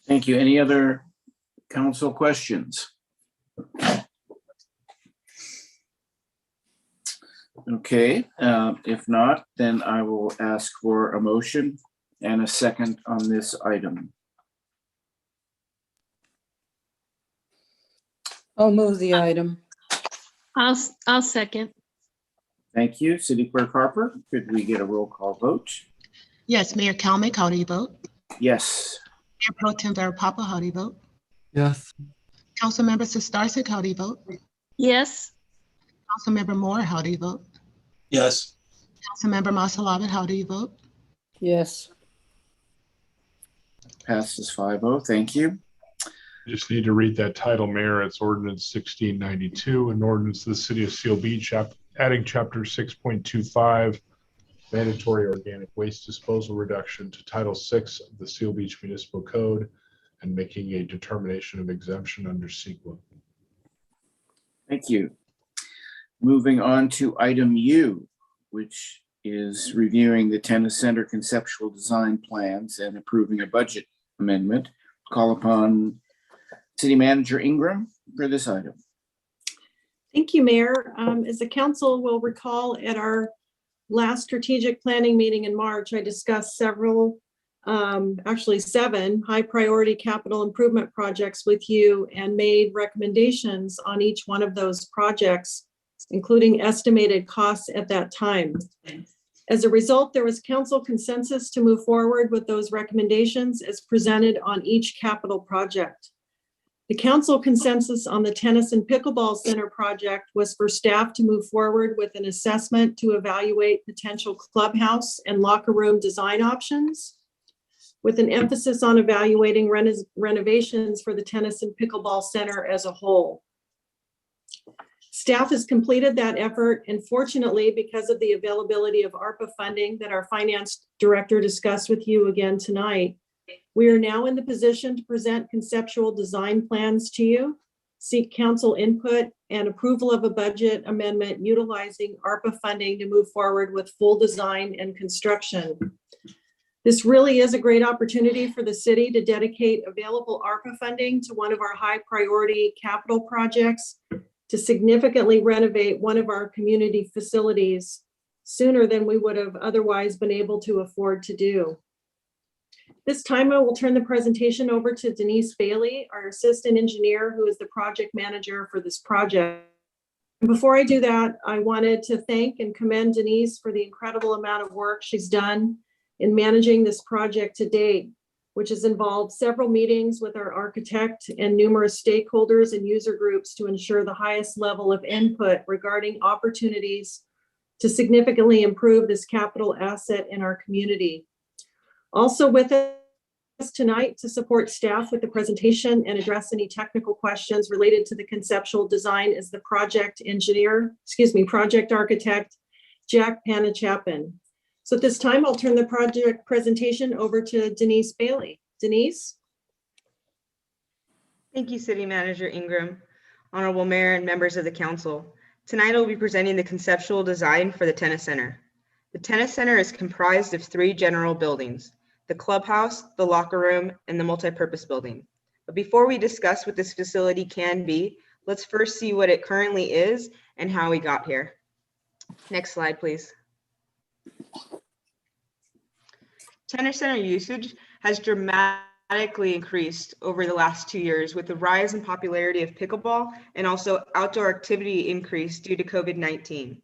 Thank you. Any other council questions? Okay, if not, then I will ask for a motion and a second on this item. I'll move the item. I'll second. Thank you. City Clerk Harper, could we get a roll call vote? Yes, Mayor Kalmick, how do you vote? Yes. Mayor Pro Tem Vera Papa, how do you vote? Yes. Councilmember Sistarsik, how do you vote? Yes. Councilmember Moore, how do you vote? Yes. Councilmember Masalabit, how do you vote? Yes. Passes 5-0. Thank you. Just need to read that title, Mayor. It's Ordinance 1692, an ordinance of the City of Seal Beach adding Chapter 6.25, mandatory organic waste disposal reduction to Title 6 of the Seal Beach Municipal Code and making a determination of exemption under CEQA. Thank you. Moving on to item U, which is reviewing the tennis center conceptual design plans and approving a budget amendment. Call upon City Manager Ingram for this item. Thank you, Mayor. As the council will recall, at our last strategic planning meeting in March, I discussed several, actually 7 high priority capital improvement projects with you and made recommendations on each one of those projects, including estimated costs at that time. As a result, there was council consensus to move forward with those recommendations as presented on each capital project. The council consensus on the tennis and pickleball center project was for staff to move forward with an assessment to evaluate potential clubhouse and locker room design options, with an emphasis on evaluating renovations for the tennis and pickleball center as a whole. Staff has completed that effort, and fortunately, because of the availability of ARPA funding that our finance director discussed with you again tonight, we are now in the position to present conceptual design plans to you, seek council input and approval of a budget amendment utilizing ARPA funding to move forward with full design and construction. This really is a great opportunity for the city to dedicate available ARPA funding to one of our high priority capital projects to significantly renovate one of our community facilities sooner than we would have otherwise been able to afford to do. This time I will turn the presentation over to Denise Bailey, our assistant engineer, who is the project manager for this project. And before I do that, I wanted to thank and commend Denise for the incredible amount of work she's done in managing this project to date, which has involved several meetings with our architect and numerous stakeholders and user groups to ensure the highest level of input regarding opportunities to significantly improve this capital asset in our community. Also with us tonight to support staff with the presentation and address any technical questions related to the conceptual design is the project architect, Jack Panachapin. So at this time, I'll turn the project presentation over to Denise Bailey. Denise? Thank you, City Manager Ingram, Honorable Mayor and members of the council. Tonight, I'll be presenting the conceptual design for the tennis center. The tennis center is comprised of 3 general buildings: the clubhouse, the locker room, and the multipurpose building. But before we discuss what this facility can be, let's first see what it currently is and how we got here. Next slide, please. Tennis center usage has dramatically increased over the last 2 years with the rise in popularity of pickleball and also outdoor activity increase due to COVID-19.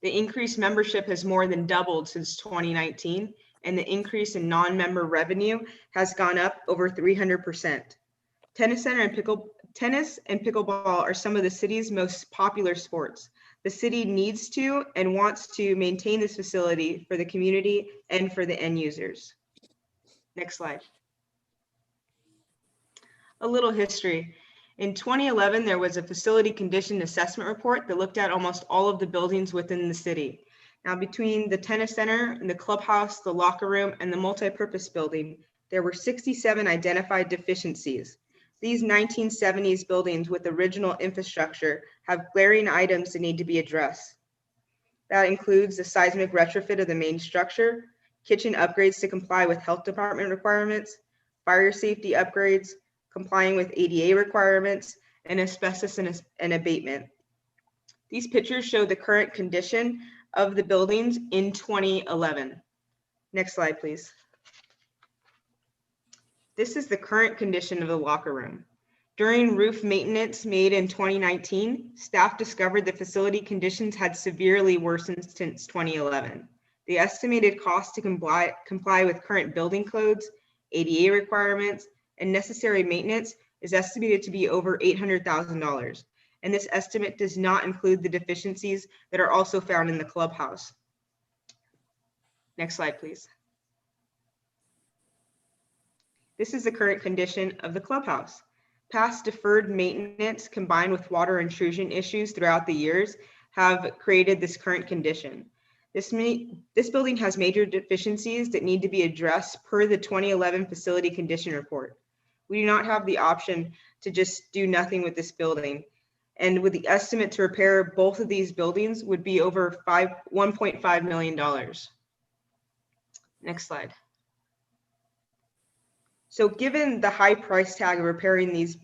The increased membership has more than doubled since 2019, and the increase in non-member revenue has gone up over 300%. Tennis and pickleball are some of the city's most popular sports. The city needs to and wants to maintain this facility for the community and for the end users. Next slide. A little history. In 2011, there was a facility condition assessment report that looked at almost all of the buildings within the city. Now, between the tennis center and the clubhouse, the locker room, and the multipurpose building, there were 67 identified deficiencies. These 1970s buildings with original infrastructure have glaring items that need to be addressed. That includes the seismic retrofit of the main structure, kitchen upgrades to comply with health department requirements, fire safety upgrades, complying with ADA requirements, and asbestos and abatement. These pictures show the current condition of the buildings in 2011. Next slide, please. This is the current condition of the locker room. During roof maintenance made in 2019, staff discovered the facility conditions had severely worsened since 2011. The estimated cost to comply with current building codes, ADA requirements, and necessary maintenance is estimated to be over $800,000. And this estimate does not include the deficiencies that are also found in the clubhouse. Next slide, please. This is the current condition of the clubhouse. Past deferred maintenance combined with water intrusion issues throughout the years have created this current condition. This building has major deficiencies that need to be addressed per the 2011 facility condition report. We do not have the option to just do nothing with this building. And with the estimate to repair both of these buildings would be over $1.5 million. Next slide. So given the high price tag of repairing these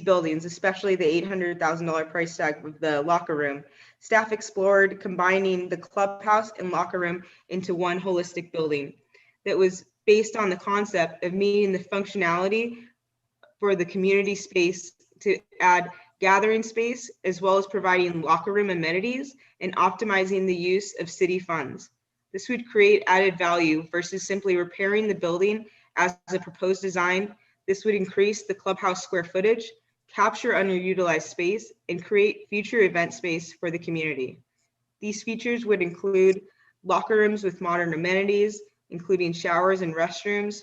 buildings, especially the $800,000 price tag of the locker room, staff explored combining the clubhouse and locker room into one holistic building that was based on the concept of meeting the functionality for the community space to add gathering space, as well as providing locker room amenities and optimizing the use of city funds. This would create added value versus simply repairing the building as a proposed design This would increase the clubhouse square footage, capture underutilized space, and create future event space for the community. These features would include locker rooms with modern amenities, including showers and restrooms,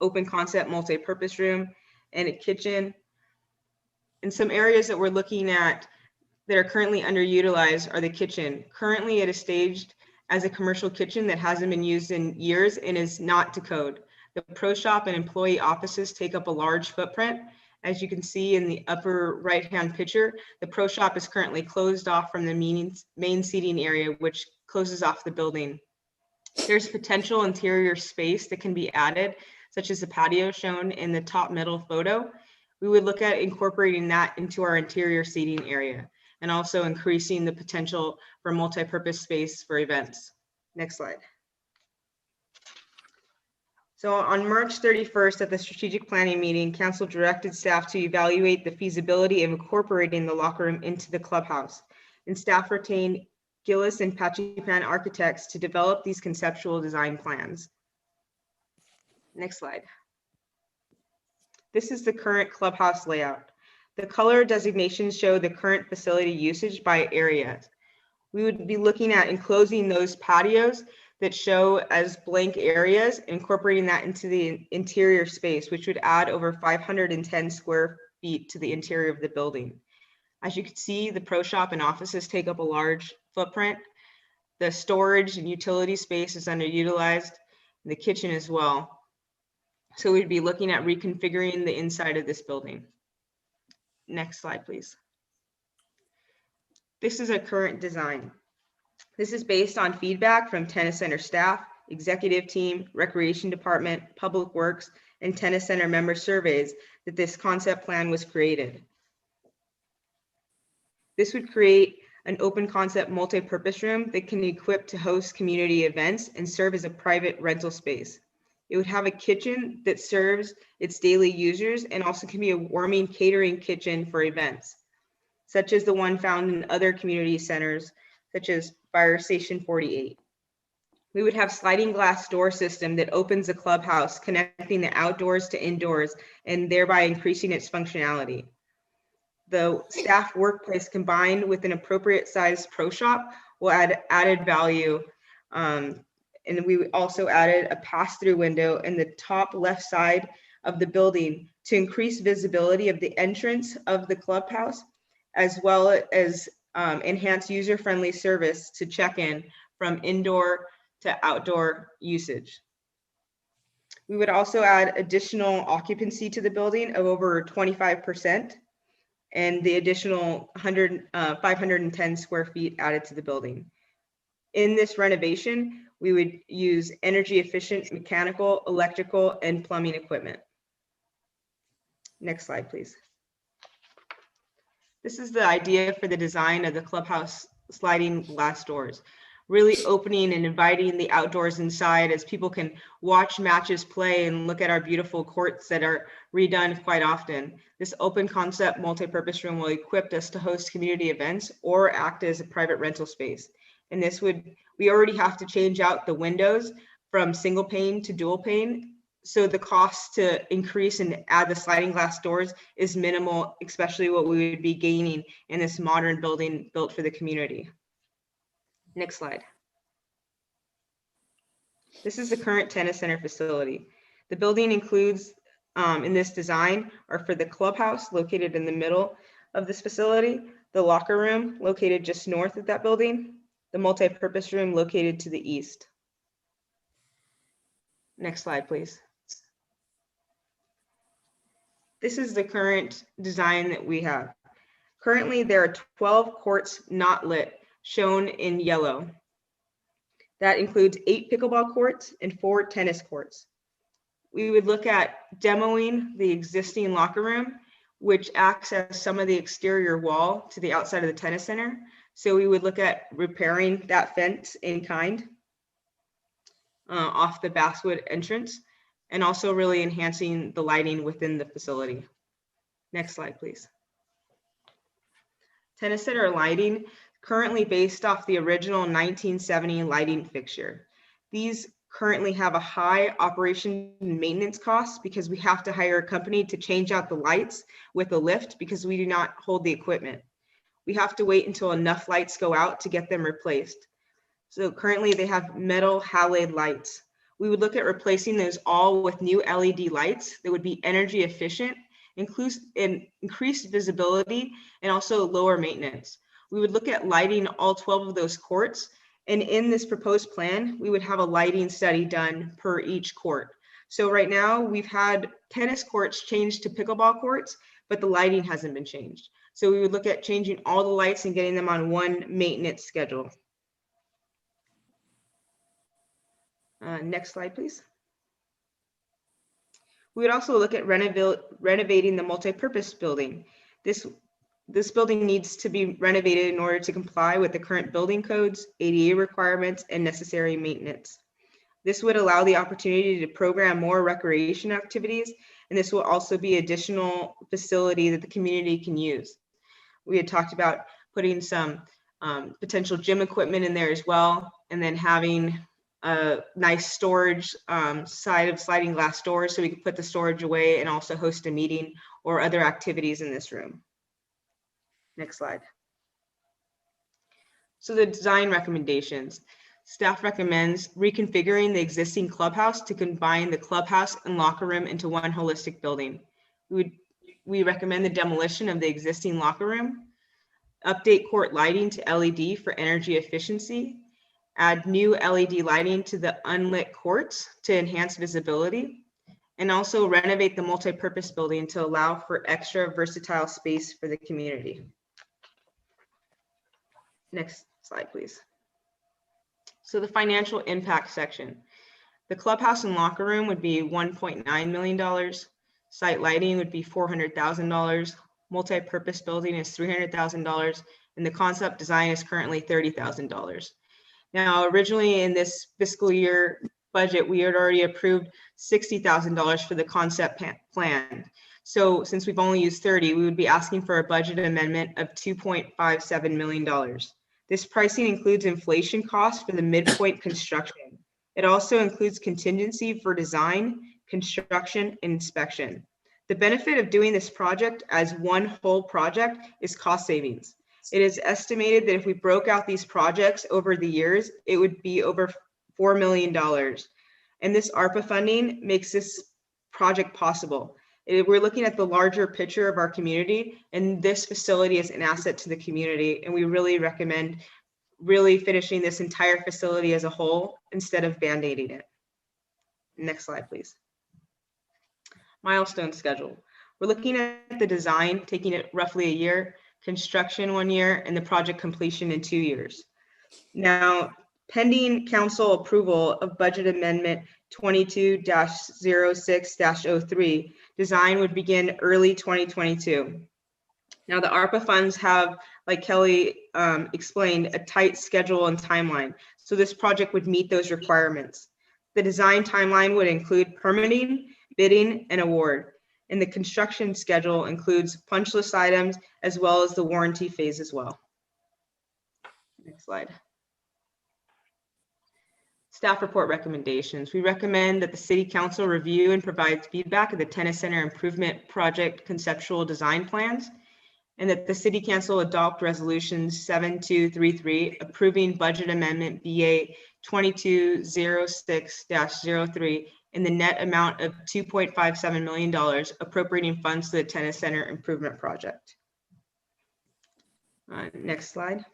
open concept multi-purpose room, and a kitchen. And some areas that we're looking at that are currently underutilized are the kitchen. Currently it is staged as a commercial kitchen that hasn't been used in years and is not to code. The pro shop and employee offices take up a large footprint. As you can see in the upper right-hand picture, the pro shop is currently closed off from the main seating area, which closes off the building. There's potential interior space that can be added, such as the patio shown in the top middle photo. We would look at incorporating that into our interior seating area and also increasing the potential for multi-purpose space for events. Next slide. So on March 31st at the strategic planning meeting, council directed staff to evaluate the feasibility of incorporating the locker room into the clubhouse. And staff retained Gillis and Pachipan architects to develop these conceptual design plans. Next slide. This is the current clubhouse layout. The color designations show the current facility usage by areas. We would be looking at enclosing those patios that show as blank areas, incorporating that into the interior space, which would add over 510 square feet to the interior of the building. As you can see, the pro shop and offices take up a large footprint. The storage and utility space is underutilized, and the kitchen as well. So we'd be looking at reconfiguring the inside of this building. Next slide, please. This is a current design. This is based on feedback from tennis center staff, executive team, recreation department, public works, and tennis center member surveys that this concept plan was created. This would create an open concept multi-purpose room that can be equipped to host community events and serve as a private rental space. It would have a kitchen that serves its daily users and also can be a warming catering kitchen for events, such as the one found in other community centers, such as Fire Station 48. We would have sliding glass door system that opens the clubhouse, connecting the outdoors to indoors and thereby increasing its functionality. The staff workplace combined with an appropriate sized pro shop will add added value. And we also added a pass-through window in the top left side of the building to increase visibility of the entrance of the clubhouse, as well as enhance user-friendly service to check in from indoor to outdoor usage. We would also add additional occupancy to the building of over 25% and the additional 510 square feet added to the building. In this renovation, we would use energy efficient mechanical, electrical, and plumbing equipment. Next slide, please. This is the idea for the design of the clubhouse sliding glass doors, really opening and inviting the outdoors inside as people can watch matches play and look at our beautiful courts that are redone quite often. This open concept multi-purpose room will equip us to host community events or act as a private rental space. And this would, we already have to change out the windows from single pane to dual pane. So the cost to increase and add the sliding glass doors is minimal, especially what we would be gaining in this modern building built for the community. Next slide. This is the current tennis center facility. The building includes, in this design, are for the clubhouse located in the middle of this facility, the locker room located just north of that building, the multi-purpose room located to the east. Next slide, please. This is the current design that we have. Currently, there are 12 courts not lit, shown in yellow. That includes 8 pickleball courts and 4 tennis courts. We would look at demoing the existing locker room, which acts as some of the exterior wall to the outside of the tennis center. So we would look at repairing that fence in kind off the basswood entrance, and also really enhancing the lighting within the facility. Next slide, please. Tennis center lighting, currently based off the original 1970 lighting fixture. These currently have a high operation and maintenance cost because we have to hire a company to change out the lights with a lift because we do not hold the equipment. We have to wait until enough lights go out to get them replaced. So currently they have metal halide lights. We would look at replacing those all with new LED lights that would be energy efficient, increased visibility, and also lower maintenance. We would look at lighting all 12 of those courts. And in this proposed plan, we would have a lighting study done per each court. So right now we've had tennis courts changed to pickleball courts, but the lighting hasn't been changed. So we would look at changing all the lights and getting them on one maintenance schedule. Next slide, please. We would also look at renovating the multipurpose building. This building needs to be renovated in order to comply with the current building codes, ADA requirements, and necessary maintenance. This would allow the opportunity to program more recreation activities, and this will also be additional facility that the community can use. We had talked about putting some potential gym equipment in there as well, and then having a nice storage side of sliding glass doors so we could put the storage away and also host a meeting or other activities in this room. Next slide. So the design recommendations. Staff recommends reconfiguring the existing clubhouse to combine the clubhouse and locker room into one holistic building. We recommend the demolition of the existing locker room, update court lighting to LED for energy efficiency, add new LED lighting to the unlit courts to enhance visibility, and also renovate the multipurpose building to allow for extra versatile space for the community. Next slide, please. So the financial impact section. The clubhouse and locker room would be $1.9 million. Site lighting would be $400,000. Multi-purpose building is $300,000. And the concept design is currently $30,000. Now, originally in this fiscal year budget, we had already approved $60,000 for the concept plan. So since we've only used 30, we would be asking for a budget amendment of $2.57 million. This pricing includes inflation costs for the midpoint construction. It also includes contingency for design, construction, and inspection. The benefit of doing this project as one whole project is cost savings. It is estimated that if we broke out these projects over the years, it would be over $4 million. And this ARPA funding makes this project possible. We're looking at the larger picture of our community, and this facility is an asset to the community. And we really recommend really finishing this entire facility as a whole instead of band-aiding it. Next slide, please. Milestone schedule. We're looking at the design, taking it roughly a year, construction 1 year, and the project completion in 2 years. Now, pending council approval of budget amendment 22-06-03, design would begin early 2022. Now, the ARPA funds have, like Kelly explained, a tight schedule and timeline. So this project would meet those requirements. The design timeline would include permitting, bidding, and award. And the construction schedule includes punch list items as well as the warranty phase as well. Next slide. Staff report recommendations. We recommend that the City Council review and provide feedback of the Tennis Center Improvement Project conceptual design plans, and that the City Council adopt Resolution 7233 approving budget amendment BA 2206-03 in the net amount of $2.57 million appropriating funds to the Tennis Center Improvement Project. Next slide.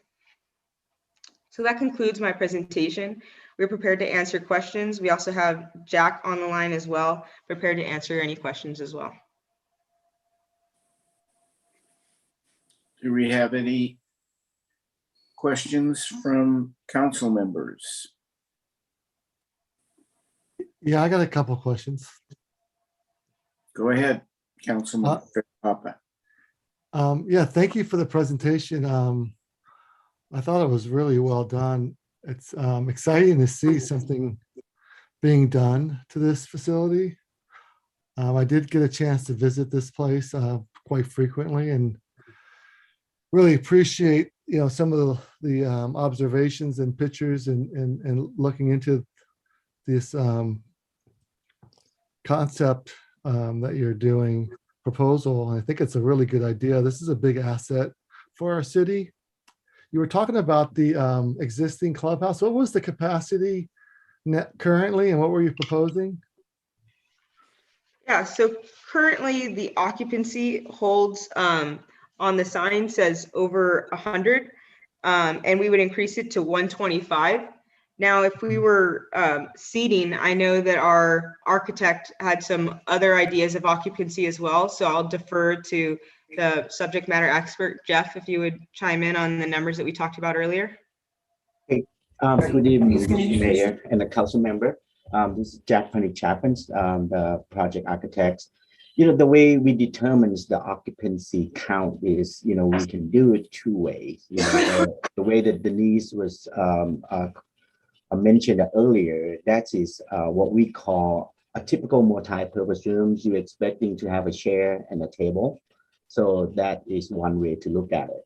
So that concludes my presentation. We're prepared to answer questions. We also have Jack on the line as well, prepared to answer any questions as well. Do we have any questions from council members? Yeah, I got a couple questions. Go ahead, Councilman Papa. Yeah, thank you for the presentation. I thought it was really well done. It's exciting to see something being done to this facility. I did get a chance to visit this place quite frequently and really appreciate, some of the observations and pictures and looking into this concept that you're doing proposal. And I think it's a really good idea. This is a big asset for our city. You were talking about the existing clubhouse. What was the capacity currently, and what were you proposing? Yeah, so currently the occupancy holds on the sign says over 100, and we would increase it to 125. Now, if we were seating, I know that our architect had some other ideas of occupancy as well, so I'll defer to the subject matter expert. Jeff, if you would chime in on the numbers that we talked about earlier. Good evening, Mr. Mayor and the council member. This is Jack Penny Chapman, the project architect. You know, the way we determine the occupancy count is, you know, we can do it two ways. You know, the way that Denise was mentioned earlier, that is what we call a typical multi-purpose rooms. You're expecting to have a chair and a table. So that is one way to look at it.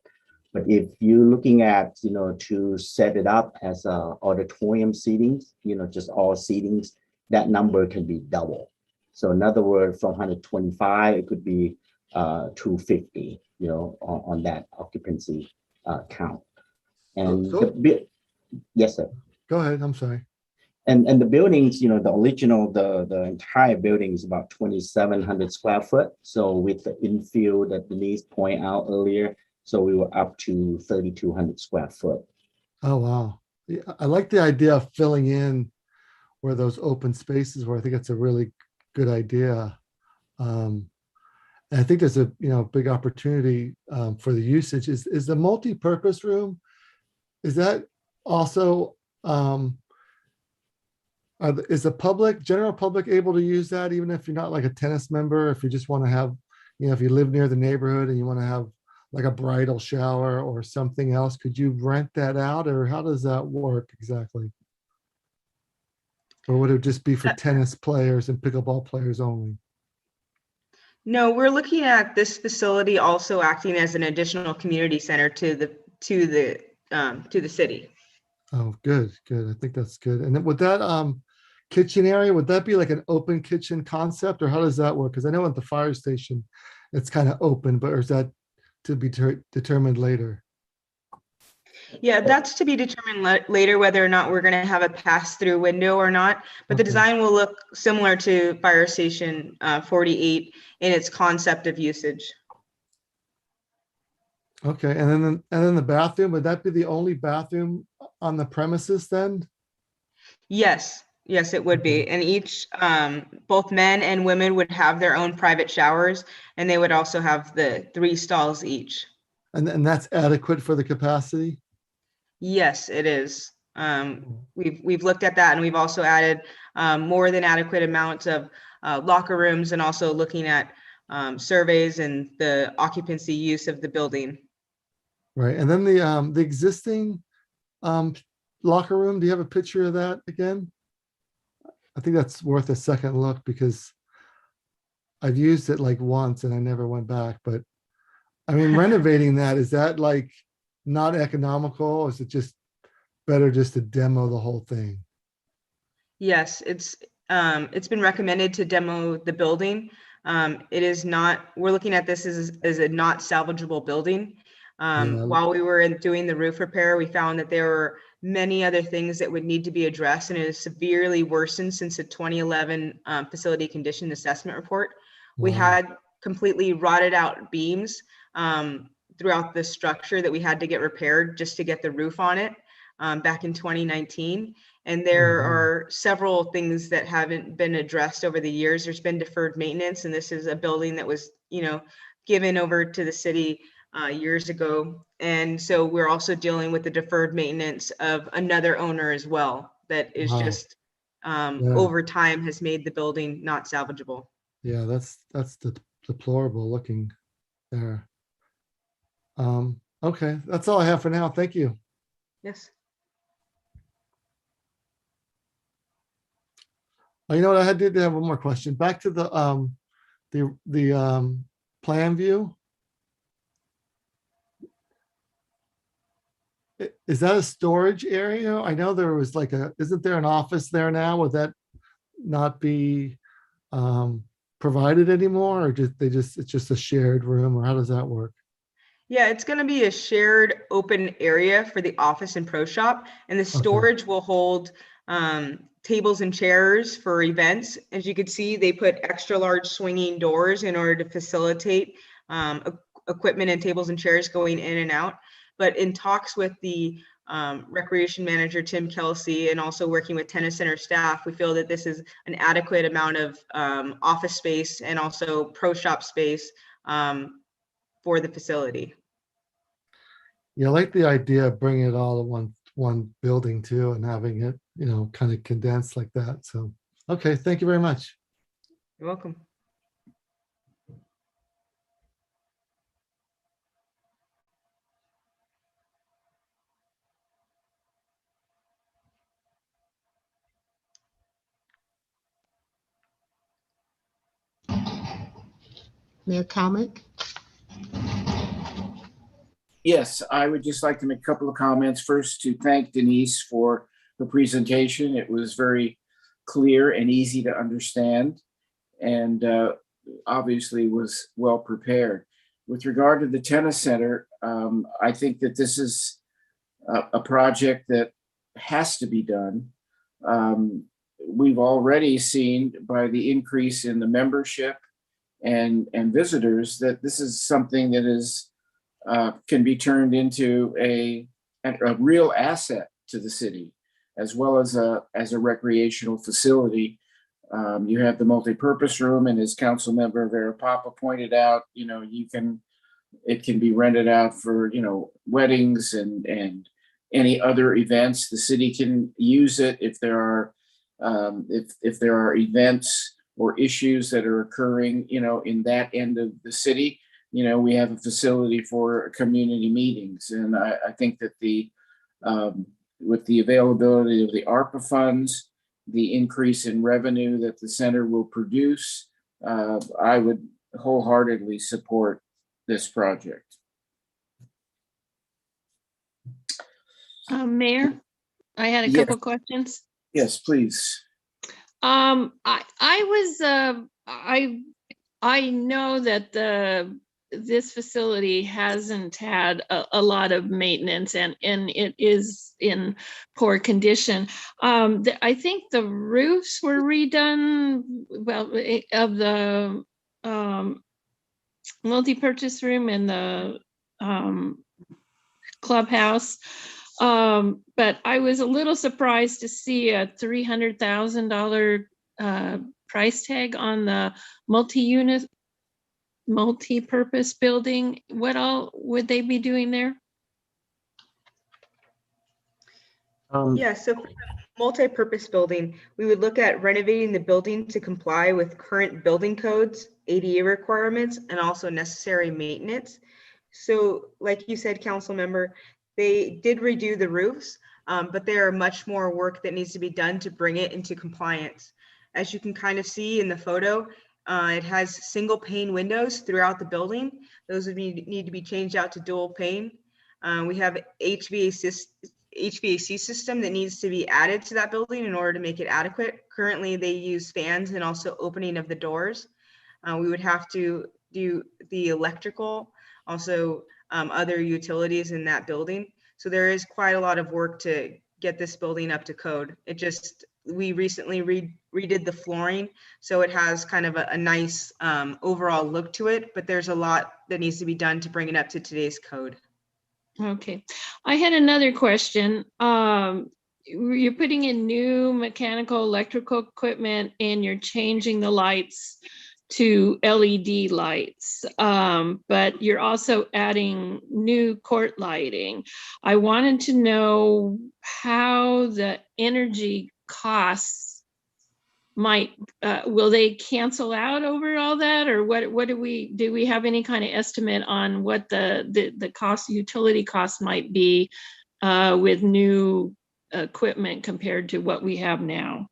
But if you're looking at, you know, to set it up as a auditorium seatings, you know, just all seatings, that number can be double. So in other words, from 125, it could be 250, you know, on that occupancy count. And yes, sir. Go ahead. I'm sorry. And the buildings, you know, the original, the entire building is about 2,700 square foot. So with the infill that Denise pointed out earlier, so we were up to 3,200 square foot. Oh, wow. Yeah, I like the idea of filling in where those open spaces were. I think it's a really good idea. And I think there's a, you know, big opportunity for the usage. Is the multi-purpose room, is that also, is the general public able to use that, even if you're not like a tennis member, if you just want to have, you know, if you live near the neighborhood and you want to have like a bridal shower or something else, could you rent that out, or how does that work exactly? Or would it just be for tennis players and pickleball players only? No, we're looking at this facility also acting as an additional community center to the city. Oh, good. I think that's good. And then would that kitchen area, would that be like an open kitchen concept, or how does that work? Because I know at the fire station, it's kind of open, but is that to be determined later? Yeah, that's to be determined later, whether or not we're going to have a pass-through window or not. But the design will look similar to Fire Station 48 in its concept of usage. Okay, and then the bathroom, would that be the only bathroom on the premises then? Yes, it would be. And each, both men and women would have their own private showers, and they would also have the 3 stalls each. And that's adequate for the capacity? Yes, it is. We've looked at that, and we've also added more than adequate amounts of locker rooms, and also looking at surveys and the occupancy use of the building. Right, and then the existing locker room, do you have a picture of that again? I think that's worth a second look, because I've used it like once and I never went back. But I mean, renovating that, is that like not economical, or is it just better just to demo the whole thing? Yes, it's been recommended to demo the building. It is not, we're looking at this as a not salvageable building. While we were doing the roof repair, we found that there were many other things that would need to be addressed, and it has severely worsened since the 2011 facility condition assessment report. We had completely rotted out beams throughout the structure that we had to get repaired just to get the roof on it back in 2019. And there are several things that haven't been addressed over the years. There's been deferred maintenance, and this is a building that was, you know, given over to the city years ago. And so we're also dealing with the deferred maintenance of another owner as well, that is just over time has made the building not salvageable. Yeah, that's deplorable looking there. Okay, that's all I have for now. Thank you. Yes. You know what? I did have one more question. Back to the plan view. Is that a storage area? I know there was like isn't there an office there now? Would that not be provided anymore, or it's just a shared room, or how does that work? Yeah, it's going to be a shared open area for the office and pro shop, and the storage will hold tables and chairs for events. As you can see, they put extra large swinging doors in order to facilitate equipment and tables and chairs going in and out. But in talks with the recreation manager, Tim Kelsey, and also working with tennis center staff, we feel that this is an adequate amount of office space and also pro shop space for the facility. Yeah, I like the idea of bringing it all to one building too, and having it, kind of condensed like that. So, okay, thank you very much. You're welcome. Mayor Kalmick? Yes, I would just like to make a couple of comments. First, to thank Denise for the presentation. It was very clear and easy to understand, and obviously was well prepared. With regard to the tennis center, I think that this is a project that has to be done. We've already seen by the increase in the membership and visitors that this is something that is can be turned into a real asset to the city, as well as a recreational facility. You have the multi-purpose room, and as Councilmember Vera Papa pointed out, it can be rented out for weddings and any other events. The city can use it if there are events or issues that are occurring in that end of the city. We have a facility for community meetings, and I think that with the availability of the ARPA funds, the increase in revenue that the center will produce, I would wholeheartedly support this project. Mayor, I had a couple questions. Yes, please. I know that this facility hasn't had a lot of maintenance, and it is in poor condition. I think the roofs were redone, of the multi-purchase room and the clubhouse. But I was a little surprised to see a $300,000 price tag on the multi-purpose building. What all would they be doing there? Yeah, so for the multi-purpose building, we would look at renovating the building to comply with current building codes, ADA requirements, and also necessary maintenance. So like you said, council member, they did redo the roofs, but there are much more work that needs to be done to bring it into compliance. As you can kind of see in the photo, it has single pane windows throughout the building. Those would need to be changed out to dual pane. We have HVAC system that needs to be added to that building in order to make it adequate. Currently, they use fans and also opening of the doors. We would have to do the electrical, also other utilities in that building. So there is quite a lot of work to get this building up to code. We recently redid the flooring, so it has kind of a nice overall look to it, but there's a lot that needs to be done to bring it up to today's code. Okay, I had another question. You're putting in new mechanical, electrical equipment, and you're changing the lights to LED lights, but you're also adding new court lighting. I wanted to know how the energy costs might, will they cancel out over all that, or what do we have any kind of estimate on what the cost, utility cost might be with new equipment compared to what we have now?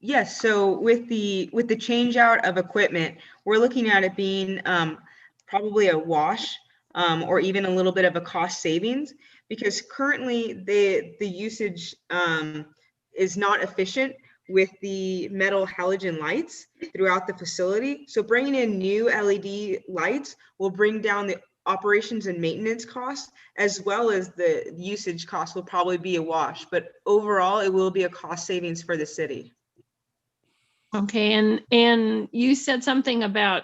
Yes, so with the change out of equipment, we're looking at it being probably a wash or even a little bit of a cost savings, because currently the usage is not efficient with the metal halogen lights throughout the facility. So bringing in new LED lights will bring down the operations and maintenance costs, as well as the usage costs will probably be a wash. But overall, it will be a cost savings for the city. Okay, and you said something about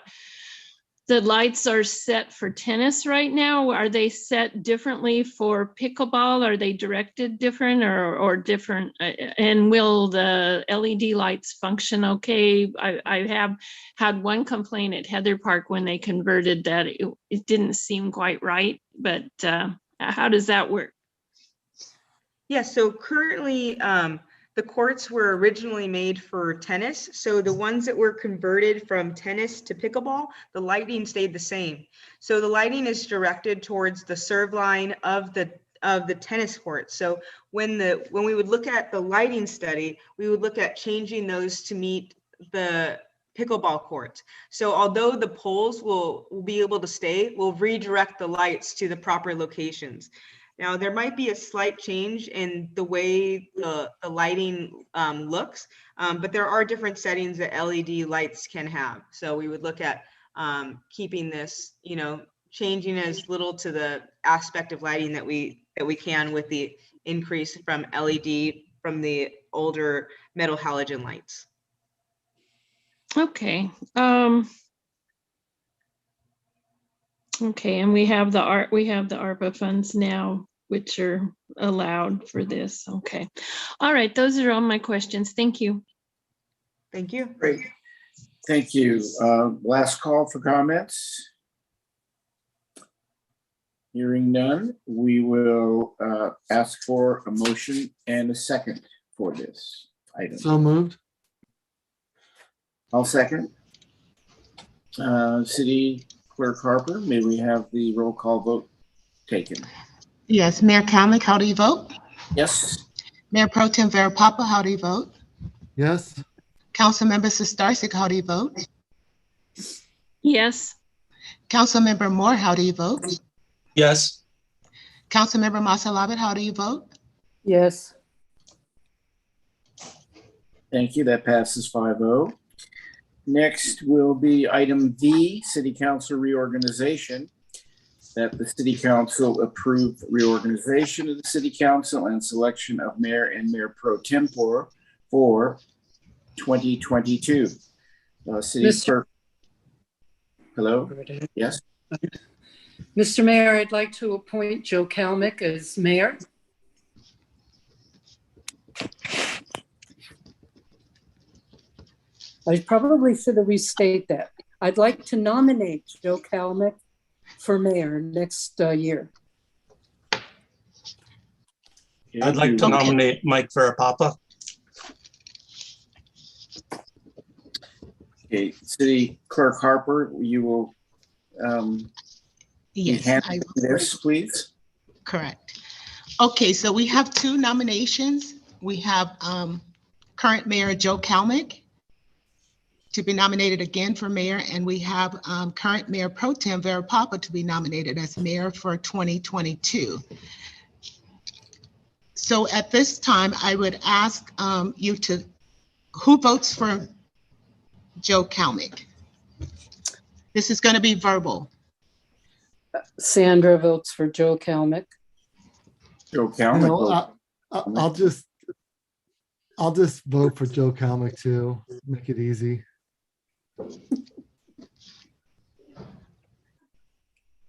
the lights are set for tennis right now. Are they set differently for pickleball? Are they directed different or different? And will the LED lights function okay? I have had one complaint at Heather Park when they converted that it didn't seem quite right, but how does that work? Yeah, so currently the courts were originally made for tennis. So the ones that were converted from tennis to pickleball, the lighting stayed the same. So the lighting is directed towards the serve line of the tennis court. So when we would look at the lighting study, we would look at changing those to meet the pickleball court. So although the poles will be able to stay, we'll redirect the lights to the proper locations. Now, there might be a slight change in the way the lighting looks, but there are different settings that LED lights can have. So we would look at keeping this, changing as little to the aspect of lighting that we can with the increase from LED from the older metal halogen lights. Okay. Okay, and we have the ARPA funds now, which are allowed for this. Okay. All right, those are all my questions. Thank you. Thank you. Great. Thank you. Last call for comments. Hearing none, we will ask for a motion and a second for this item. So moved. I'll second. City Clerk Harper, may we have the roll call vote taken? Yes, Mayor Kalnick, how do you vote? Yes. Mayor Pro Tem Vera Papa, how do you vote? Yes. Councilmember Sistarsik, how do you vote? Yes. Councilmember Moore, how do you vote? Yes. Councilmember Masalabit, how do you vote? Yes. Thank you. That passes 5-0. Next will be item D, City Council reorganization. That the City Council approve reorganization of the City Council and selection of Mayor and Mayor Pro Tempore for 2022. City Clerk. Hello? Yes? Mr. Mayor, I'd like to appoint Joe Kalmick as mayor. I probably should have restated that. I'd like to nominate Joe Kalmick for mayor next year. I'd like to nominate Mike Verapapa. Okay, City Clerk Harper, you will Yes, handle this, please. Correct. Okay, so we have two nominations. We have current Mayor Joe Kalmick to be nominated again for mayor, and we have current Mayor Pro Tem Vera Papa to be nominated as mayor for 2022. So at this time, I would ask you to, who votes for Joe Kalmick? This is going to be verbal. Sandra votes for Joe Kalmick. Joe Kalmick. No, I'll just vote for Joe Kalmick too. Make it easy.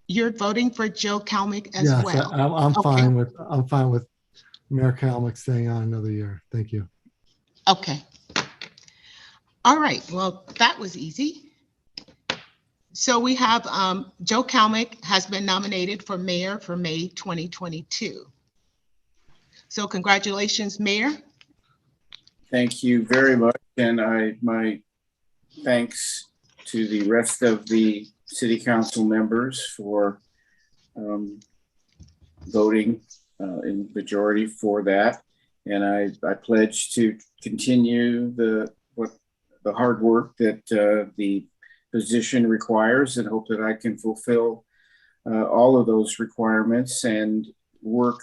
You're voting for Joe Kalmick as Yes, well. I'm Okay. fine with Mayor Kalmick staying on another year. Thank you. Okay. All right. Well, that was easy. So we have Joe Kalmick has been nominated for mayor for May 2022. So congratulations, Mayor. Thank you very much. And my thanks to the rest of the City Council members for voting in majority for that. And I pledge to continue the hard work that the position requires, and hope that I can fulfill all of those requirements and work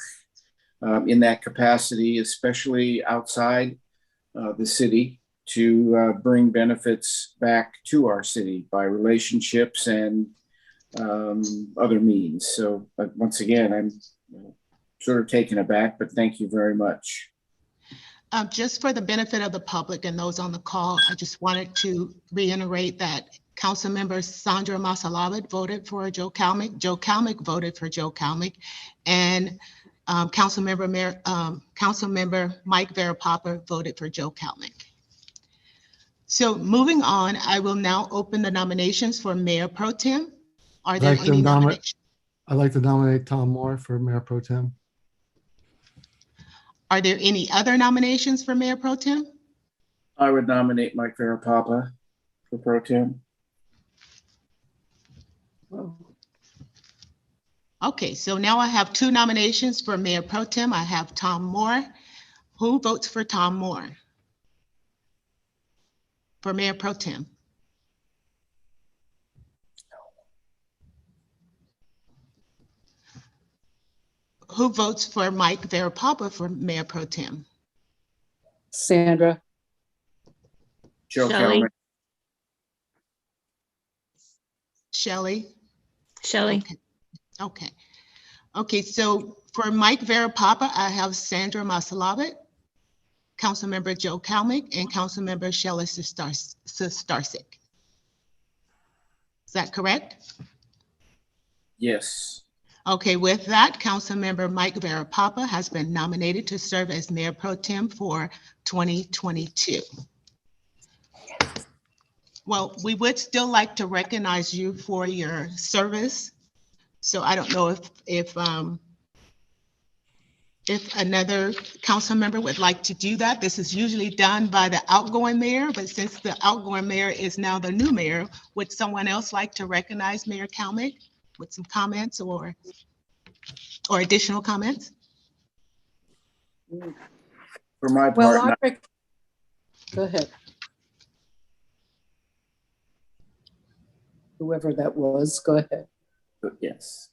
in that capacity, especially outside the city, to bring benefits back to our city by relationships and other means. So once again, I'm sort of taken aback, but thank you very much. Just for the benefit of the public and those on the call, I just wanted to reiterate that Councilmember Sandra Masalabit voted for Joe Kalmick. Joe Kalmick voted for Joe Kalmick, and Councilmember Mike Verapapa voted for Joe Kalmick. So moving on, I will now open the nominations for Mayor Pro Tem. Are there any nominations? I'd like to nominate Tom Moore for Mayor Pro Tem. Are there any other nominations for Mayor Pro Tem? I would nominate Mike Verapapa for Pro Tem. Okay, so now I have two nominations for Mayor Pro Tem. I have Tom Moore. Who votes for Tom Moore for Mayor Pro Tem? Who votes for Mike Verapapa for Mayor Pro Tem? Sandra. Joe Shelley. Kalmick. Shelley? Shelley. Okay. Okay, so for Mike Verapapa, I have Sandra Masalabit, Councilmember Joe Kalmick, and Councilmember Shelley Sistarsik. Is that correct? Yes. Okay, with that, Councilmember Mike Verapapa has been nominated to serve as Mayor Pro Tem for 2022. Well, we would still like to recognize you for your service. So I don't know if another council member would like to do that. This is usually done by the outgoing mayor, but since the outgoing mayor is now the new mayor, would someone else like to recognize Mayor Kalmick with some comments or additional comments? For my Well, part, go ahead. Whoever that was, go ahead. Yes.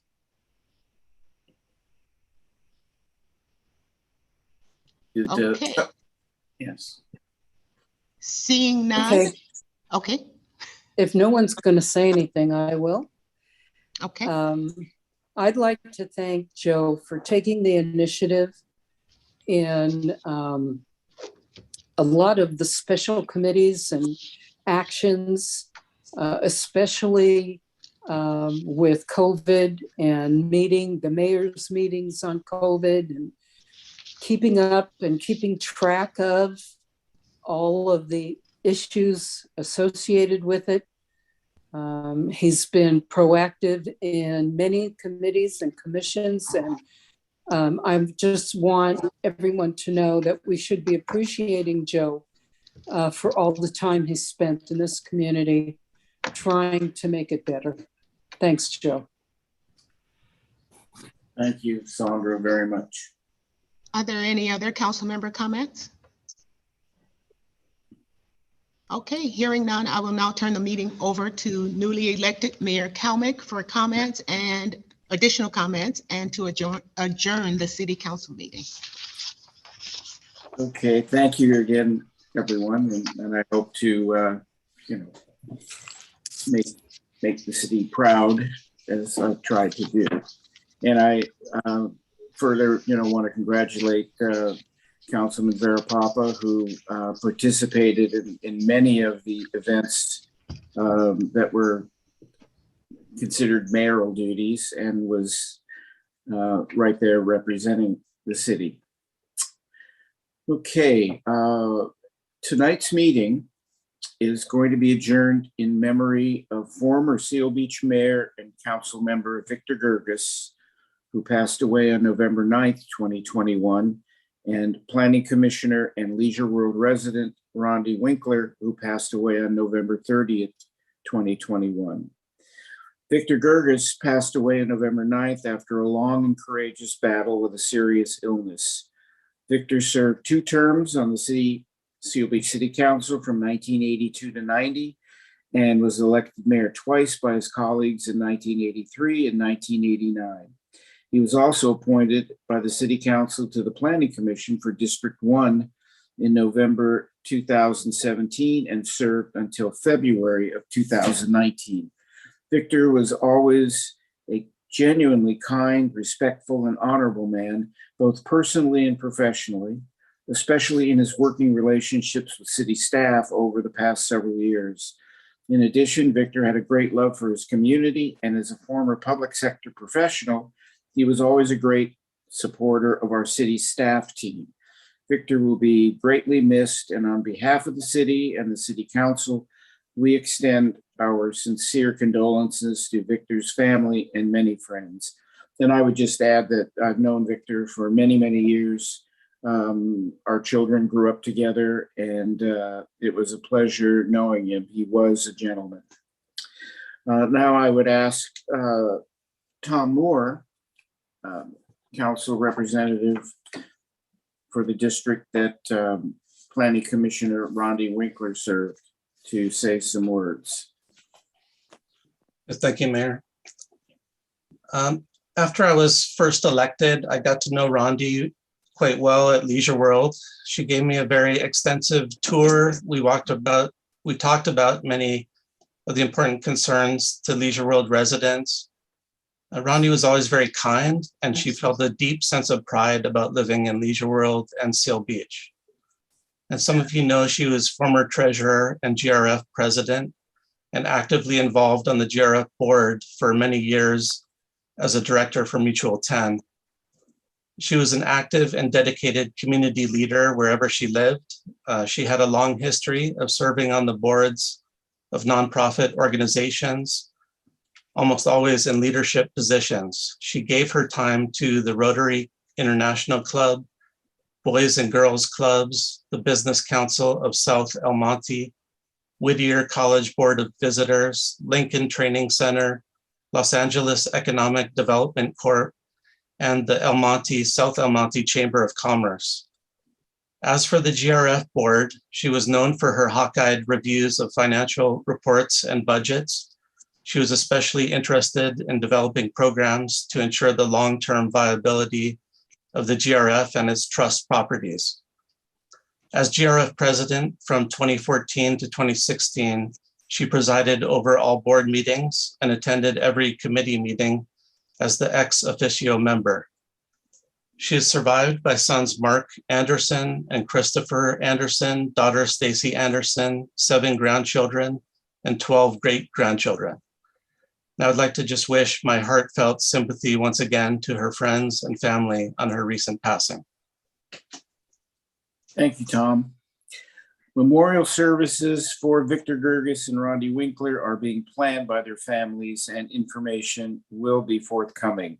Okay. Yes. Seeing none. Okay. Okay. If no one's going to say anything, I will. Okay. I'd like to thank Joe for taking the initiative in a lot of the special committees and actions, especially with COVID and the mayor's meetings on COVID and keeping up and keeping track of all of the issues associated with it. He's been proactive in many committees and commissions, and I just want everyone to know that we should be appreciating Joe for all the time he spent in this community trying to make it better. Thanks, Joe. Thank you, Sandra, very much. Are there any other council member comments? Okay, hearing none, I will now turn the meeting over to newly elected Mayor Kalmick for comments and additional comments and to adjourn the city council meeting. Okay, thank you again, everyone, and I hope to, make the city proud as I've tried to do. And I further, want to congratulate Councilman Verapapa, who participated in many of the events that were considered mayoral duties and was right there representing the city. Okay, tonight's meeting is going to be adjourned in memory of former Seal Beach Mayor and Council Member Victor Gerges, who passed away on November 9th, 2021, and Planning Commissioner and Leisure World resident Rondi Winkler, who passed away on November 30th, 2021. Victor Gerges passed away on November 9th after a long and courageous battle with a serious illness. Victor served 2 terms on the Seal Beach City Council from 1982 to 90 and was elected mayor twice by his colleagues in 1983 and 1989. He was also appointed by the City Council to the Planning Commission for District 1 in November 2017 and served until February of 2019. Victor was always a genuinely kind, respectful, and honorable man, both personally and professionally, especially in his working relationships with city staff over the past several years. In addition, Victor had a great love for his community, and as a former public sector professional, he was always a great supporter of our city staff team. Victor will be greatly missed, and on behalf of the city and the City Council, we extend our sincere condolences to Victor's family and many friends. And I would just add that I've known Victor for many, many years. Our children grew up together, and it was a pleasure knowing him. He was a gentleman. Now I would ask Tom Moore, council representative for the district that Planning Commissioner Rondi Winkler served, to say some words. Thank you, Mayor. After I was first elected, I got to know Rondi quite well at Leisure World. She gave me a very extensive tour. We talked about many of the important concerns to Leisure World residents. Rondi was always very kind, and she felt a deep sense of pride about living in Leisure World and Seal Beach. And some of you know she was former treasurer and GRF president and actively involved on the GRF board for many years as a director for Mutual 10. She was an active and dedicated community leader wherever she lived. She had a long history of serving on the boards of nonprofit organizations, almost always in leadership positions. She gave her time to the Rotary International Club, Boys and Girls Clubs, the Business Council of South El Monte, Whittier College Board of Visitors, Lincoln Training Center, Los Angeles Economic Development Corp, and the South El Monte Chamber of Commerce. As for the GRF board, she was known for her hawk-eyed reviews of financial reports and budgets. She was especially interested in developing programs to ensure the long-term viability of the GRF and its trust properties. As GRF president from 2014 to 2016, she presided over all board meetings and attended every committee meeting as the ex officio member. She is survived by sons Mark Anderson and Christopher Anderson, daughter Stacy Anderson, 7 grandchildren, and 12 great-grandchildren. I would like to just wish my heartfelt sympathy once again to her friends and family on her recent passing. Thank you, Tom. Memorial services for Victor Gerges and Rondi Winkler are being planned by their families, and information will be forthcoming.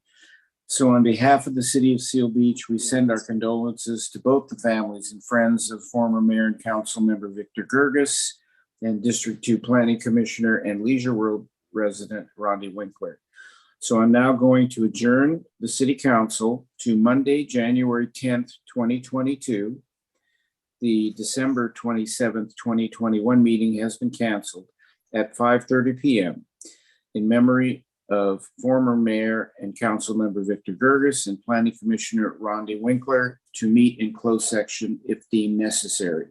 So on behalf of the city of Seal Beach, we send our condolences to both the families and friends of former mayor and council member Victor Gerges and District 2 Planning Commissioner and Leisure World resident Rondi Winkler. So I'm now going to adjourn the city council to Monday, January 10th, 2022. The December 27th, 2021 meeting has been canceled at 5:30 p.m. in memory of former mayor and council member Victor Gerges and planning commissioner Rondi Winkler to meet in closed section if deemed necessary.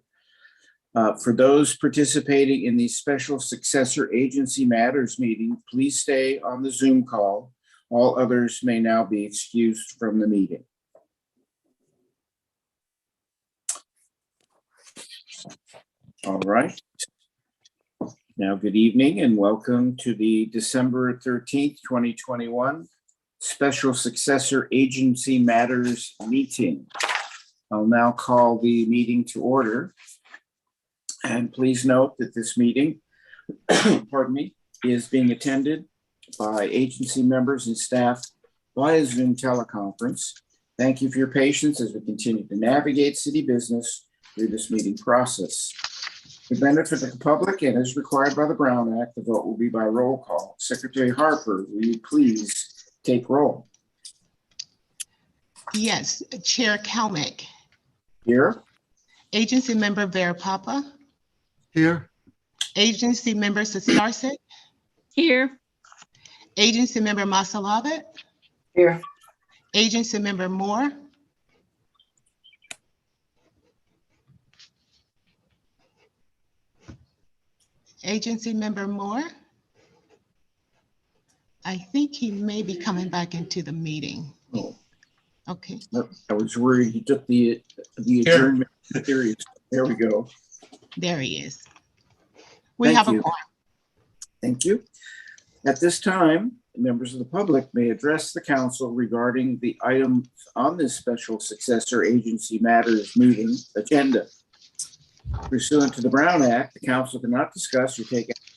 For those participating in the special successor agency matters meeting, please stay on the Zoom call. All others may now be excused from the meeting. All right. Now, good evening and welcome to the December 13th, 2021 Special Successor Agency Matters meeting. I'll now call the meeting to order. And please note that this meeting, pardon me, is being attended by agency members and staff via Zoom teleconference. Thank you for your patience as we continue to navigate city business through this meeting process. For the benefit of the public and as required by the Brown Act, the vote will be by roll call. Secretary Harper, will you please take roll? Yes, Chair Kalmick. Here. Agency Member Vera Papa. Here. Agency Member Sistarsik, Here. Agency Member Masalabit, Here. Agency Member Moore, Agency Member Moore. I think he may be coming back into the meeting. Oh, Okay. I was worried he took the adjournment serious. There we go. There he is. We Thank have a you. quorum. Thank you. At this time, members of the public may address the council regarding the items on this special successor agency matters meeting agenda. Pursuant to the Brown Act, the council cannot discuss or take action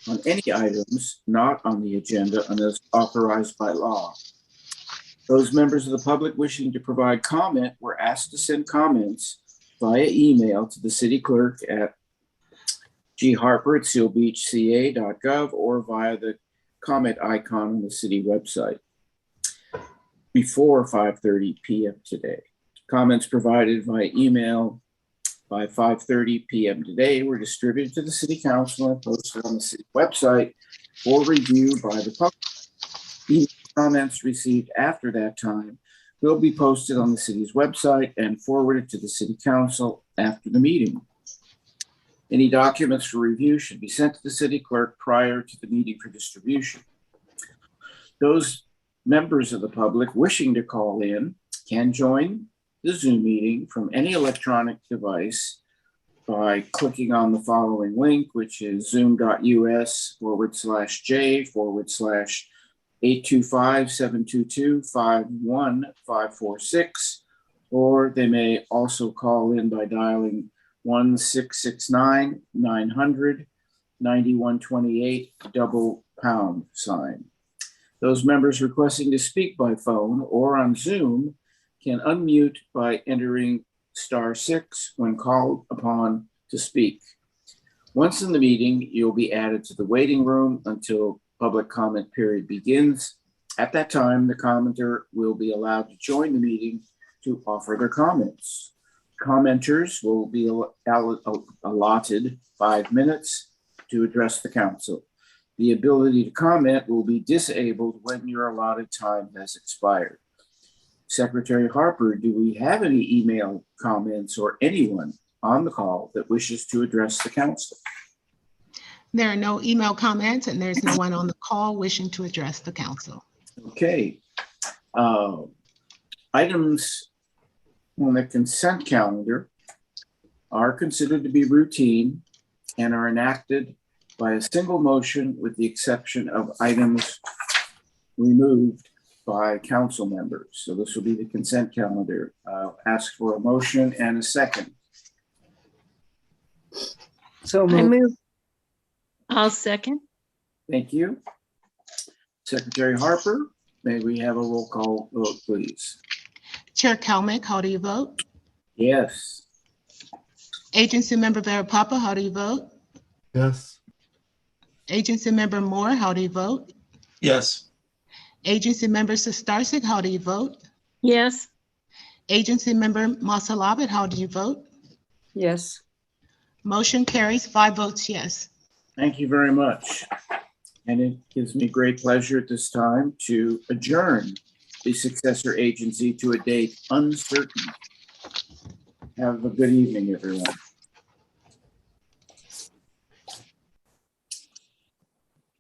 on any items not on the agenda unless authorized by law. Those members of the public wishing to provide comment were asked to send comments via email to the city clerk at gharper@sealbeachca.gov or via the comment icon on the city website before 5:30 p.m. today. Comments provided via email by 5:30 p.m. today were distributed to the city council and posted on the city website for review by the public. Email comments received after that time will be posted on the city's website and forwarded to the city council after the meeting. Any documents for review should be sent to the city clerk prior to the meeting for distribution. Those members of the public wishing to call in can join the Zoom meeting from any electronic device by clicking on the following link, which is zoom.us/J/825-722-51546, or they may also call in by dialing 1-669-900-9128 #. Those members requesting to speak by phone or on Zoom can unmute by entering *6 when called upon to speak. Once in the meeting, you'll be added to the waiting room until public comment period begins. At that time, the commenter will be allowed to join the meeting to offer their comments. Commenters will be allotted 5 minutes to address the council. The ability to comment will be disabled when your allotted time has expired. Secretary Harper, do we have any email comments or anyone on the call that wishes to address the council? There are no email comments and there's no one on the call wishing to address the council. Okay. Items on the consent calendar are considered to be routine and are enacted by a single motion with the exception of items removed by council members. So this will be the consent calendar. I'll ask for a motion and a second. So I moved. move. I'll second. Thank you. Secretary Harper, may we have a roll call vote, please? Chair Kalmick, how do you vote? Yes. Agency Member Barapapa, how do you vote? Yes. Agency Member Moore, how do you vote? Yes. Agency Member Sistarsik, how do you vote? Yes. Agency Member Masalabit, how do you vote? Yes. Motion carries 5 votes yes. Thank you very much. And it gives me great pleasure at this time to adjourn the successor agency to a date uncertain. Have a good evening, everyone.